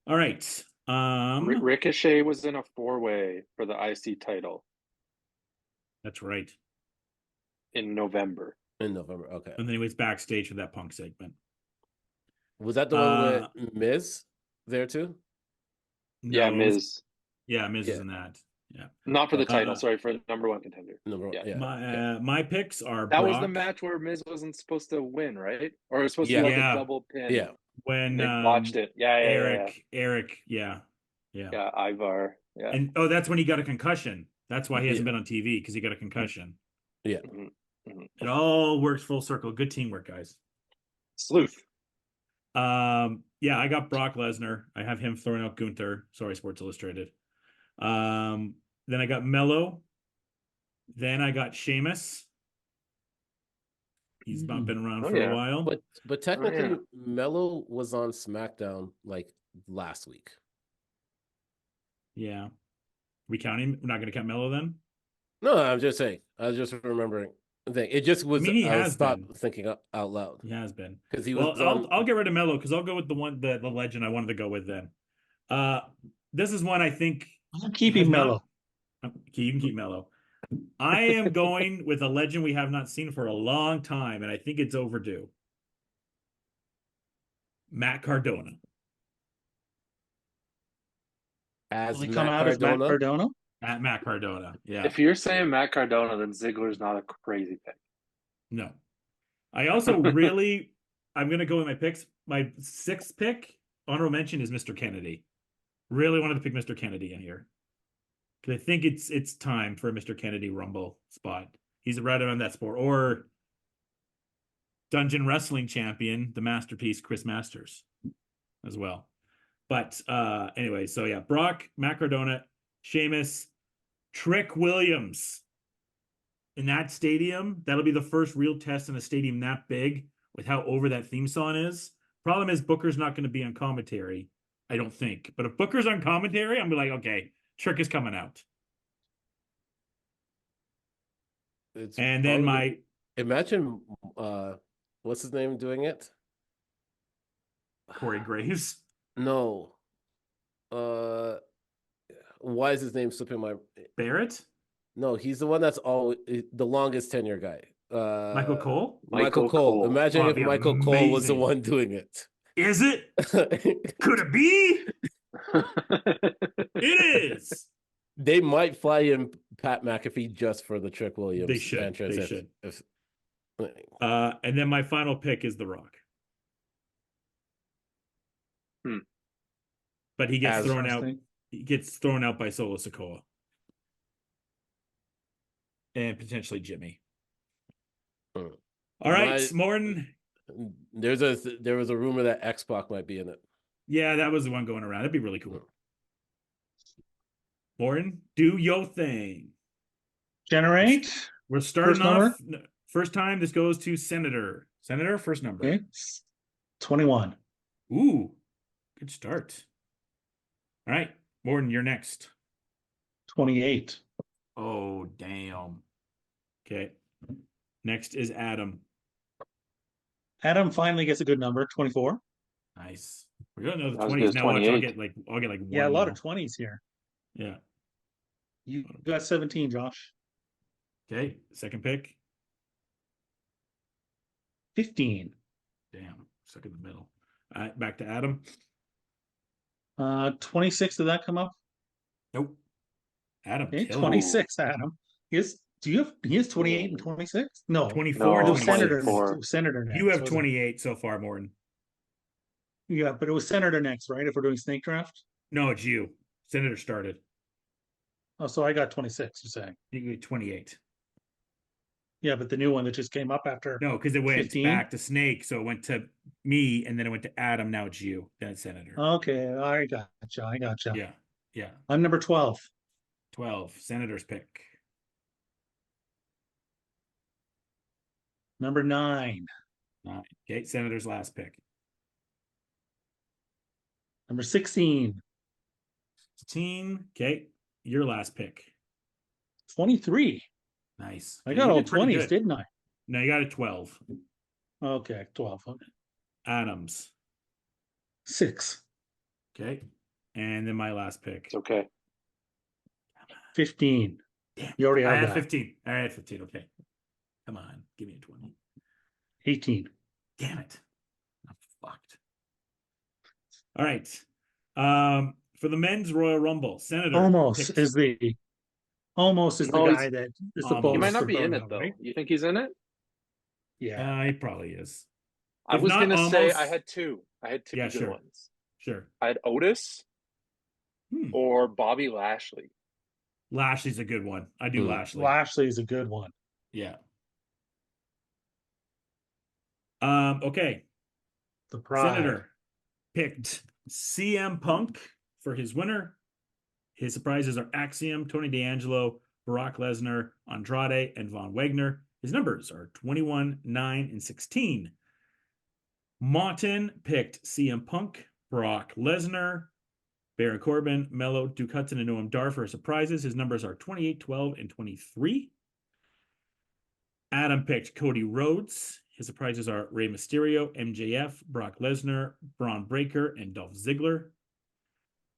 Speaker 3: All right.
Speaker 4: Ricochet was in a 4-way for the IC title.
Speaker 3: That's right.
Speaker 4: In November.
Speaker 5: Okay.
Speaker 3: And then he was backstage for that Punk segment.
Speaker 5: Was that the one with Miz there too?
Speaker 3: No,
Speaker 4: yeah, Miz.
Speaker 3: Miz is in that. Yeah.
Speaker 4: Not for the title. Sorry, for the number 1 contender.
Speaker 3: My picks are
Speaker 4: that
Speaker 3: Brock.
Speaker 4: was the match where Miz wasn't supposed to win, right? Or it was supposed to be like a double pin.
Speaker 5: Yeah.
Speaker 3: When
Speaker 4: they botched it.
Speaker 3: Eric,
Speaker 4: Yeah, Ivar. Yeah.
Speaker 3: And that's when he got a concussion. That's why he hasn't been on TV, because he got a concussion.
Speaker 5: Yeah.
Speaker 3: It all works full circle. Good teamwork, guys.
Speaker 4: Sleuth.
Speaker 3: Yeah, I got Brock Lesnar. I have him throwing out Gunther. Sorry, Sports Illustrated. Then I got Mello. Then I got Sheamus. He's not been around for a while.
Speaker 5: But technically, Mello was on SmackDown like last week.
Speaker 3: Yeah. We count him? We're not going to count Mello then?
Speaker 5: No, I'm just saying. I was just remembering the thing. It just was.
Speaker 3: I mean, he has
Speaker 5: stopped
Speaker 3: been
Speaker 5: thinking out loud.
Speaker 3: He has been,
Speaker 5: because he was.
Speaker 3: I'll get rid of Mello, because I'll go with the legend I wanted to go with then. This is one I think.
Speaker 6: I'm keeping Mello.
Speaker 3: You can keep Mello. I am going with a legend we have not seen for a long time, and I think it's overdue. Matt Cardona.
Speaker 6: As Matt Cardona?
Speaker 3: Matt Cardona, yeah.
Speaker 4: If you're saying Matt Cardona, then Ziggler's not a crazy pick.
Speaker 3: No. I also I'm going to go with my picks. My 6th pick, honorable mention, is Mr. Kennedy. Really wanted to pick Mr. Kennedy in here, because I think it's time for a Mr. Kennedy Rumble spot. He's right around that sport. Or Dungeon Wrestling Champion, the masterpiece, Chris Masters, as well. But anyway, so yeah, Brock, Matt Cardona, Sheamus, Trick Williams. In that stadium, that'll be the first real test in a stadium that big, with how over that theme song is. Problem is, Booker's not going to be on commentary, I don't think. But if Booker's on commentary, I'm like, okay, Trick is coming out. And then
Speaker 5: imagine what's his name doing it?
Speaker 3: Corey Graves.
Speaker 5: No. Why is his name slipping my
Speaker 3: Barrett?
Speaker 5: No, he's the one that's the longest tenure guy.
Speaker 3: Michael Cole?
Speaker 5: Michael Cole. Imagine if Michael Cole was the one doing it.
Speaker 3: Is it? Could it be? It is.
Speaker 5: They might fly in Pat McAfee just for the Trick Williams.
Speaker 3: They should.
Speaker 5: Entrance.
Speaker 3: And then my final pick is The Rock. But he gets thrown out. He gets thrown out by Solo Sikoa. And potentially Jimmy. All right, Morten.
Speaker 5: There was a rumor that X-Pac might be in it.
Speaker 3: Yeah, that was the one going around. That'd be really cool. Morten, do your thing.
Speaker 6: Generate.
Speaker 3: We're starting off. First time this goes to Senator. Senator, first number.
Speaker 6: Okay. 21.
Speaker 3: Ooh, good start. All right, Morten, you're next.
Speaker 6: 28.
Speaker 3: Oh, damn. Okay. Next is Adam.
Speaker 6: Adam finally gets a good number, 24.
Speaker 3: Nice. We're going to know the 20s now. I'll get like one.
Speaker 6: Yeah, a lot of 20s here.
Speaker 3: Yeah.
Speaker 6: You got 17, Josh.
Speaker 3: Okay. Second pick.
Speaker 6: 15.
Speaker 3: Damn. Stuck in the middle. All right, back to Adam.
Speaker 6: 26. Did that come up?
Speaker 3: Nope. Adam.
Speaker 6: Okay, 26, Adam. He has 28 and 26? No.
Speaker 3: 24.
Speaker 6: It was Senator.
Speaker 3: Senator next. You have 28 so far, Morten.
Speaker 6: Yeah, but it was Senator next, right? If we're doing snake draft?
Speaker 3: No, it's you. Senator started.
Speaker 6: Oh, so I got 26, you're saying.
Speaker 3: You get 28.
Speaker 6: Yeah, but the new one that just came up after.
Speaker 3: No, because it went
Speaker 6: 15?
Speaker 3: back to Snake, so it went to me, and then it went to Adam. Now it's you, then it's Senator.
Speaker 6: Okay, I gotcha.
Speaker 3: Yeah, yeah.
Speaker 6: I'm number 12.
Speaker 3: 12, Senator's pick.
Speaker 6: Number 9.
Speaker 3: 9. Okay, Senator's last pick.
Speaker 6: Number 16.
Speaker 3: 16. Okay, your last pick.
Speaker 6: 23.
Speaker 3: Nice.
Speaker 6: I
Speaker 3: Okay,
Speaker 6: got
Speaker 3: you
Speaker 6: all
Speaker 3: did pretty
Speaker 6: 20s,
Speaker 3: good.
Speaker 6: didn't I?
Speaker 3: No, you got a 12.
Speaker 6: Okay, 12. Okay.
Speaker 3: Adams.
Speaker 6: 6.
Speaker 3: Okay, and then my last pick.
Speaker 4: It's okay.
Speaker 6: 15.
Speaker 3: Damn,
Speaker 6: You already
Speaker 3: I
Speaker 6: have
Speaker 3: had
Speaker 6: that.
Speaker 3: 15. I had 15. Okay, come on, give me a 20.
Speaker 6: 18.
Speaker 3: Damn it, I'm fucked. All right. For the men's Royal Rumble, Senator
Speaker 6: Almost
Speaker 3: picked-
Speaker 6: is the
Speaker 4: No,
Speaker 6: guy that is the
Speaker 3: almost.
Speaker 4: He might
Speaker 6: poster
Speaker 4: not be in
Speaker 6: now,
Speaker 4: it though.
Speaker 6: right?
Speaker 4: You think he's in it?
Speaker 6: Yeah.
Speaker 3: He probably is.
Speaker 4: I
Speaker 3: If
Speaker 4: was
Speaker 3: not
Speaker 4: gonna say I
Speaker 3: almost-
Speaker 4: had two. I had two
Speaker 3: Yeah,
Speaker 4: good
Speaker 3: sure.
Speaker 4: ones.
Speaker 3: Sure.
Speaker 4: I had Otis or Bobby Lashley.
Speaker 3: Lashley's a good one. I do Lashley.
Speaker 6: Lashley is a good one.
Speaker 3: Yeah. Okay.
Speaker 6: The Pride.
Speaker 3: Senator picked CM Punk for his winner. His surprises are Axiom, Tony D'Angelo, Brock Lesnar, Andrade, and Von Wagner. His numbers are 21, 9, and 16. Morten picked CM Punk, Brock Lesnar, Baron Corbin, Mello, Duke Hudson, and Noam Dar for his surprises. His numbers are 28, 12, and 23. Adam picked Cody Rhodes. His surprises are Rey Mysterio, MJF, Brock Lesnar, Braun Breaker, and Dolph Ziggler.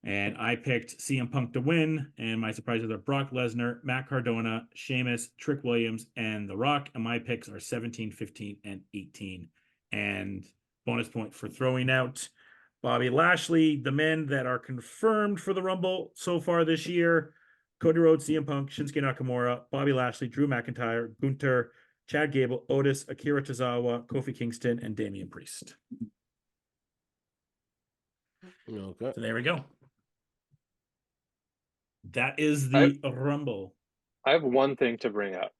Speaker 3: And I picked CM Punk to win, and my surprises are Brock Lesnar, Matt Cardona, Sheamus, Trick Williams, and The Rock. And my picks are 17, 15, and 18. And bonus point for throwing out Bobby Lashley. The men that are confirmed for the Rumble so far this year: Cody Rhodes, CM Punk, Shinsuke Nakamura, Bobby Lashley, Drew McIntyre, Gunther, Chad Gable, Otis, Akira Tozawa, Kofi Kingston, and Damian Priest.
Speaker 5: Okay.
Speaker 3: So there we go. That is the Rumble.
Speaker 4: I have one thing to bring up.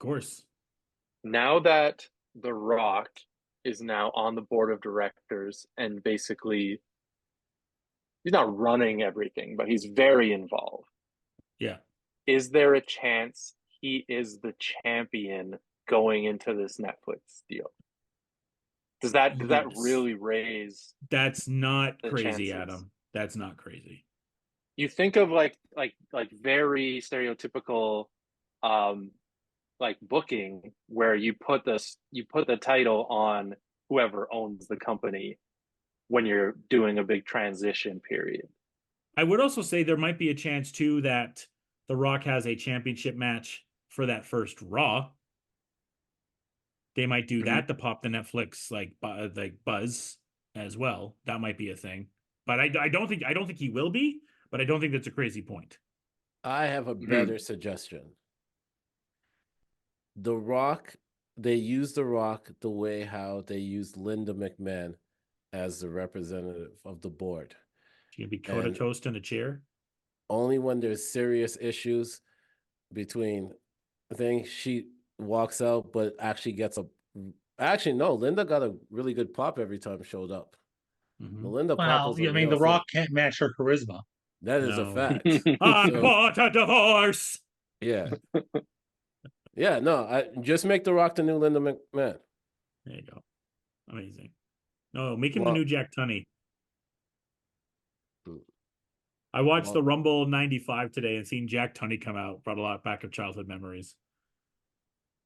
Speaker 3: Of course.
Speaker 4: Now that The Rock is now on the board of directors and basically he's not running everything, but he's very involved.
Speaker 3: Yeah.
Speaker 4: Is there a chance he is the champion going into this Netflix deal? Does that really raise?
Speaker 3: That's not crazy,
Speaker 4: chances?
Speaker 3: Adam. That's not crazy.
Speaker 4: You think of like very stereotypical like booking where you put the title on whoever owns the company when you're doing a big transition period.
Speaker 3: I would also say there might be a chance too that The Rock has a championship match for that first Raw. They might do that to pop the Netflix like buzz as well. That might be a thing. But I don't think he will be, but I don't think that's a crazy point.
Speaker 5: I have a better suggestion. The Rock, they use The Rock the way how they used Linda McMahon as the representative of the board.
Speaker 3: She's gonna be comatose in a chair.
Speaker 5: Only when there's serious issues between things, she walks out, but actually gets no, Linda got a really good pop every time showed up. Melinda
Speaker 6: Well, I mean, The Rock can't match her charisma.
Speaker 5: That is a fact.
Speaker 3: I bought a divorce.
Speaker 5: Yeah. Yeah, no, I just make The Rock the new Linda McMahon.
Speaker 3: There you go. Amazing. No, make him the new Jack Tunney. I watched the Rumble 95 today and seeing Jack Tunney come out brought a lot back of childhood memories.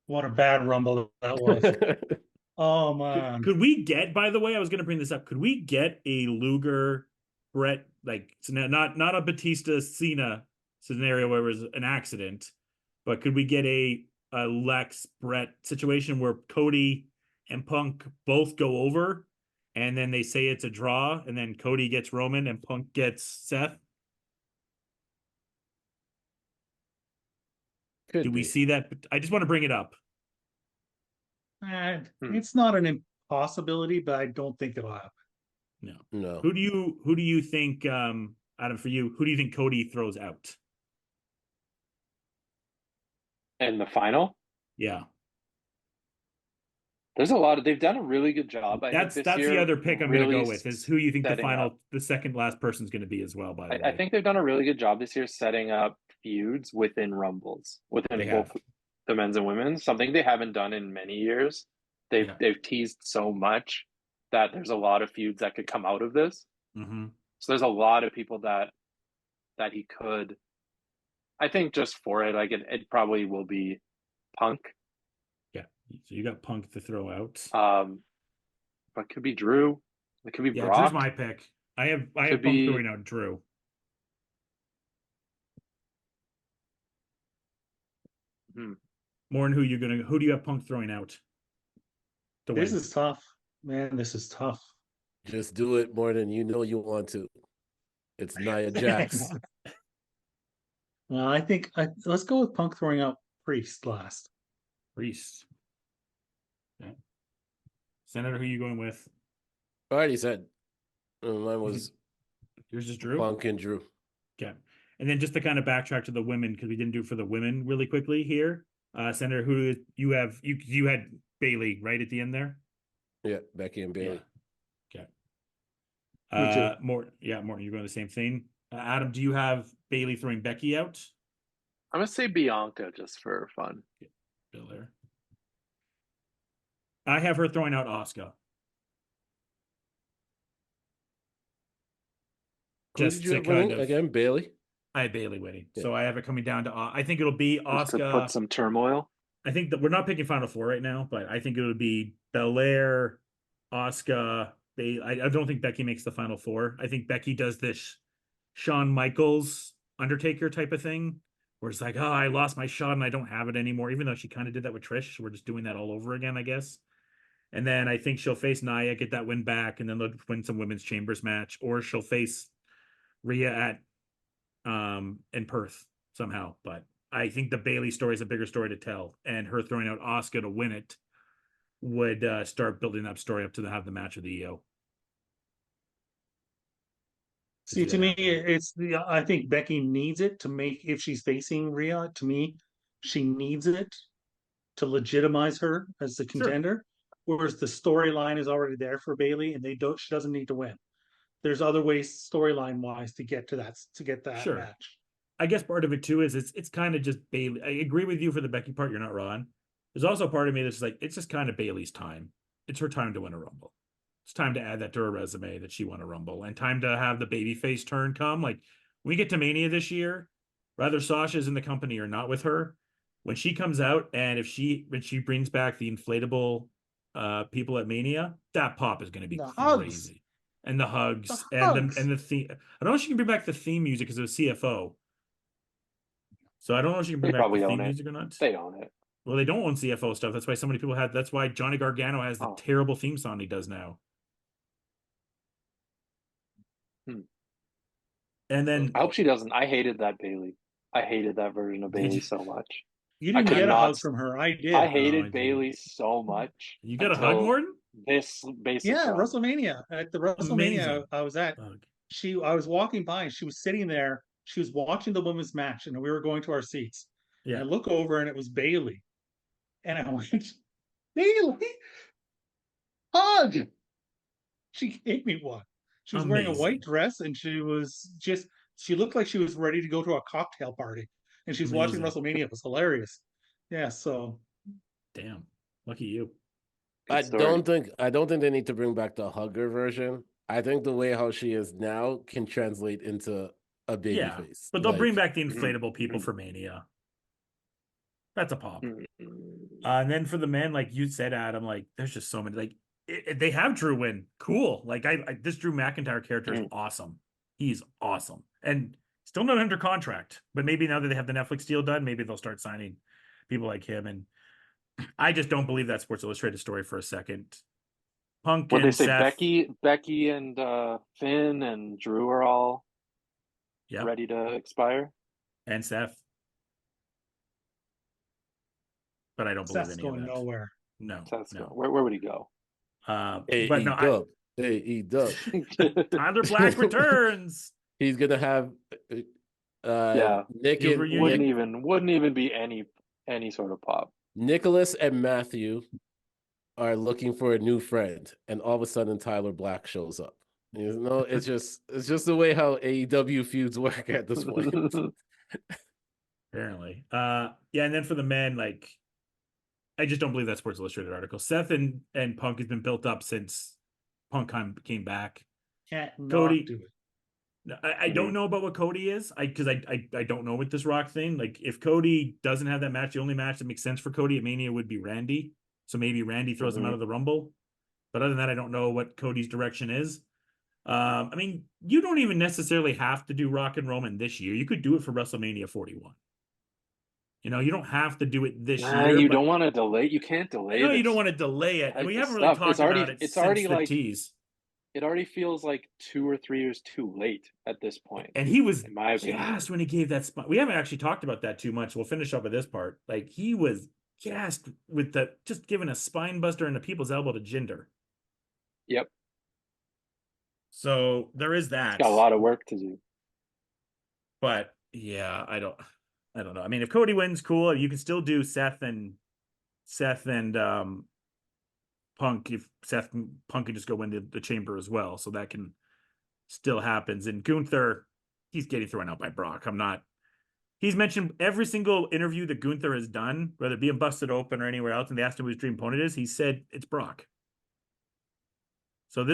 Speaker 6: What a bad Rumble that was. Oh, man.
Speaker 3: Could we get, by the way, I was going to bring this up. Could we get a Luger Brett, like, not a Batista Cena scenario where it was an accident, but could we get a Lex Brett situation where Cody and Punk both go over and then they say it's a draw and then Cody gets Roman and Punk gets Seth? Do we see that? I just want to bring it up.
Speaker 6: It's not an impossibility, but I don't think it'll happen.
Speaker 5: No.
Speaker 3: Who do you think, Adam, for you, who do you think Cody throws out?
Speaker 4: In the final?
Speaker 3: Yeah.
Speaker 4: There's a lot of they've done a really good job. I think
Speaker 3: That's
Speaker 4: this
Speaker 3: the
Speaker 4: year
Speaker 3: other pick I'm going to
Speaker 4: really
Speaker 3: go with is who you think the I'm going to go with is who you think the
Speaker 4: setting up.
Speaker 3: the second last person's going to be as well. By the
Speaker 4: I
Speaker 3: way,
Speaker 4: think they've done a really good job this year setting up feuds within Rumbles,
Speaker 3: they
Speaker 4: within both
Speaker 3: have.
Speaker 4: the men's and women's, something they haven't done in many years.
Speaker 3: Yeah.
Speaker 4: They've teased so much that there's a lot of feuds that could come out of this.
Speaker 3: Mm-hmm.
Speaker 4: So there's a lot of people that he could. I think just for it, like it probably will be Punk.
Speaker 3: Yeah. So you got Punk to throw out.
Speaker 4: But it could be Drew. It could be
Speaker 3: Yeah,
Speaker 4: Brock.
Speaker 3: Drew's my pick. I have
Speaker 4: Could
Speaker 3: Punk
Speaker 4: be
Speaker 3: throwing out Drew. Morten, who do you have Punk throwing out?
Speaker 6: This is tough, man. This is tough.
Speaker 5: Just do it more than you know you want to. It's Nia Jax.
Speaker 6: Well, I think let's go with Punk throwing out Priest last.
Speaker 3: Priest. Okay. Senator, who are you going with?
Speaker 5: I already said mine was
Speaker 3: yours is Drew.
Speaker 5: Punk and Drew.
Speaker 3: Okay. And then just to kind of backtrack to the women, because we didn't do it for the women really quickly here. Senator, who you have you had Bailey right at the end there?
Speaker 5: Yeah, Becky and Bailey.
Speaker 3: Yeah.
Speaker 6: Me too.
Speaker 3: Morten, you're going the same thing. Adam, do you have Bailey throwing Becky out?
Speaker 4: I'm gonna say Bianca just for fun.
Speaker 3: Bill there. I have her throwing out Asuka.
Speaker 5: Just to kind of again, Bailey.
Speaker 3: I have Bailey winning, so I have it coming down to. I think it'll be Asuka.
Speaker 4: Just to put some turmoil.
Speaker 3: I think that we're not picking Final Four right now, but I think it would be Belair, Asuka. I don't think Becky makes the Final Four. I think Becky does this Shawn Michaels Undertaker type of thing, where it's like, oh, I lost my shot and I don't have it anymore. Even though she kind of did that with Trish, we're just doing that all over again, I guess. And then I think she'll face Nia, get that win back, and then they'll win some women's chambers match, or she'll face Rhea at in Perth somehow. But I think the Bailey story is a bigger story to tell, and her throwing out Asuka to win it would start building that story up to have the match of the EO.
Speaker 6: See, to me, I think Becky needs it to make, if she's facing Rhea, to me, she needs it to legitimize her as the contender. Sure. Whereas the storyline is already there for Bailey, and she doesn't need to win. There's other ways storyline wise to get to that
Speaker 3: sure.
Speaker 6: match.
Speaker 3: I guess part of it too is it's kind of just Bailey. I agree with you for the Becky part. You're not wrong. There's also part of me that's like, it's just kind of Bailey's time. It's her time to win a Rumble. It's time to add that to her resume that she won a Rumble, and time to have the babyface turn come. Like when we get to Mania this year, whether Sasha's in the company or not with her, when she comes out and when she brings back the inflatable people at Mania, that pop is going to be crazy. And the hugs, and the theme. I don't know if she can bring back the theme music because it was CFO. So I don't know if she can bring back the theme music or not.
Speaker 4: They own it.
Speaker 3: Well, they don't own CFO stuff. That's why so many people have. That's why Johnny Gargano has the terrible theme song he does now. And then
Speaker 4: I hope she doesn't. I hated that Bailey. I hated that version of Bailey so much.
Speaker 6: You didn't get a hug from her. I did.
Speaker 4: I hated Bailey so much.
Speaker 3: You got a hug, Morten?
Speaker 4: This basic.
Speaker 6: Yeah, WrestleMania. At the WrestleMania I was at, I was walking by and she was sitting there. She was watching the women's match, and we were going to our seats. Yeah. And I look over and it was Bailey. And I went, Bailey, hug. She gave me one. She was wearing a white dress, and she looked like she was ready to go to a cocktail party. And she's watching WrestleMania. It was hilarious. Yeah, so
Speaker 3: damn. Lucky you.
Speaker 5: I don't think they need to bring back the hugger version. I think the way how she is now can translate into a baby face.
Speaker 3: But they'll bring back the inflatable people for Mania. That's a pop. And then for the men, like you said, Adam, like there's just so many. Like they have Drew win. Cool. Like this Drew McIntyre character is awesome. He's awesome, and still not under contract. But maybe now that they have the Netflix deal done, maybe they'll start signing people like him. And I just don't believe that Sports Illustrated story for a second. Punk.
Speaker 4: What they say, Seth, Becky and Finn and Drew are all ready to expire,
Speaker 3: and Seth. But I don't believe
Speaker 6: Seth's
Speaker 3: any of that.
Speaker 6: Going nowhere.
Speaker 3: No.
Speaker 4: Where would he go?
Speaker 3: Dub. Tyler Black returns.
Speaker 5: He's gonna have Nick
Speaker 4: wouldn't even be any sort of pop.
Speaker 5: Nicholas and Matthew are looking for a new friend, and all of a sudden Tyler Black shows up. You know, it's just the way how AEW feuds work at this point.
Speaker 3: Apparently. Yeah, and then for the men, like, I just don't believe that Sports Illustrated article. Seth and Punk has been built up since Punk came back.
Speaker 6: Can't not
Speaker 3: Cody
Speaker 6: do it.
Speaker 3: I don't know about what Cody is. Because I don't know with this Rock thing. Like, if Cody doesn't have that match, the only match that makes sense for Cody at Mania would be Randy. So maybe Randy throws him out of the Rumble. But other than that, I don't know what Cody's direction is. I mean, you don't even necessarily have to do Rock and Roman this year. You could do it for WrestleMania 41. You know, you don't have to do it this year.
Speaker 4: You don't want to delay. You can't delay.
Speaker 3: I know you don't want to delay it, and we haven't really talked about it since the tease.
Speaker 4: It already feels like 2 or 3 years too late at this point.
Speaker 3: And he was
Speaker 4: in my opinion,
Speaker 3: gassed when he gave that spot. We haven't actually talked about that too much. We'll finish up with this part. Like, he was gassed with the just giving a spine buster and a people's elbow to Jinder.
Speaker 4: Yep.
Speaker 3: So there is that.
Speaker 4: He's got a lot of work to do.
Speaker 3: But yeah, I don't know. I mean, if Cody wins, cool. You can still do Seth and Punk. If Punk can just go win the chamber as well, so that can still happens. And Gunther, he's getting thrown out by Brock. He's mentioned every single interview that Gunther has done, whether it be in Busted Open or anywhere else, and they asked him who his dream opponent is. He said it's Brock. So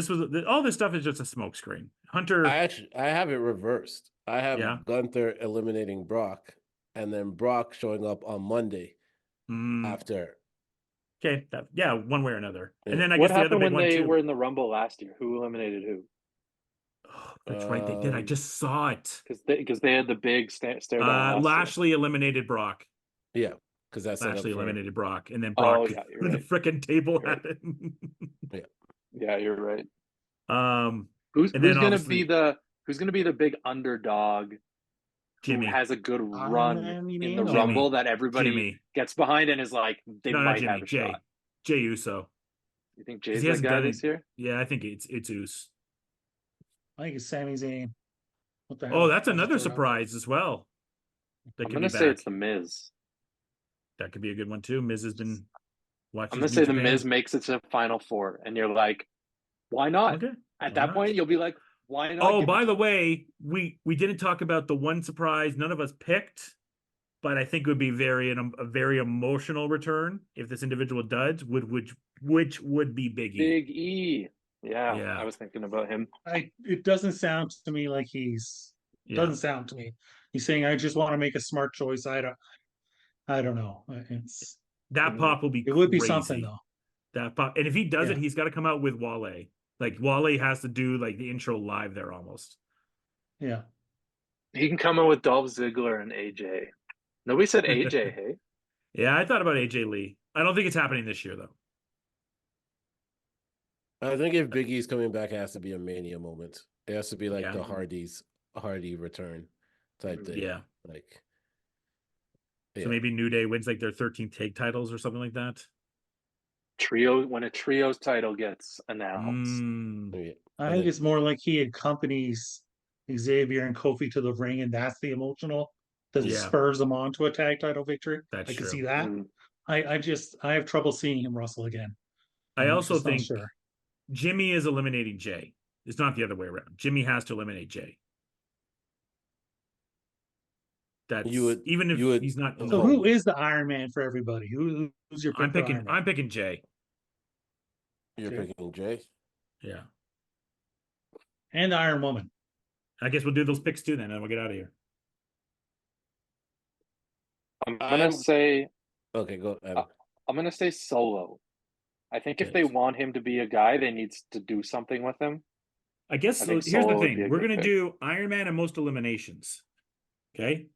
Speaker 3: all this stuff is just a smokescreen. Hunter,
Speaker 5: I have it reversed. I have Gunther eliminating Brock, and then Brock showing up on Monday after.
Speaker 3: Okay, one way or another. Yeah. And then I
Speaker 4: what
Speaker 3: guess the other big
Speaker 4: happened when they
Speaker 3: one too.
Speaker 4: were in the Rumble last year? Who eliminated who?
Speaker 3: Oh, that's right, they did. I just saw it
Speaker 4: because they had the big stare down.
Speaker 3: Lashley eliminated Brock.
Speaker 5: Yeah, because that's
Speaker 3: Lashley eliminated Brock, and then Brock the freaking table happened.
Speaker 4: Yeah, you're right.
Speaker 3: Who's
Speaker 4: gonna be the big underdog?
Speaker 3: Jimmy
Speaker 4: who has a good run in the Rumble that everybody gets behind and is like they might have a shot.
Speaker 3: Jey Uso.
Speaker 4: You think Jay's that guy this year?
Speaker 3: Yeah, I think it's Uso.
Speaker 6: I think it's Sami Zayn.
Speaker 3: What the hell? Oh, that's another surprise as well.
Speaker 4: I'm gonna say it's the Miz.
Speaker 3: That could be a good one too. Miz has been watching.
Speaker 4: I'm gonna say the Miz makes it to Final Four, and you're like, why not? Okay. At that point, you'll be like, why not?
Speaker 3: Oh, by the way, we didn't talk about the one surprise none of us picked, but I think would be a very emotional return if this individual does, which would be Big E.
Speaker 4: Big E. Yeah, I was thinking about him.
Speaker 6: It doesn't sound to me like doesn't sound to me. He's saying, I just want to make a smart choice. I don't know.
Speaker 3: Pop will be
Speaker 6: it would be something though.
Speaker 3: That pop, and if he does it, he's got to come out with Wale. Like, Wale has to do like the intro live there almost.
Speaker 6: Yeah.
Speaker 4: He can come out with Dolph Ziggler and AJ. Nobody said AJ, hey?
Speaker 3: Yeah, I thought about AJ Lee. I don't think it's happening this year though.
Speaker 5: I think if Big E's coming back, it has to be a Mania moment. It has to be like the Hardy return type thing.
Speaker 3: Yeah.
Speaker 5: Like,
Speaker 3: so maybe New Day wins like their 13th tag titles or something like that.
Speaker 4: When a trios title gets announced.
Speaker 6: I think it's more like he accompanies Xavier and Kofi to the ring, and that's the emotional that spurs them on to a tag title victory. I can see that. I have trouble seeing him wrestle again.
Speaker 3: I also think Jimmy is eliminating Jay. It's not the other way around. Jimmy has to eliminate Jay. That's he's not.
Speaker 6: So who is the Iron Man for everybody? Who's your pick?
Speaker 3: I'm picking Jay.
Speaker 5: You're picking Jay?
Speaker 3: Yeah.
Speaker 6: And the Iron Woman.
Speaker 3: I guess we'll do those picks too then, and we'll get out of here.
Speaker 4: I'm gonna say.
Speaker 5: Okay, go.
Speaker 4: I'm gonna say Solo. I think if they want him to be a guy, they need to do something with him.
Speaker 3: I guess here's the thing: we're gonna do Iron Man and most eliminations. Okay.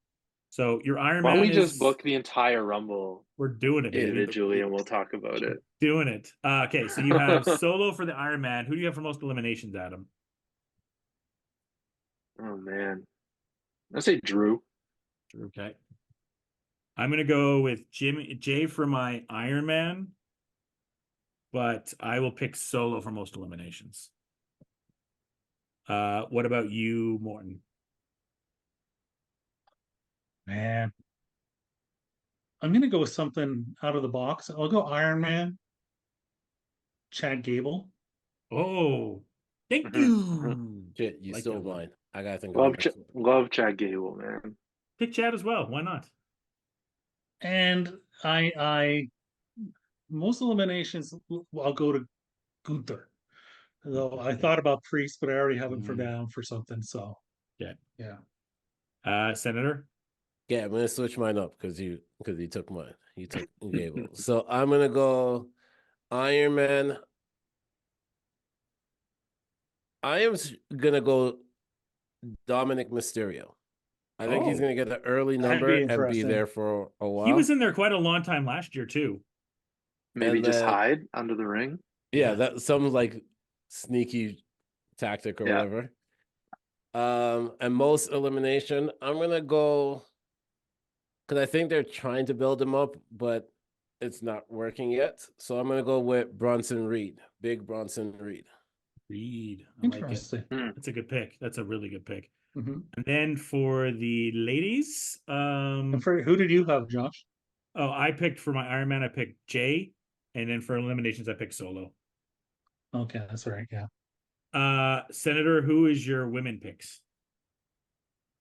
Speaker 3: So your Iron Man.
Speaker 4: Why don't we just book the entire Rumble?
Speaker 3: We're doing it
Speaker 4: individually, and we'll talk about it.
Speaker 3: Doing it. Okay, so you have Solo for the Iron Man. Who do you have for most eliminations, Adam?
Speaker 4: Oh man, I'll say Drew.
Speaker 3: Okay. I'm gonna go with Jay for my Iron Man, but I will pick Solo for most eliminations. What about you, Morten?
Speaker 6: Man, I'm gonna go with something out of the box. I'll go Iron Man, Chad Gable.
Speaker 3: Oh, thank you.
Speaker 5: Shit, you
Speaker 3: Like
Speaker 5: stole
Speaker 3: that one.
Speaker 5: mine. I gotta think of the next one.
Speaker 4: Love Chad Gable, man.
Speaker 3: Pick Chad as well. Why not?
Speaker 6: And I most eliminations, I'll go to Gunther. Though I thought about Priest, but I already have him for down for something. So
Speaker 3: Yeah.
Speaker 6: yeah.
Speaker 3: Senator.
Speaker 5: Yeah, I'm gonna switch mine up because you took mine. You took Gable. So I'm gonna go Iron Man. I am gonna go Dominic Mysterio. I think he's gonna get an early number and be there for a while.
Speaker 3: He was in there quite a long time last year too.
Speaker 4: Maybe just hide under the ring.
Speaker 5: Yeah, that's some like sneaky tactic or whatever. And most elimination, I'm gonna go because I think they're trying to build him up, but it's not working yet. So I'm gonna go with Bronson Reed, Big Bronson Reed.
Speaker 6: Interesting.
Speaker 3: Like it. That's a good pick. That's a really good pick.
Speaker 6: Mm-hmm.
Speaker 3: And then for the ladies,
Speaker 6: And for who did you have, Josh?
Speaker 3: Oh, I picked for my Iron Man. I picked Jay, and then for eliminations, I picked Solo.
Speaker 6: Okay, that's right. Yeah.
Speaker 3: Senator, who is your women picks?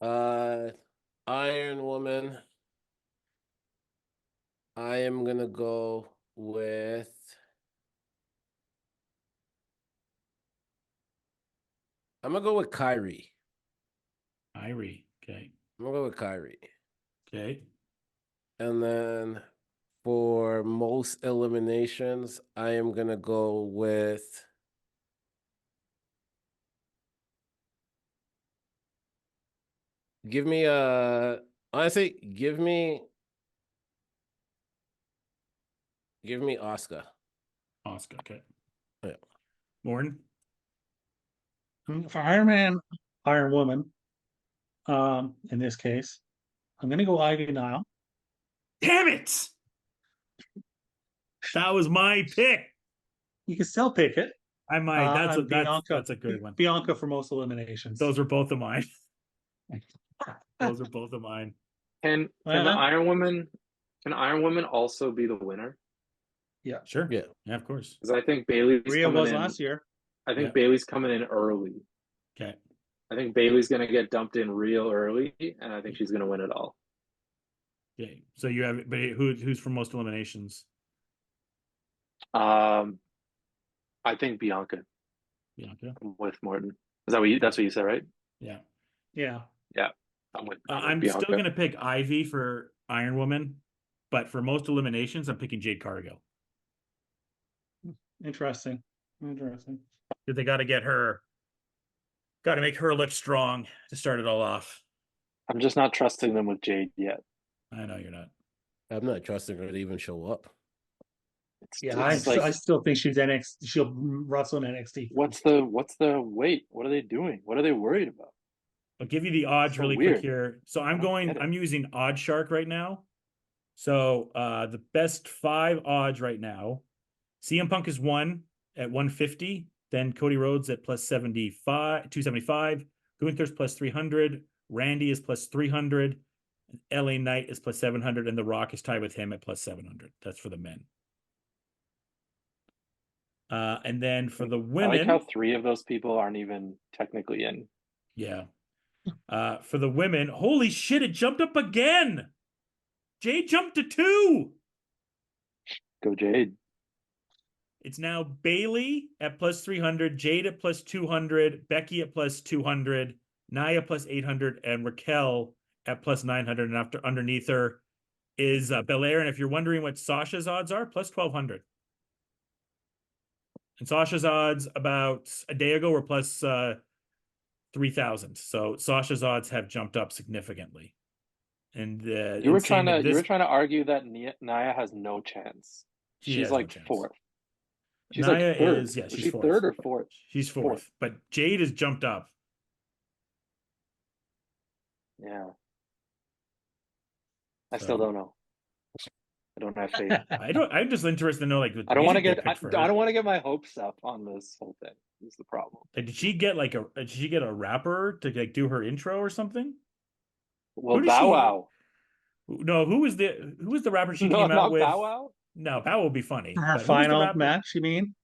Speaker 5: Iron Woman. I am gonna go with Kyrie.
Speaker 3: Okay.
Speaker 5: I'm gonna go with Kyrie.
Speaker 3: Okay.
Speaker 5: And then for most eliminations, I am gonna go with give me Oscar.
Speaker 3: Oscar, okay.
Speaker 5: Yeah.
Speaker 3: Morten?
Speaker 6: For Iron Man, Iron Woman, in this case, I'm gonna go Ivy Nile.
Speaker 3: Damn it! That was my pick.
Speaker 6: You can still pick it.
Speaker 3: I might. That's a good one.
Speaker 6: Bianca for most eliminations.
Speaker 3: Those are both of mine. Those are both of mine.
Speaker 4: Can the Iron Woman also be the winner?
Speaker 6: Yeah.
Speaker 3: Sure. Yeah, of course.
Speaker 4: Because I think Bailey's
Speaker 6: Rhea was last year.
Speaker 4: I think Bailey's coming in early.
Speaker 3: Okay.
Speaker 4: I think Bailey's going to get dumped in real early, and I think she's going to win it all.
Speaker 3: Okay. So you have, but who's for most eliminations?
Speaker 4: I think Bianca. With Morten. Is that that's what you said, right?
Speaker 3: Yeah. I'm still going to pick Ivy for Iron Woman, but for most eliminations, I'm picking Jade Cargill.
Speaker 6: Interesting.
Speaker 3: Because they got to make her look strong to start it all off.
Speaker 4: I'm just not trusting them with Jade yet.
Speaker 3: I know you're not.
Speaker 5: I'm not trusting her to even show up.
Speaker 6: I still think she's NXT. She'll wrestle in NXT.
Speaker 4: What's the wait? What are they doing? What are they worried about?
Speaker 3: I'll give you the odds really quick here. So I'm using Odd Shark right now. So the best 5 odds right now. CM Punk is 1 at 150. Then Cody Rhodes at plus 275. Gunther's plus 300. Randy is plus 300. LA Knight is plus 700. And The Rock is tied with him at plus 700. That's for the men. And then for the women,
Speaker 4: I like how 3 of those people aren't even technically in.
Speaker 3: Yeah. For the women, holy shit, it jumped up again. Jade jumped to 2.
Speaker 4: Go Jade.
Speaker 3: It's now Bailey at plus 300, Jade at plus 200, Becky at plus 200, Nia plus 800, and Raquel at plus 900. And underneath her is Belair. And if you're wondering what Sasha's odds are, plus 1,200. And Sasha's odds about a day ago were plus 3,000. So Sasha's odds have jumped up significantly. And
Speaker 4: you were trying to argue that Nia has no chance. She's like 4th. She's
Speaker 3: Nia
Speaker 4: like 3rd.
Speaker 3: is, she's
Speaker 4: she
Speaker 3: 4th.
Speaker 4: 3rd or 4th?
Speaker 3: She's 4th. But Jade has jumped up.
Speaker 4: Yeah. I still don't know. I don't have faith.
Speaker 3: I'm just interested to know, like,
Speaker 4: I don't want to get my hopes up on this whole thing. Is the problem?
Speaker 3: Like, did she get a rapper to like do her intro or something?
Speaker 4: Well, Bow Wow.
Speaker 3: No, who was the rapper she came out with? Bow Wow? No, Bow Wow would be funny.
Speaker 6: Her final match, you mean?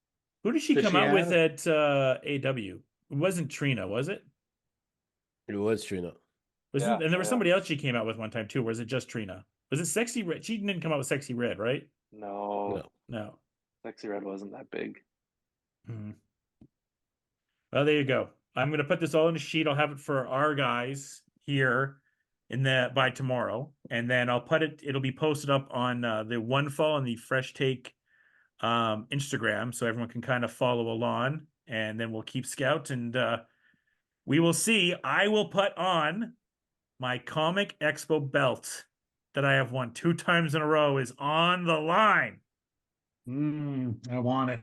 Speaker 3: Who did she
Speaker 6: Does
Speaker 3: come
Speaker 6: she
Speaker 3: out with
Speaker 6: have-
Speaker 3: at AW? It wasn't Trina, was it?
Speaker 5: It was Trina.
Speaker 3: And there was
Speaker 4: Yeah.
Speaker 3: somebody else she came out with one time too. Or was it just Trina? Was it Sexy Red? She didn't come out with Sexy Red, right?
Speaker 4: No.
Speaker 3: No.
Speaker 4: Sexy Red wasn't that big.
Speaker 3: Well, there you go. I'm going to put this all in a sheet. I'll have it for our guys here by tomorrow, and then I'll put it. It'll be posted up on the One Fall and the Fresh Take Instagram, so everyone can kind of follow along. And then we'll keep scout, and we will see. I will put on my Comic Expo belt that I have won 2 times in a row is on the line.
Speaker 6: I want it.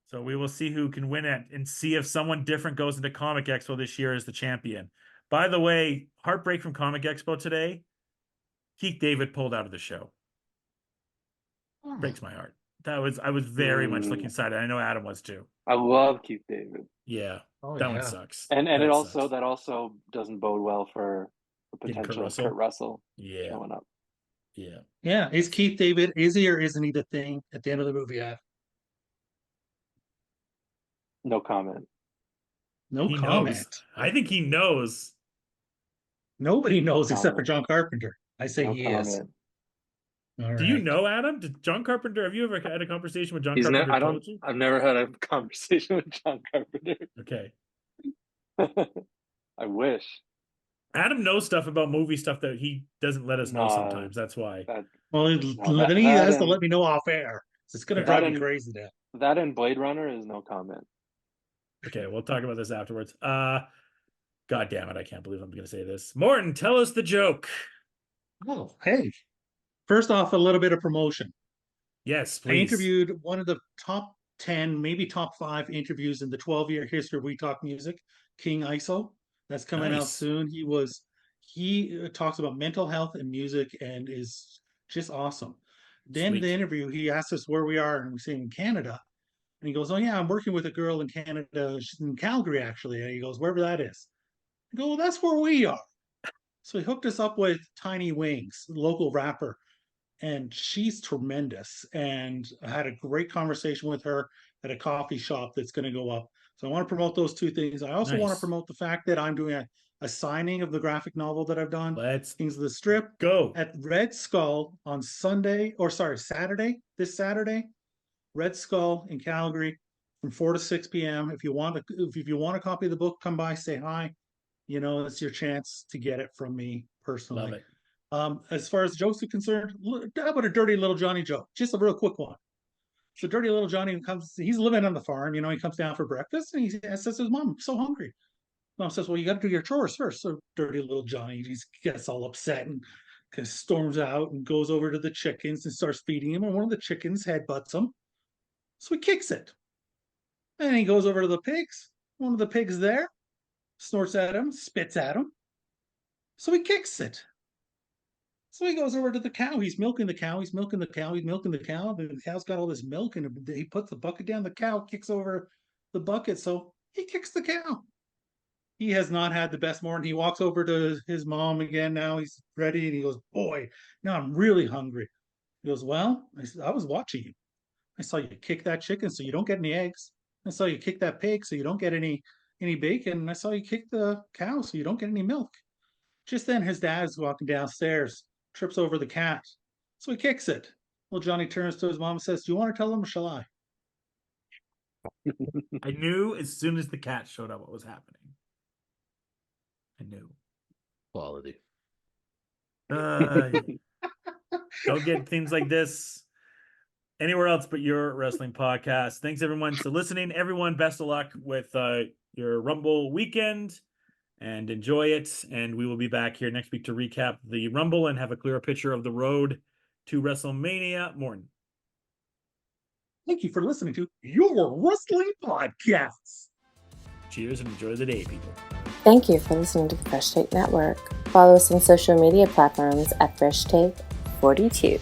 Speaker 3: So we will see who can win it and see if someone different goes into Comic Expo this year as the champion. By the way, heartbreak from Comic Expo today. Keith David pulled out of the show. Breaks my heart. I was very much looking excited. I know Adam was too.
Speaker 4: I love Keith David.
Speaker 3: Yeah.
Speaker 6: Oh,
Speaker 3: that
Speaker 6: yeah.
Speaker 3: one sucks.
Speaker 4: And
Speaker 3: that
Speaker 4: that also doesn't bode well for the
Speaker 3: Getting
Speaker 4: potential of
Speaker 3: Kurt
Speaker 4: Kurt Russell
Speaker 3: Yeah.
Speaker 4: showing up.
Speaker 3: Yeah.
Speaker 6: Yeah. Is Keith David, is he or isn't he the thing at the end of the movie?
Speaker 4: No comment.
Speaker 6: No
Speaker 3: He
Speaker 6: comment.
Speaker 3: knows. I think he knows.
Speaker 6: Nobody knows
Speaker 4: No
Speaker 6: except for
Speaker 4: comment.
Speaker 6: John Carpenter. I say
Speaker 4: No
Speaker 6: he
Speaker 4: comment.
Speaker 6: is. All
Speaker 3: Do you
Speaker 6: right.
Speaker 3: know Adam? Did John Carpenter? Have you ever had a conversation with John
Speaker 4: He's
Speaker 3: Carpenter?
Speaker 4: not. I've never had a conversation with John Carpenter.
Speaker 3: Okay.
Speaker 4: I wish.
Speaker 3: Adam knows stuff about movie stuff that he doesn't let us know sometimes. That's why.
Speaker 6: Well,
Speaker 4: that-
Speaker 6: then he has to
Speaker 4: and-
Speaker 6: let me know off air. It's going to
Speaker 3: Yeah.
Speaker 6: drive
Speaker 4: That
Speaker 6: me
Speaker 4: and-
Speaker 6: crazy now.
Speaker 4: That and Blade Runner is no comment.
Speaker 3: Okay, we'll talk about this afterwards. God damn it, I can't believe I'm going to say this. Morten, tell us the joke.
Speaker 6: Oh, hey. First off, a little bit of promotion.
Speaker 3: Yes,
Speaker 6: I
Speaker 3: please.
Speaker 6: interviewed one of the top 10, maybe top 5 interviews in the 12-year history of We Talk Music, King ISO. That's coming out
Speaker 3: Nice.
Speaker 6: soon. He talks about mental health and music and is just awesome. Then in the
Speaker 3: Sweet.
Speaker 6: interview, he asked us where we are, and we say in Canada. And he goes, "Oh yeah, I'm working with a girl in Canada. She's in Calgary, actually." And he goes, "Wherever that is." I go, "Well, that's where we are." So he hooked us up with Tiny Wings, local rapper, and she's tremendous. And I had a great conversation with her at a coffee shop that's going to go up. So I want to promote those 2 things. I also want
Speaker 3: Nice.
Speaker 6: to promote the fact that I'm doing a signing of the graphic novel that I've done,
Speaker 3: Let's
Speaker 6: Kings of the Strip,
Speaker 3: go.
Speaker 6: at Red Skull on Saturday, this Saturday, Red Skull in Calgary from 4 to 6 p.m. If you want a copy of the book, come by, say hi. You know, it's your chance to get it from me personally.
Speaker 3: Love it.
Speaker 6: As far as jokes are concerned, how about a Dirty Little Johnny joke? Just a real quick one. So Dirty Little Johnny he's living on the farm, he comes down for breakfast and he says to his mom, "I'm so hungry." Mom says, "Well, you got to do your chores first." So Dirty Little Johnny, he gets all upset and storms out and goes over to the chickens and starts feeding him. And one of the chickens headbutts him. So he kicks it. And he goes over to the pigs. One of the pigs there snorts at him, spits at him. So he kicks it. So he goes over to the cow. He's milking the cow. He's milking the cow. He's milking the cow. The cow's got all this milk, and he puts the bucket down. The cow kicks over the bucket. So he kicks the cow. He has not had the best morning. He walks over to his mom again. Now he's ready, and he goes, "Boy, now I'm really hungry." He goes, "Well," I was watching you. I saw you kick that chicken so you don't get any eggs. I saw you kick that pig so you don't get any bacon. And I saw you kick the cow so you don't get any milk. Just then his dad's walking downstairs, trips over the cat. So he kicks it. Well, Johnny turns to his mom and says, "Do you want to tell him or shall I?"
Speaker 3: I knew as soon as the cat showed up what was happening. I knew.
Speaker 5: Quality.
Speaker 3: Don't get things like this anywhere else but your wrestling podcast. Thanks everyone for listening. Everyone, best of luck with your Rumble weekend and enjoy it. And we will be back here next week to recap the Rumble and have a clearer picture of the road to WrestleMania. Morten.
Speaker 6: Thank you for listening to your wrestling podcast.
Speaker 3: Cheers and enjoy the day, people.
Speaker 2: Thank you for listening to the Fresh Take Network. Follow us on social media platforms at Fresh Take 42.